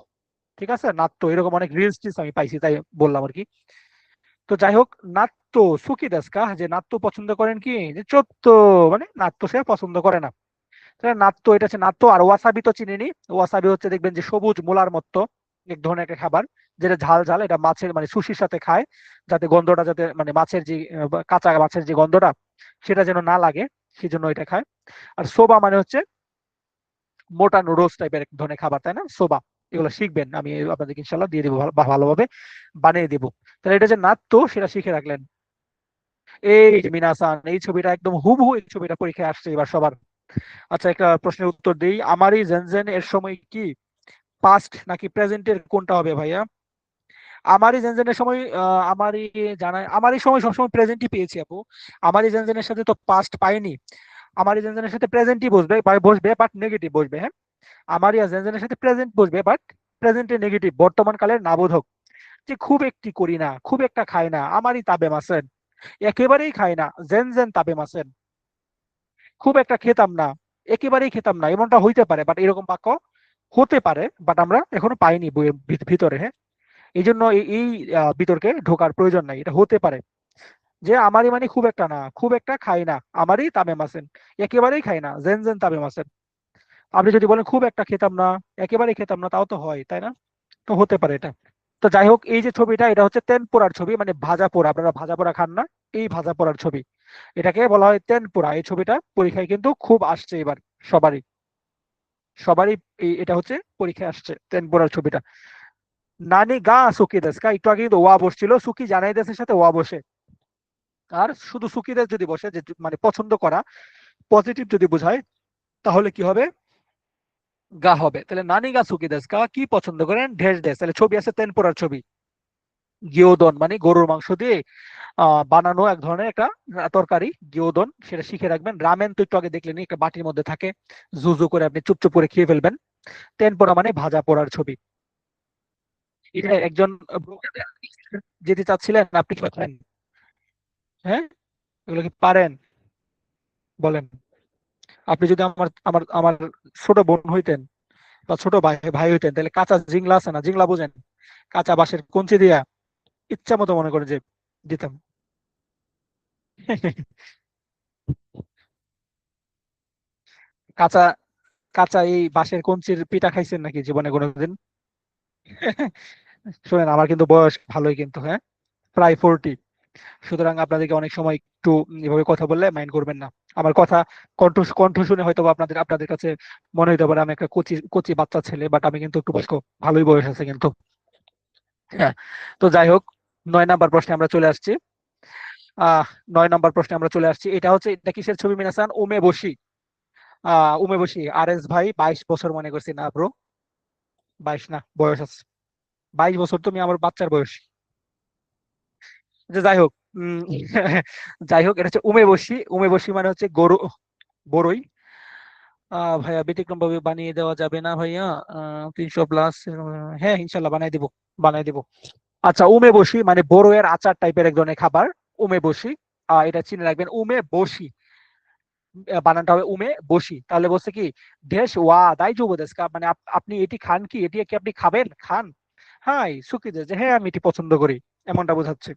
ঠিক আছে, নাত্তো, এরকম অনেক রিলস টিলস আমি পাইছি তাই বললাম আর কি। তো যাই হোক, নাত্তো সুকি দেস্কা, যে নাত্তো পছন্দ করেন কি, যে চত্তো, মানে নাত্তো সে পছন্দ করে না, তাহলে নাত্তো, এটা হচ্ছে নাত্তো। আর ওয়াসাবি তো চিনিনি, ওয়াসাবি হচ্ছে দেখবেন যে সবুজ মূলার মতো এক ধরনের একটা খাবার, যেটা ঝাল ঝাল, এটা মাছের মানে সুশির সাথে খায়, যাতে গন্ধটা যাতে মানে মাছের যে কাঁচা মাছের যে গন্ধটা সেটা যেন না লাগে, সেই জন্য এটা খায়। আর সোবা মানে হচ্ছে মোটা নুডলস টাইপের এক ধরনের খাবার, তাই না, সোবা, এগুলো শিখবেন, আমি আপনাদেরকে ইনশাল্লাহ দিয়ে দেবো, ভালোভাবে বানিয়ে দেবো। তাহলে এটা যে নাত্তো সেটা শিখে রাখলেন। এই যে মিনাসান, এই ছবিটা একদম হুবহু এই ছবিটা পরীক্ষায় আসছে এবার সবার, আচ্ছা, একটা প্রশ্নের উত্তর দিই। আমারই জেনজেন এর সময় কি পাস্ট নাকি প্রেজেন্টের কোনটা হবে ভাইয়া? আমারই জেনজেনের সময় আমারই আমারই সময় সবসময় প্রেজেন্টই পেয়েছি আপু। আমারই জেনজেনের সাথে তো পাস্ট পাইনি। আমারই জেনজেনের সাথে প্রেজেন্টই বসবে বাট নেগেটিভ বসবে, হ্যাঁ। আমারই জেনজেনের সাথে প্রেজেন্ট বসবে বাট প্রেজেন্টে নেগেটিভ, বর্তমান কালের নাবোধক। যে খুব একটি করি না, খুব একটা খাই না, আমারই তাবে মাসেন। একেবারেই খাই না, জেন জেন তাবে মাসেন। খুব একটা খেতাম না, একেবারেই খেতাম না, এমনটা হইতে পারে, বাট এরকম বাক্য হতে পারে, বাট আমরা এখনো পাইনি বইয়ের ভিতরে, হ্যাঁ। এই জন্য এই বিতর্কে ঢোকার প্রয়োজন নাই, এটা হতে পারে। যে আমারই মানে খুব একটা না, খুব একটা খাই না, আমারই তাবে মাসেন। একেবারেই খাই না, জেন জেন তাবে মাসেন। আপনি যদি বলেন খুব একটা খেতাম না, একেবারেই খেতাম না, তাও তো হয়, তাই না? তো হতে পারে এটা। তো যাই হোক, এই যে ছবিটা, এটা হচ্ছে তেন পোড়ার ছবি, মানে ভাজা পোড়া, আপনারা ভাজা পোড়া খান না, এই ভাজা পোড়ার ছবি। এটাকে বলা হয় তেন পোড়া। এই ছবিটা পরীক্ষায় কিন্তু খুব আসছে এবার, সবারই সবারই এটা হচ্ছে পরীক্ষায় আসছে, তেন পোড়ার ছবিটা। নানি গা সুকি দেশ কা, একটু আগে কিন্তু ওয়া বসছিল, সুকি জানাই দেশের সাথে ওয়া বসে। আর শুধু সুকি দেশ যদি বসে, যে মানে পছন্দ করা, পজিটিভ যদি বোঝায়, তাহলে কি হবে? গা হবে। তাহলে নানি গা সুকি দেশ কা, কি পছন্দ করেন? ঢেস দেশ। তাহলে ছবি আছে তেন পোড়ার ছবি। গিওদন মানে গরুর মাংস দিয়ে বানানো এক ধরনের একটা তরকারি, গিওদন, সেটা শিখে রাখবেন। রামেন তো একটু আগে দেখলেন, একটা বাটির মধ্যে থাকে, জুজু করে আপনি চুপচুপ করে খেয়ে ফেলবেন। তেন পোড়া মানে ভাজা পোড়ার ছবি। এটা একজন যেতে চাচ্ছিলেন, আপনি কি পারেন? হ্যাঁ, এগুলো কি পারেন? বলেন। আপনি যদি আমার আমার আমার ছোট বোন হইতেন বা ছোট ভাই ভাই হইতেন, তাহলে কাঁচা জিংলা আছে না, জিংলা বুঝেন? কাঁচা বাঁশের কঞ্চি দিয়া ইচ্ছা মতো মনে করেন যে দিতাম। কাঁচা কাঁচা এই বাঁশের কঞ্চির পিঠা খাইছেন নাকি জীবনে কোনোদিন? শোনেন, আমার কিন্তু বয়স ভালোই কিন্তু, হ্যাঁ, প্রায় 40। সুতরাং আপনাদেরকে অনেক সময় একটু এভাবে কথা বললে মাইন্ড করবেন না। আমার কথা কণ্ঠ কণ্ঠ শুনে হয়তো বা আপনাদের আপনাদের কাছে মনে হইতে পারে আমি একটা কচি কচি বাচ্চা ছেলে, বাট আমি কিন্তু একটু বয়স্ক, ভালোই বয়স আছে কিন্তু। হ্যাঁ। তো যাই হোক, 9 নাম্বার প্রশ্নে আমরা চলে আসছি। আহ 9 নাম্বার প্রশ্নে আমরা চলে আসছি। এটা হচ্ছে, এটা কিসের ছবি মিনাসান? উমে বসি। উমে বসি। আর এস ভাই 22 বছর মনে করছি না ব্রো? 22 না, বয়স আছে। 22 বছর, তুমি আমার বাচ্চার বয়স। যে যাই হোক, যাই হোক, এটা হচ্ছে উমে বসি। উমে বসি মানে হচ্ছে গরু, বড়ই। ভাইয়া ব্যতিক্রম ভাবে বানিয়ে দেওয়া যাবে না ভাইয়া? 300+। হ্যাঁ, ইনশাল্লাহ বানাই দিব, বানাই দিব। আচ্ছা, উমে বসি মানে বড়ইয়ের আচার টাইপের এক ধরনের খাবার। উমে বসি, এটা চিনে রাখবেন, উমে বসি। বানানটা হবে উমে বসি। তাহলে বলছে কি, দেশ ওয়া দাই যুব দেশ কা, মানে আপনি এটি খান কি, এটি কি আপনি খাবেন, খান? হ্যাঁ, সুখী দেশ, যে হ্যাঁ আমি এটি পছন্দ করি, এমনটা বোঝাচ্ছে,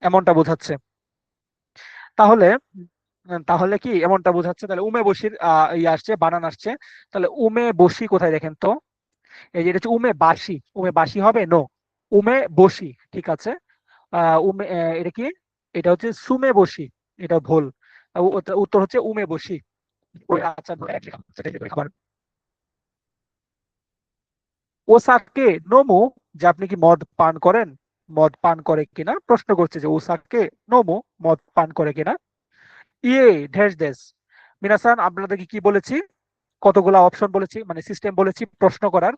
এমনটা বোঝাচ্ছে। তাহলে তাহলে কি এমনটা বোঝাচ্ছে? তাহলে উমে বসির ইয়ে আসছে, বানান আসছে। তাহলে উমে বসি কোথায় দেখেন তো? এই যে এটা হচ্ছে উমে বাসি, উমে বাসি হবে নো, উমে বসি, ঠিক আছে। উমে এটা কি? এটা হচ্ছে সুমে বসি, এটা ভুল। উত্তর হচ্ছে উমে বসি। ওই আচ্ছা, খাবার। ওসাকে নোমু, যে আপনি কি মদ পান করেন? মদ পান করে কিনা প্রশ্ন করছে, যে ওসাকে নোমু, মদ পান করে কিনা। ইয়ে ঢেস দেশ। মিনাসান, আপনাদেরকে কি বলেছি? কতগুলা অপশন বলেছি, মানে সিস্টেম বলেছি প্রশ্ন করার।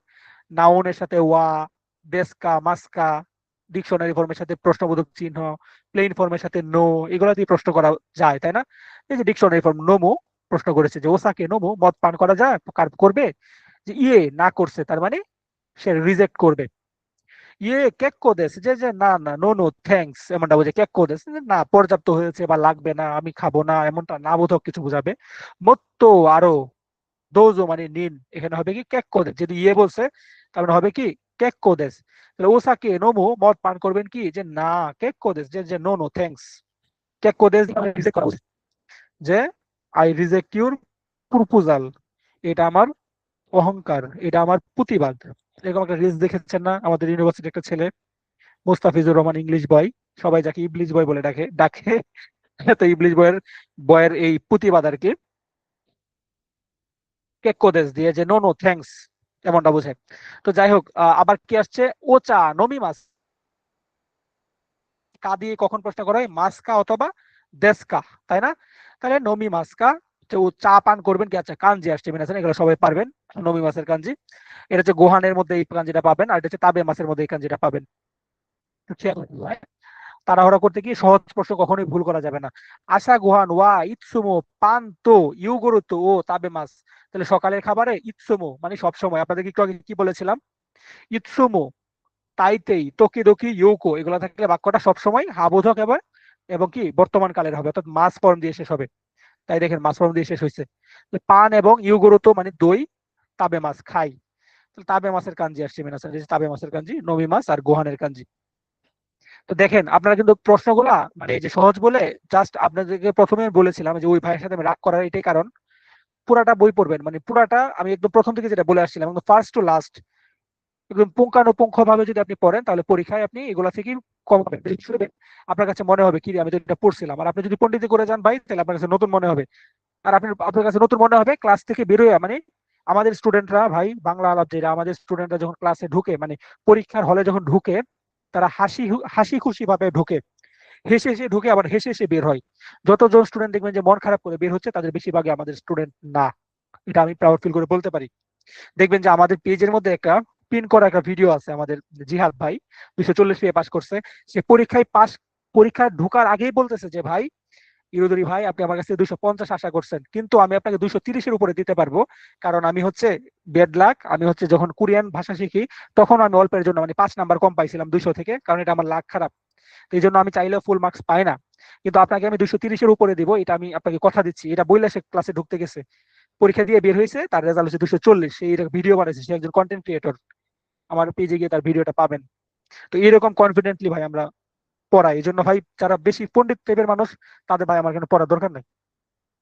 নাউনের সাথে ওয়া, দেশকা মাস্কা, ডিকশনারি ফর্মের সাথে প্রশ্নবোধক চিহ্ন, প্লেন ফর্মের সাথে নো, এগুলা দিয়ে প্রশ্ন করা যায়, তাই না? এই যে ডিকশনারি ফর্ম নোমো, প্রশ্ন করেছে যে ওসাকে নোমো, মদ পান করা যায়, করবে। যে ইয়ে না করছে, তার মানে সে রিজেক্ট করবে। ইয়ে কেক কোদেস, যে যে না না, নো নো থ্যাঙ্কস, এমনটা বোঝে। কেক কোদেস, না পর্যাপ্ত হয়েছে বা লাগবে না, আমি খাবো না, এমনটা না বোধক কিছু বোঝাবে। মত্তো আরো, দোজো মানে নিন, এখানে হবে কি কেক কোদেস। যদি ইয়ে বলছে, তার মানে হবে কি কেক কোদেস। তাহলে ওসাকে নোমো, মদ পান করবেন কি, যে না, কেক কোদেস, যে যে নো নো থ্যাঙ্কস। কেক কোদেস রিজেক্ট করা উচিত। যে আই রিজেক্ট ইউর প্রপোজাল, এটা আমার অহংকার, এটা আমার প্রতিবাদ। এরকম একটা রিলস দেখেছেন না, আমাদের ইউনিভার্সিটি একটা ছেলে, মুস্তাফিজুর রহমান, ইংলিশ বয়, সবাই যাকে ইবলিশ বয় বলে ডাকে ডাকে। তো ইবলিশ বয়ের বয়ের এই প্রতিবাদ আর কি, কেক্কোদেশ দিয়ে, যে নো নো থ্যাঙ্কস, এমনটা বোঝে। তো যাই হোক, আবার কি আসছে? ওচা নমি মাস কা দিয়ে কখন প্রশ্ন করা হয়? মাস্কা অথবা দেশকা, তাই না? তাহলে নমি মাস্কা, তো ও চা পান করবেন কি, আচ্ছা কাঞ্জি আসছে মিনাসান, এগুলো সবাই পারবেন। নমি মাছের কাঞ্জি, এটা হচ্ছে গোহানের মধ্যে এই কাঞ্জিটা পাবেন, আর এটা হচ্ছে তাবে মাছের মধ্যে এই কাঞ্জিটা পাবেন। তো তাড়াহুড়া করতে গিয়ে সহজ প্রশ্ন কখনোই ভুল করা যাবে না। আশা গোহান ওয়া ইৎসুমো পান্তো ইউগুরুতো ও তাবে মাছ। তাহলে সকালের খাবারে ইৎসুমো মানে সবসময়, আপনাদেরকে একটু আগে কি বলেছিলাম, ইৎসুমো তাইতেই তোকিদোকি ইউকো, এগুলো থাকলে বাক্যটা সবসময় হাবোধক এবং এবং কি বর্তমান কালের হবে, অর্থাৎ মাস ফর্ম দিয়ে শেষ হবে। তাই দেখেন মাস ফর্ম দিয়ে শেষ হয়েছে। তো পান এবং ইউগুরুতো মানে দই, তাবে মাছ খাই। তাহলে তাবে মাছের কাঞ্জি আসছে মিনাসান, তাবে মাছের কাঞ্জি, নমি মাছ আর গোহানের কাঞ্জি। তো দেখেন আপনারা কিন্তু প্রশ্নগুলা মানে এই যে সহজ বলে জাস্ট আপনাদেরকে প্রথমে বলেছিলাম যে ওই ভাইয়ের সাথে আমি রাগ করার এটাই কারণ, পুরাটা বই পড়বেন, মানে পুরাটা আমি একদম প্রথম থেকে যেটা বলে আসছিলাম একদম ফার্স্ট টু লাস্ট একদম পুঙ্খানুপুঙ্খ ভাবে যদি আপনি পড়েন তাহলে পরীক্ষায় আপনি এগুলা থেকে কম পাবেন। বেশি করে আপনার কাছে মনে হবে কি রে, আমি তো এটা পড়ছিলাম। আর আপনি যদি পণ্ডিতি করে যান ভাই, তাহলে আপনার কাছে নতুন মনে হবে। আর আপনার কাছে নতুন মনে হবে ক্লাস থেকে বেরোয়, মানে আমাদের স্টুডেন্টরা ভাই, বাংলা আলাপ যেটা, আমাদের স্টুডেন্টরা যখন ক্লাসে ঢুকে, মানে পরীক্ষার হলে যখন ঢুকে, তারা হাসি খুশি ভাবে ঢুকে, হেসে হেসে ঢুকে, আবার হেসে হেসে বের হয়। যতজন স্টুডেন্ট দেখবেন যে মন খারাপ করে বের হচ্ছে, তাদের বেশিরভাগই আমাদের স্টুডেন্ট না। এটা আমি প্রাউড ফিল করে বলতে পারি। দেখবেন যে আমাদের পেজের মধ্যে একটা পিন করা একটা ভিডিও আছে, আমাদের জিহাদ ভাই 240 পেয়ে পাস করছে। সে পরীক্ষায় ঢোকার আগেই বলতেছে যে ভাই ইরুদরি ভাই, আপনি আমার কাছে 250 আশা করছেন, কিন্তু আমি আপনাকে 230-এর উপরে দিতে পারবো। কারণ আমি হচ্ছে বেড লাক, আমি হচ্ছে যখন কোরিয়ান ভাষা শিখি তখন আমি অল্পের জন্য মানে 5 নাম্বার কম পাইছিলাম 200 থেকে, কারণ এটা আমার লাক খারাপ। তো এই জন্য আমি চাইলেও ফুল মার্কস পাই না। কিন্তু আপনাকে আমি 230-এর উপরে দিব, এটা আমি আপনাকে কথা দিচ্ছি। এটা বইলে সে ক্লাসে ঢুকতে গেছে, পরীক্ষা দিয়ে বের হয়েছে, তার রেজাল্ট হচ্ছে 240। সেই ভিডিও বানাইছে, সে একজন কন্টেন্ট ক্রিয়েটর। আমার পেজে গিয়ে তার ভিডিওটা পাবেন। তো এরকম কনফিডেন্টলি ভাই আমরা পড়াই। এই জন্য ভাই যারা বেশি পণ্ডিত টাইপের মানুষ, তাদের ভাই আমার কেন পড়ার দরকার নেই।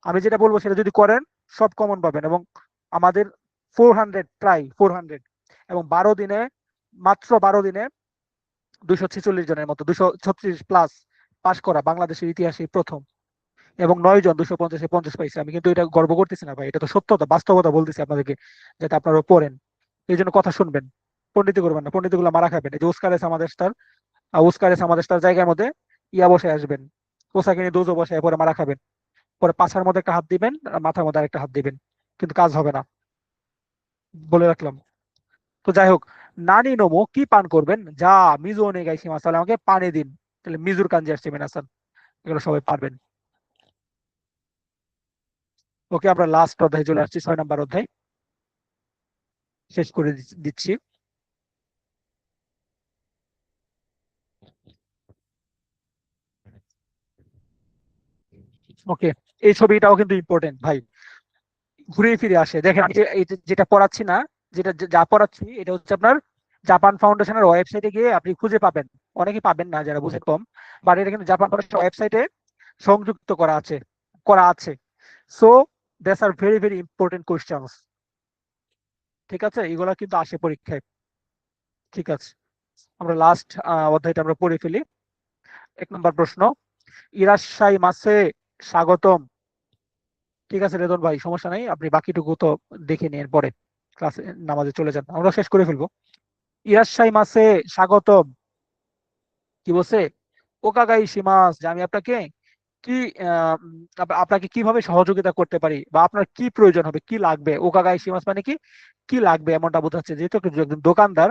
আমি যেটা বলবো সেটা যদি করেন সব কমন পাবেন। এবং আমাদের 400 এবং 12 দিনে, মাত্র 12 দিনে 246 জনের মতো, 236 প্লাস পাস করা বাংলাদেশের ইতিহাসে প্রথম। এবং 9 জন 250-এ 50 পাইছে। আমি কিন্তু এটা গর্ব করতেছি না ভাই, এটা তো সত্যতা, বাস্তবতা বলতেছি আপনাদেরকে, যাতে আপনারা পড়েন। এই জন্য কথা শুনবেন, পণ্ডিতি করবেন না, পণ্ডিতি গুলো মারা খাবেন। এই যে ওস্কারেস আমাদের তার জায়গার মধ্যে ইয়া বসে আসবেন, ওসাকিনি দোজো বসে পরে মারা খাবেন। পরে পাছার মধ্যে একটা হাত দিবেন আর মাথার মধ্যে আরেকটা হাত দিবেন, কিন্তু কাজ হবে না, বলে রাখলাম। তো যাই হোক, নানি নোমো কি পান করবেন, যা মিজু অনে গাইছি মাসালে আমাকে পানি দিন। তাহলে মিজুর কাঞ্জি আসছে মিনাসান, এগুলো সবাই পারবেন। ওকে, আমরা লাস্ট অধ্যায় চলে আসছি, 6 নম্বর অধ্যায় শেষ করে দিচ্ছি। ওকে, এই ছবিটাও কিন্তু ইম্পর্টেন্ট ভাই, ঘুরে ফিরে আসে। দেখেন আমি যেটা পড়াচ্ছি না, যা পড়াচ্ছি এটা হচ্ছে আপনার জাপান ফাউন্ডেশনের ওয়েবসাইটে গিয়ে আপনি খুঁজে পাবেন। অনেকে পাবেন না যারা বুঝে কম, বাট এটা কিন্তু জাপান ফাউন্ডেশনের ওয়েবসাইটে সংযুক্ত করা আছে। সো দেস are very very important questions. ঠিক আছে, এগুলা কিন্তু আসে পরীক্ষায়। ঠিক আছে, আমরা লাস্ট অধ্যায়টা আমরা পড়ে ফেলি। 1 নম্বর প্রশ্ন, ইরাশ্বাই মাসে স্বাগতম। ঠিক আছে রেদন ভাই, সমস্যা নাই, আপনি বাকিটুকু তো দেখে নিন পরে, ক্লাসে নামাজে চলে যান, আমরা শেষ করে ফেলবো। ইরাশ্বাই মাসে স্বাগতম কি বলছে, ওকাগাই শিমাস, যে আমি আপনাকে কি আপনাকে কিভাবে সহযোগিতা করতে পারি, বা আপনার কি প্রয়োজন হবে, কি লাগবে। ওকাগাই শিমাস মানে কি, কি লাগবে এমনটা বোঝাচ্ছে। যেহেতু একজন দোকানদার,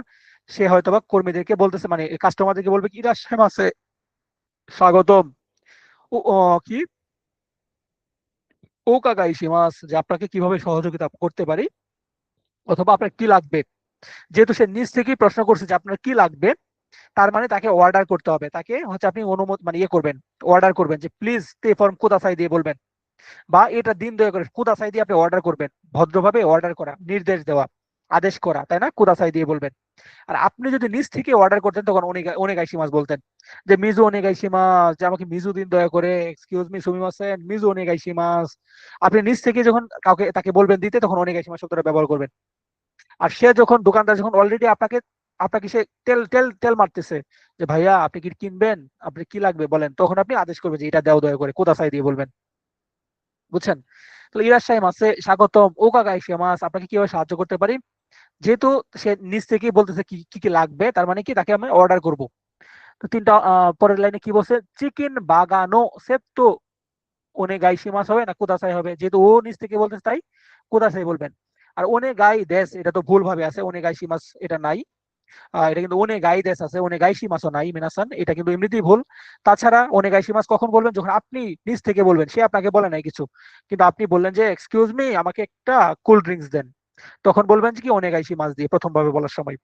সে হয়তো বা কর্মীদেরকে বলতেছে, মানে কাস্টমারদেরকে বলবে কি, ইরাশ্বাই মাসে স্বাগতম। ও ও, কি ওকাগাই শিমাস, যে আপনাকে কিভাবে সহযোগিতা করতে পারি, অথবা আপনার কি লাগবে। যেহেতু সে নিজ থেকেই প্রশ্ন করছে যে আপনার কি লাগবে, তার মানে তাকে অর্ডার করতে হবে, তাকে হচ্ছে আপনি অনুমতি মানে ইয়ে করবেন, অর্ডার করবেন যে প্লিজ তে ফর্ম কোদাসাই দিয়ে বলবেন, বা এটা দিন দয়া করে কোদাসাই দিয়ে আপনি অর্ডার করবেন। ভদ্রভাবে অর্ডার করা, নির্দেশ দেওয়া, আদেশ করা, তাই না, কোদাসাই দিয়ে বলবেন। আর আপনি যদি নিজ থেকে অর্ডার করতেন তখন অনেগাইশি মাস বলতেন, যে মিজু অনেগাইশি মাস, যে আমাকে মিজু দিন দয়া করে, এক্সকিউজ মি সুমিমাসেন মিজু অনেগাইশি মাস। আপনি নিজ থেকে যখন কাউকে তাকে বলবেন দিতে, তখন অনেগাইশি মাস শব্দটা ব্যবহার করবেন। আর সে যখন দোকানদার যখন অলরেডি আপনাকে আপনাকে সে তেল তেল তেল মারতেছে, যে ভাইয়া আপনি কি কিনবেন, আপনি কি লাগবে বলেন, তখন আপনি আদেশ করবেন যে এটা দাও দয়া করে, কোদাসাই দিয়ে বলবেন। বুঝছেন? তাহলে ইরাশাই মাসে স্বাগতম, ও কাগাইশিয়া মাস, আপনাকে কিভাবে সাহায্য করতে পারি। যেহেতু সে নিজ থেকেই বলতেছে কি কি কি লাগবে, তার মানে কি তাকে আমি অর্ডার করব। তো তিনটা পরের লাইনে কি বলছে, চিকেন বাগানো সেপ্তো ওনেগাইশিমাস হবে না কুদাসাই হবে? যেহেতু ও নিচ থেকে বলতেছে তাই কুদাসাই বলবেন। আর ওনেগাই দেশ এটা তো ভুল ভাবে আছে, ওনেগাইশিমাস এটা নাই। এটা কিন্তু ওনেগাইদেস আছে, ওনেগাইশিমাসও নাই মিনাসান, এটা কিন্তু এমনিতেই ভুল। তাছাড়া ওনেগাইশিমাস কখন বলবেন? যখন আপনি নিজ থেকে বলবেন, সে আপনাকে বলে নাই কিছু, কিন্তু আপনি বললেন যে এক্সকিউজ মি আমাকে একটা কোল্ড ড্রিঙ্কস দেন, তখন বলবেন যে কি ওনেগাইশিমাস দিয়ে প্রথম ভাবে বলার সময়,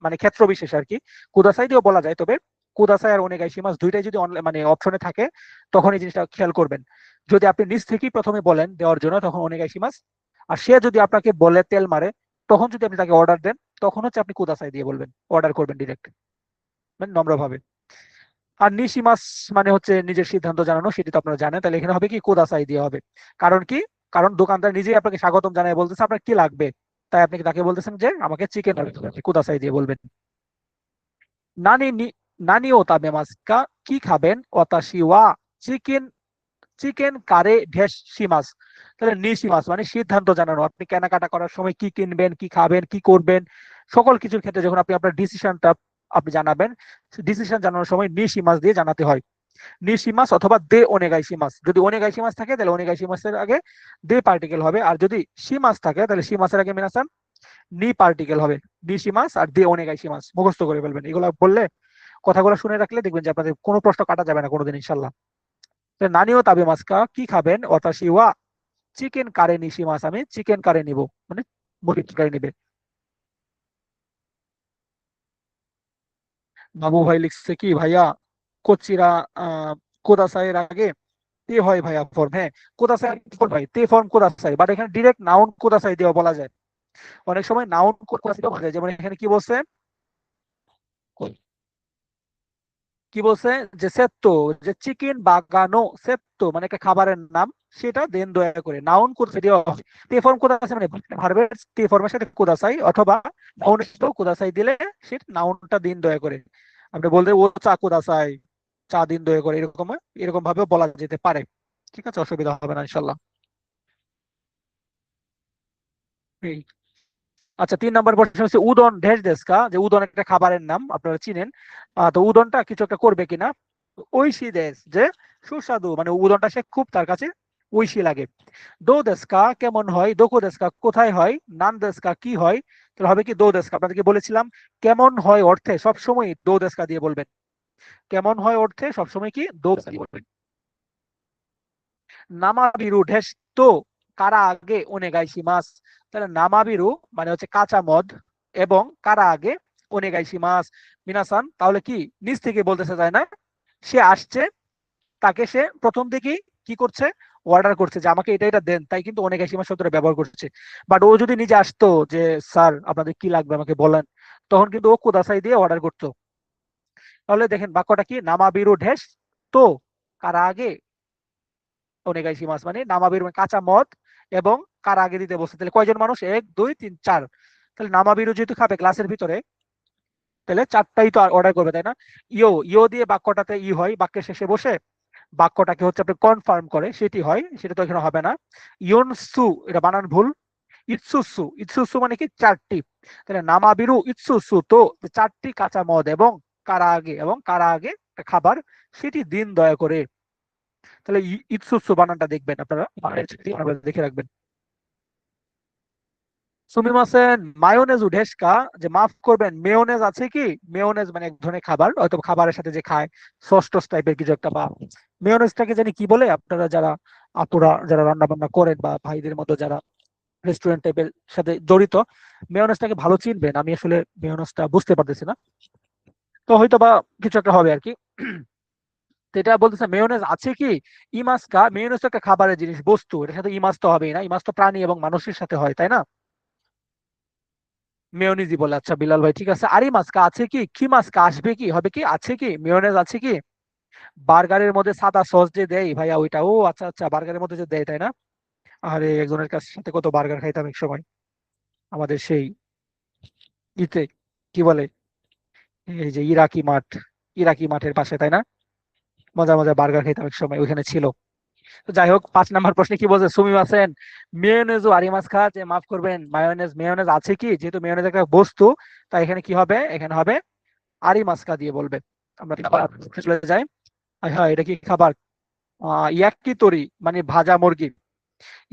মানে ক্ষেত্র বিশেষ আর কি। কুদাসাই দিয়েও বলা যায়, তবে কুদাসাই আর ওনেগাইশিমাস দুইটাই যদি মানে অপশনে থাকে তখন এই জিনিসটা খেয়াল করবেন। যদি আপনি নিজ থেকেই প্রথমে বলেন দেওয়ার জন্য তখন ওনেগাইশিমাস, আর সে যদি আপনাকে বলে তেল মারে তখন যদি আপনি তাকে অর্ডার দেন তখন হচ্ছে আপনি কুদাসাই দিয়ে বলবেন, অর্ডার করবেন ডিরেক্ট, মানে নম্রভাবে। আর নিশিমাস মানে হচ্ছে নিজের সিদ্ধান্ত জানানো, সেটি তো আপনারা জানেন, তাহলে এখানে হবে কি কুদাসাই দিয়ে হবে। কারণ কি? কারণ দোকানদার নিজেই আপনাকে স্বাগতম জানায় বলতেছে আপনার কি লাগবে, তাই আপনি তাকে বলতেছেন যে আমাকে চিকেন কুদাসাই দিয়ে বলবেন। নানি নানি ও তাবেমাস কা কি খাবেন? ওয়াতাশি ওয়া চিকেন চিকেন কারে ঢেস শিমাস। তাহলে নিশিমাস মানে সিদ্ধান্ত জানানো, আপনি কেনাকাটা করার সময় কি কিনবেন, কি খাবেন, কি করবেন, সকল কিছুর ক্ষেত্রে যখন আপনি আপনার ডিসিশনটা আপনি জানাবেন, ডিসিশন জানানোর সময় নিশিমাস দিয়ে জানাতে হয়। নিশিমাস অথবা দে ওনেগাইশিমাস, যদি ওনেগাইশিমাস থাকে তাহলে ওনেগাইশিমাসের আগে দে পার্টিকেল হবে, আর যদি শিমাস থাকে তাহলে শিমাসের আগে মিনাসান নি পার্টিকেল হবে। নিশিমাস আর দে ওনেগাইশিমাস মুখস্থ করে ফেলবেন, এগুলো বললে কথাগুলো শুনে রাখলে দেখবেন যে আপনাদের কোনো প্রশ্ন কাটা যাবে না কোনোদিন ইনশাল্লাহ। নানিও তাবে মাস্কা কি খাবেন? অতাশি ওয়া চিকেন কারে নিশি মাস, আমি চিকেন কারে নিব, মানে মুরগির কারে নিবে। বাবু ভাই লিখছে কি ভাইয়া কোচিরা কোদাসাইয়ের আগে তে হয় ভাইয়া ফর্ম, হ্যাঁ কোদাসাই ভাই তে ফর্ম কোদাসাই, বাট এখানে ডিরেক্ট নাউন কোদাসাই দিয়ে বলা যায়। অনেক সময় নাউন কোদাসাই বলা যায়, যেমন এখানে কি বলছে, কি বলছে যে সেত্তো, যে চিকেন বাগানো সেত্তো মানে একটা খাবারের নাম, সেটা দেন দয়া করে নাউন কোদাসাই দেওয়া হয়। তে ফর্ম কোদাসাই মানে ভার্বের তে ফর্মের সাথে কোদাসাই, অথবা নাউন কোদাসাই দিলে সেটা নাউনটা দিন দয়া করে। আপনি বলতে ও চা কোদাসাই, চা দিন দয়া করে, এরকম এরকম ভাবে বলা যেতে পারে। ঠিক আছে, অসুবিধা হবে না ইনশাল্লাহ। এই, আচ্ছা 3 নম্বর প্রশ্ন হচ্ছে উদন ঢেস দেশকা, যে উদন একটা খাবারের নাম আপনারা চিনেন। তো উদনটা কিছু একটা করবে কিনা? ঐশী দেশ, যে সুস্বাদু, মানে উদনটা সে খুব তার কাছে ঐশী লাগে। দো দেশকা কেমন হয়? দোকো দেশকা কোথায় হয়? নান দেশকা কি হয়? তাহলে হবে কি দো দেশকা, আপনাদেরকে বলেছিলাম কেমন হয় অর্থে সবসময় দো দেশকা দিয়ে বলবেন। কেমন হয় অর্থে সবসময় কি দো দেশকা দিয়ে বলবেন। নামাবিরু ঢেস তো কারা আগে ওনেগাইশি মাস, তাহলে নামাবিরু মানে হচ্ছে কাঁচা মদ, এবং কারা আগে ওনেগাইশি মাস মিনাসান, তাহলে কি নিজ থেকে বলতেছে তাই না? সে আসছে, তাকে সে প্রথম থেকেই কি করছে, অর্ডার করছে যে আমাকে এটা এটা দেন, তাই কিন্তু ওনেগাইশি মাস শব্দটা ব্যবহার করছে। বাট ও যদি নিজে আসতো যে স্যার আপনাদের কি লাগবে আমাকে বলেন, তখন কিন্তু ও কোদাসাই দিয়ে অর্ডার করতো। তাহলে দেখেন বাক্যটা কি, নামাবিরু ঢেস তো কারা আগে ওনেগাইশি মাছ, মানে নামাবির মানে কাঁচা মদ, এবং কার আগে দিতে বসছে, তাহলে কয়জন মানুষ, 1 2 3 4, তাহলে নামাবিরও যেহেতু খাবে গ্লাসের ভিতরে, তাহলে চারটাই তো অর্ডার করবে তাই না? ইয়ো ইয়ো দিয়ে বাক্যটাতে ই হয়, বাক্যের শেষে বসে বাক্যটাকে হচ্ছে আপনি কনফার্ম করে সেটি হয়, সেটা তো এখানে হবে না। ইয়নসু এটা বানান ভুল, ইৎসুসু ইৎসুসু মানে কি চারটি, তাহলে নামাবিরু ইৎসুসু তো চারটি কাঁচা মদ এবং কারা আগে, এবং কারা আগে খাবার সেটি দিন দয়া করে। তাহলে ইৎসুসু বানানটা দেখবেন আপনারা, দেখে রাখবেন। সুমিমাসেন মায়োনেজ উঢেসকা, যে মাফ করবেন মেয়োনেজ আছে কি? মেয়োনেজ মানে এক ধরনের খাবার, হয়তো খাবারের সাথে যে খায় সস টস টাইপের কিছু একটা, বা মেয়োনেজটাকে জানি কি বলে, আপনারা যারা আপুরা যারা রান্না বান্না করেন বা ভাইদের মতো যারা রেস্টুরেন্ট টাইপের সাথে জড়িত, মেয়োনেজটাকে ভালো চিনবেন, আমি আসলে মেয়োনেজটা বুঝতে পারতেছি না, তো হয়তো বা কিছু একটা হবে আর কি। তো এটা বলতেছে মেয়োনেজ আছে কি? ইমাস কা, মেয়োনেজ তো একটা খাবারের জিনিস বস্তু, এটার সাথে ইমাস তো হবেই না, ইমাস তো প্রাণী এবং মানুষের সাথে হয় তাই না? মেয়োনিজি বলে, আচ্ছা বিলাল ভাই ঠিক আছে। আরি মাস্কা আছে কি? কি মাস্কা আসবে কি, হবে কি, আছে কি মেয়োনেজ আছে কি? বার্গারের মধ্যে সাদা সস যে দেয় ভাইয়া ওইটা, ও আচ্ছা আচ্ছা বার্গারের মধ্যে যে দেয় তাই না? আরে একজনের কাছ সাথে কত বার্গার খাইতাম এক সময়, আমাদের সেই ইতে কি বলে, এই যে ইরাকি মাঠ, ইরাকি মাঠের পাশে তাই না? মজা মজা বার্গার খাইতাম এক সময়, ওইখানে ছিল। তো যাই হোক 5 নম্বর প্রশ্নে কি বলছে সুমি আছেন, মেয়োনেজ ও আরি মাছ খা, যে মাফ করবেন মায়োনেজ মেয়োনেজ আছে কি, যেহেতু মেয়োনেজ একটা বস্তু, তাই এখানে কি হবে, এখানে হবে আরি মাস্কা দিয়ে বলবে। আমরা চলে যাই। হ্যাঁ এটা কি খাবার? ইয়াকিতরি মানে ভাজা মুরগি।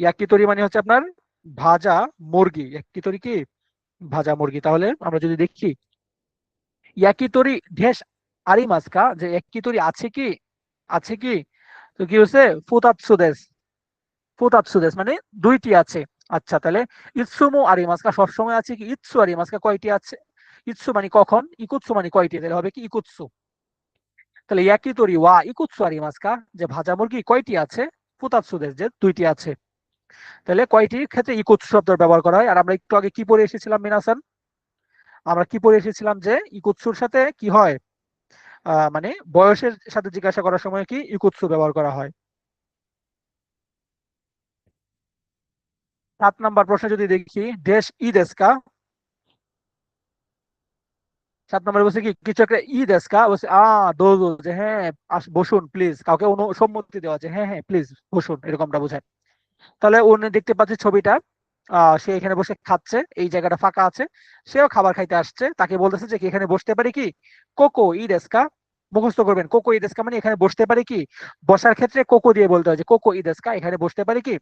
ইয়াকিতরি মানে হচ্ছে আপনার ভাজা মুরগি। ইয়াকিতরি কি ভাজা মুরগি। তাহলে আমরা যদি দেখি ইয়াকিতরি ঢেস আরিমাস্কা, যে ইয়াকিতরি আছে কি, আছে কি, তো কি হচ্ছে ফুতাতসুদেস। ফুতাতসুদেস মানে দুইটি আছে। আচ্ছা তাহলে ইৎসুমু আরিমাস্কা সবসময় আছে কি, ইৎসু আরিমাস্কা কয়টি আছে, ইৎসু মানে কখন, ইকুৎসু মানে কয়টি, তাহলে হবে কি ইকুৎসু। তাহলে ইয়াকিতরি ওয়া ইকুৎসু আরিমাস্কা, যে ভাজা মুরগি কয়টি আছে, ফুতাতসুদেস যে দুইটি আছে। তাহলে কয়টির ক্ষেত্রে ইকুৎসু শব্দ ব্যবহার করা হয়। আর আমরা একটু আগে কি পড়ে এসেছিলাম মিনাসান, আমরা কি পড়ে এসেছিলাম যে ইকুৎসুর সাথে কি হয়, মানে বয়সের সাথে জিজ্ঞাসা করার সময় কি ইকুৎসু ব্যবহার করা হয়। 7 নম্বর প্রশ্নে যদি দেখি দেশ ই দেশকা, 7 নম্বরে বলছে কি কিছু একটা ই দেশকা বলছে দোজো, যে হ্যাঁ বসুন প্লিজ, কাউকে সম্মতি দেওয়া, যে হ্যাঁ হ্যাঁ প্লিজ বসুন, এরকমটা বোঝায়। তাহলে উনি দেখতে পাচ্ছে ছবিটা, সে এখানে বসে খাচ্ছে, এই জায়গাটা ফাঁকা আছে, সেও খাবার খাইতে আসছে, তাকে বলতেছে যে কি এখানে বসতে পারি কি, কোকো ই ডেস্কা, মুখস্থ করবেন কোকো ই ডেস্কা মানে এখানে বসতে পারি কি, বসার ক্ষেত্রে কোকো দিয়ে বলতে হয় যে কোকো ই ডেস্কা, এখানে বসতে পারি কি।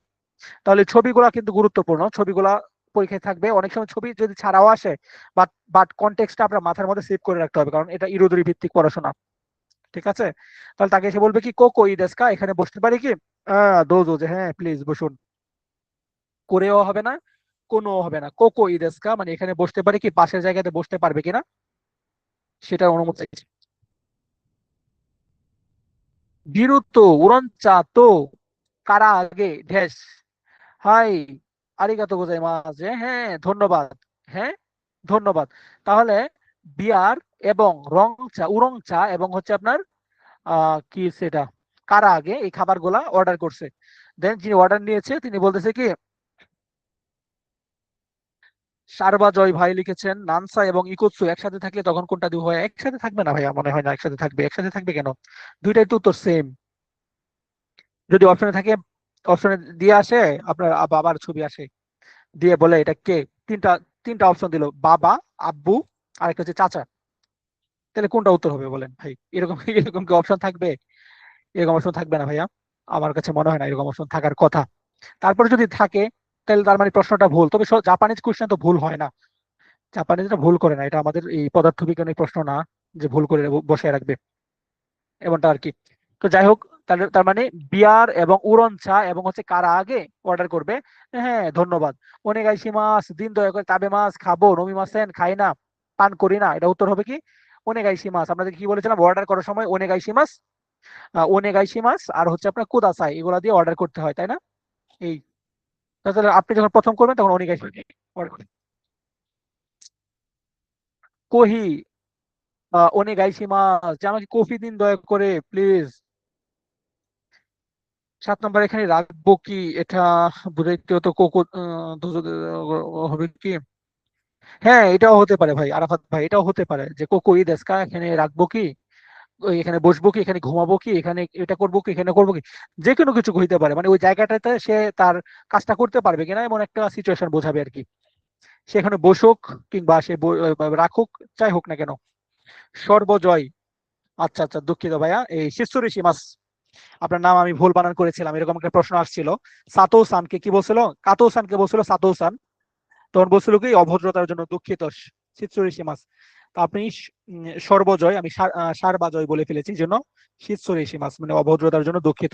তাহলে ছবিগুলা কিন্তু গুরুত্বপূর্ণ, ছবিগুলা পরীক্ষায় থাকবে, অনেক সময় ছবি যদি ছাড়াও আসে, বাট বাট কনটেক্সটটা আপনার মাথার মধ্যে সেভ করে রাখতে হবে, কারণ এটা ইরোদরি ভিত্তিক পড়াশোনা। ঠিক আছে, তাহলে তাকে এসে বলবে কি কোকো ই ডেস্কা, এখানে বসতে পারি কি, দোজো, যে হ্যাঁ প্লিজ বসুন। করেও হবে না, কোনো হবে না, কোকো ইদেস্কা মানে এখানে বসতে পারে কি, পাশের জায়গাতে বসতে পারবে কিনা সেটার অনুমতি চাইছে। বিরুত্ত উড়নচা তো কারা আগে ঢেস, হাই আরিগাতো গোজাইমাস, হ্যাঁ হ্যাঁ ধন্যবাদ, হ্যাঁ ধন্যবাদ। তাহলে বিয়ার এবং রং চা, উরং চা এবং হচ্ছে আপনার কি সেটা, কারা আগে এই খাবারগুলা অর্ডার করছে। দেন যিনি অর্ডার নিয়েছে তিনি বলতেছে কি, সারবা জয় ভাই লিখেছেন নানসা এবং ইকোৎসু একসাথে থাকলে তখন কোনটা দিব হয়, একসাথে থাকবে না ভাইয়া, মনে হয় না একসাথে থাকবে, একসাথে থাকবে কেন, দুইটাই তো উত্তর সেম। যদি অপশনে থাকে, অপশনে দিয়ে আসে আপনার বাবার ছবি আসে, দিয়ে বলে এটা কে, তিনটা তিনটা অপশন দিল, বাবা, আব্বু, আর একটা হচ্ছে চাচা, তাহলে কোনটা উত্তর হবে বলেন ভাই, এরকম এরকম কি অপশন থাকবে, এরকম অপশন থাকবে না ভাইয়া, আমার কাছে মনে হয় না এরকম অপশন থাকার কথা। তারপর যদি থাকে তাহলে তার মানে প্রশ্নটা ভুল, তবে জাপানিজ কোশ্চেন তো ভুল হয় না, জাপানিজরা ভুল করে না, এটা আমাদের এই পদার্থবিজ্ঞানের প্রশ্ন না যে ভুল করে বসে রাখবে, এমনটা আর কি। তো যাই হোক, তাহলে তার মানে বিয়ার এবং উড়ন চা এবং হচ্ছে কারা আগে অর্ডার করবে, হ্যাঁ ধন্যবাদ, ওনেগাইশি মাছ, দিন দয়া করে তাবে মাছ খাবো, নমি মাসেন খাই না, পান করি না, এটা উত্তর হবে কি ওনেগাইশি মাছ। আপনাদের কি বলেছিলাম অর্ডার করার সময় ওনেগাইশি মাছ, ওনেগাইশি মাছ আর হচ্ছে আপনার কুদাসাই এগুলা দিয়ে অর্ডার করতে হয়, তাই না। এই, তাহলে আপনি যখন প্রথম করবেন তখন ওনেগাইশি অর্ডার করবেন। কোহি ওনেগাইশি মাছ, যে আমাকে কফি দিন দয়া করে প্লিজ। 7 নম্বর এখানে রাখবো কি, এটা বুঝাইতে তো কোকো হবে কি, হ্যাঁ এটাও হতে পারে ভাই আরাফাত ভাই, এটাও হতে পারে যে কোকো ই দেস্কা, এখানে রাখবো কি, ওই এখানে বসবো কি, এখানে ঘুমাবো কি, এখানে এটা করবো কি, এখানে করবো কি, যে কোনো কিছু হইতে পারে, মানে ওই জায়গাটাতে সে তার কাজটা করতে পারবে কিনা এমন একটা সিচুয়েশন বোঝাবে আর কি। সে এখানে বসুক কিংবা সে রাখুক, যাই হোক না কেন, সর্বজয়। আচ্ছা আচ্ছা দুঃখিত ভাইয়া, এই শিশুরি সীমাস, আপনার নাম আমি ভুল বানান করেছিলাম, এরকম একটা প্রশ্ন আসছিল। সাতো সানকে কি বলছিল, কাতো সানকে বলছিল সাতো সান, তখন বলছিল কি অভদ্রতার জন্য দুঃখিত, শিৎসুরি সীমাস। তো আপনি সর্বজয়, আমি সারবাজয় বলে ফেলেছি, এই জন্য শিৎসুরি সীমাস মানে অভদ্রতার জন্য দুঃখিত।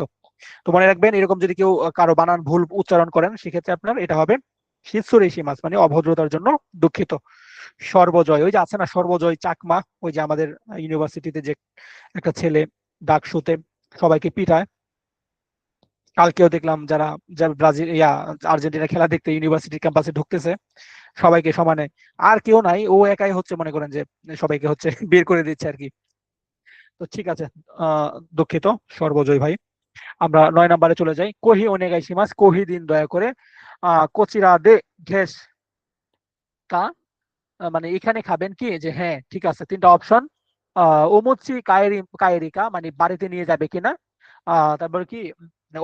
তো মনে রাখবেন এরকম যদি কেউ কারো বানান ভুল উচ্চারণ করেন সেক্ষেত্রে আপনার এটা হবে শিৎসুরি সীমাস মানে অভদ্রতার জন্য দুঃখিত। সর্বজয়, ওই যে আছে না সর্বজয় চাকমা, ওই যে আমাদের ইউনিভার্সিটিতে যে একটা ছেলে ডাকসুতে সবাইকে পিটায়, কালকেও দেখলাম যারা যারা ব্রাজিল আর্জেন্টিনা খেলা দেখতে ইউনিভার্সিটি ক্যাম্পাসে ঢুকতেছে সবাইকে সমানে, আর কেউ নাই, ও একাই হচ্ছে মনে করেন যে সবাইকে হচ্ছে বের করে দিচ্ছে আর কি। তো ঠিক আছে, আহ দুঃখিত সর্বজয় ভাই। আমরা 9 নম্বরে চলে যাই, কোহি ওনেগাইশিমাস, কোহি দিন দয়া করে, কোচিরা দে ঘেস কা, মানে এখানে খাবেন কি, যে হ্যাঁ ঠিক আছে, তিনটা অপশন, ওমোচি কায়েরিকা মানে বাড়িতে নিয়ে যাবে কিনা, তারপর কি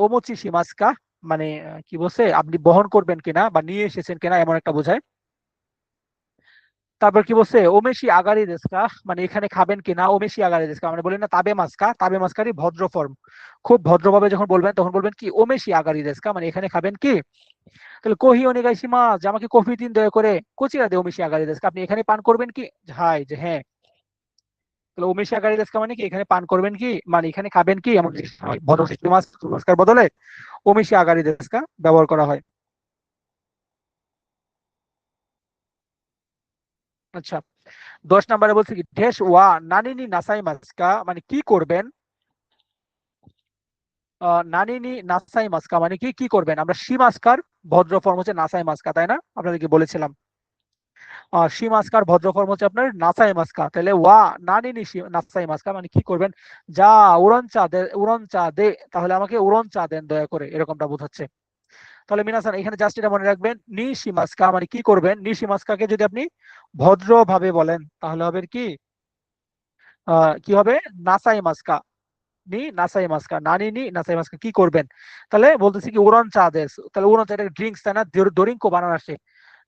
ওমোচি শিমাস্কা মানে কি বলছে আপনি বহন করবেন কিনা বা নিয়ে এসেছেন কিনা এমন একটা বোঝায়। তারপর কি বলছে, ওমেশি আগারি দেস্কা, মানে এখানে খাবেন কিনা, ওমেশি আগারি দেস্কা মানে বলি না তাবে মাস্কা, তাবে মাস্কারই ভদ্র ফর্ম। খুব ভদ্রভাবে যখন বলবেন তখন বলবেন কি ওমেশি আগারি দেস্কা, মানে এখানে খাবেন কি। তাহলে কোহি ওনেগাইশিমা, যে আমাকে কফি দিন দয়া করে, কোচিরা দে ওমেশি আগারি দেস্কা, আপনি এখানে পান করবেন কি, হাই যে হ্যাঁ। তাহলে ওমেশি আগারি দেস্কা মানে কি এখানে পান করবেন কি, মানে এখানে খাবেন কি, এমন ভদ্র মাস্কার বদলে ওমেশি আগারি দেস্কা ব্যবহার করা হয়। আচ্ছা, 10 নম্বরে বলছে কি ঢেস ওয়া নানিনি নাসাই মাস্কা, মানে কি করবেন। নানিনি নাসাই মাস্কা মানে কি কি করবেন, আমরা সি মাস্কার ভদ্র ফর্ম হচ্ছে নাসাই মাস্কা, তাই না, আপনাদেরকে বলেছিলাম। সি মাস্কার ভদ্র ফর্ম হচ্ছে আপনার নাসাই মাস্কা, তাহলে ওয়া নানিনি নাসাই মাস্কা মানে কি করবেন, যা উড়ন চা দে, উড়ন চা দে, তাহলে আমাকে উড়ন চা দেন দয়া করে, এরকমটা বোঝাচ্ছে। তাহলে মিনাসান এখানে জাস্ট এটা মনে রাখবেন, নিশি মাস্কা মানে কি করবেন, নিশি মাস্কাকে যদি আপনি ভদ্র ভাবে বলেন তাহলে হবে কি, কি হবে, নাসাই মাস্কা, নি নাসাই মাস্কা, নানি নি নাসাই মাস্কা কি করবেন। তাহলে বলতেছি কি উড়ন চা দেশ, তাহলে উড়ন চা এটা ড্রিঙ্কস তাই না, দরিঙ্কো বানানো আসে,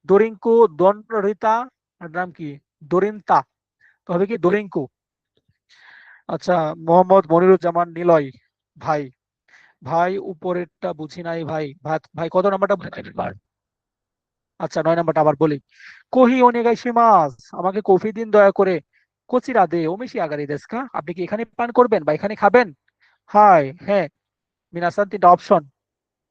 দরিঙ্কো দনরিতা, আর নাম কি, দরিন্তা, তো হবে কি দরিঙ্কু। আচ্ছা, মোহাম্মদ মনিরুজ্জামান নিলয়, ভাই, ভাই উপরেরটা বুঝি নাই ভাই, ভাই ভাই কত নাম্বারটা বুঝি নাই ভাই? আচ্ছা, 9 নম্বরটা আবার বলি, কোহি ওনেগাইশিমাস, আমাকে কফি দিন দয়া করে, কোচিরা দে ওমিশি আগারি দেস্কা, আপনি কি এখানে পান করবেন বা এখানে খাবেন, হাই হ্যাঁ। মিনাসান 3টা অপশন,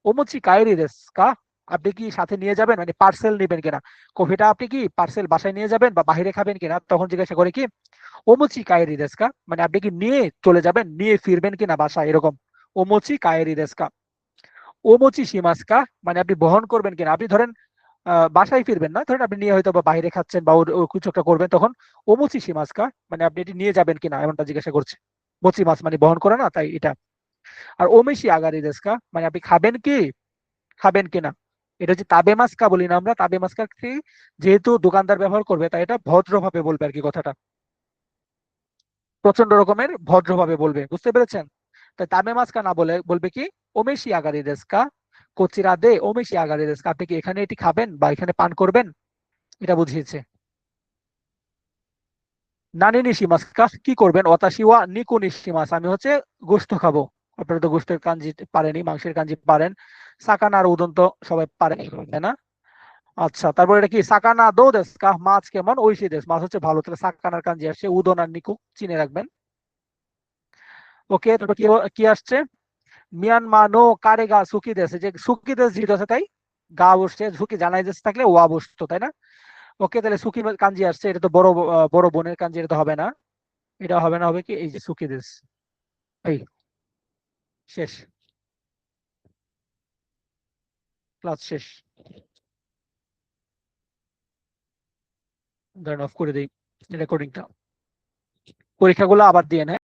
ওমোচি কায়রি দেস্কা কা, আপনি কি সাথে নিয়ে যাবেন, মানে পার্সেল নেবেন কিনা, কফিটা আপনি কি পার্সেল বাসায় নিয়ে যাবেন বা বাইরে খাবেন কিনা, তখন জিজ্ঞাসা করে কি ওমোচি কায়রি দেস্কা, মানে আপনি কি নিয়ে চলে যাবেন, নিয়ে ফিরবেন কিনা বাসায়, এরকম। ওমোচি কায়রি দেস্কা। ওমোচি শিমাস্কা, মানে আপনি বহন করবেন কিনা, আপনি ধরেন বাসায় ফিরবেন না, ধরেন আপনি নিয়ে হয়তো বা বাইরে খাচ্ছেন বা কিছু একটা করবেন, তখন ওমোচি শিমাস্কা মানে আপনি এটি নিয়ে যাবেন কিনা এমনটা জিজ্ঞাসা করছে। মোচি মাছ মানে বহন করে না, তাই এটা। আর ওমেশি আগারি দেস্কা মানে আপনি খাবেন কি, খাবেন কিনা। এটা হচ্ছে তাবে মাস্কা বলি না আমরা, তাবে মাস্কা যেহেতু দোকানদার ব্যবহার করবে তাই এটা ভদ্রভাবে বলবে আর কি, কথাটা প্রচন্ড রকমের ভদ্রভাবে বলবে, বুঝতে পেরেছেন। তাই তাবে মাস্কা না বলে বলবে কি ওমেশি আগারি দেস্কা, কোচিরা দে ওমেশি আগারি দেস্কা, আপনি কি এখানে এটি খাবেন বা এখানে পান করবেন, এটা বুঝিয়েছে। নানি নিশিমাস্কা কি করবেন, অতাশি ওয়া নিকু নিশিমাস, আমি হচ্ছে গোশত খাবো। আপনারা তো গোশতের কাঞ্জি পারেনি, মাংসের কাঞ্জি পারেন, সাকানা আর উদন তো সবাই পারে, তাই না। আচ্ছা, তারপর এটা কি সাকানা দো দেস কা, মাছ কেমন ঐশী দেশ, মাছ হচ্ছে ভালো, তাহলে সাকানার কাঞ্জি আসছে, উদন আর নিকু চিনে রাখবেন। ওকে, তারপর কি কি আসছে, মিয়ানমা নো কারেগা সুকি দেশ, যে সুকি দেশ যেহেতু আছে তাই গা বসছে, সুকি জানাই দেশ থাকলে ওয়া বসতো, তাই না। ওকে, তাহলে সুকি কাঞ্জি আসছে, এটা তো বড় বড় বোনের কাঞ্জি, এটা তো হবে না, এটা হবে না, হবে কি এই যে সুকি দেশ। এই শেষ, ক্লাস শেষ, ধরেন অফ করে দিই রেকর্ডিংটা, পরীক্ষাগুলো আবার দিয়ে নেয়।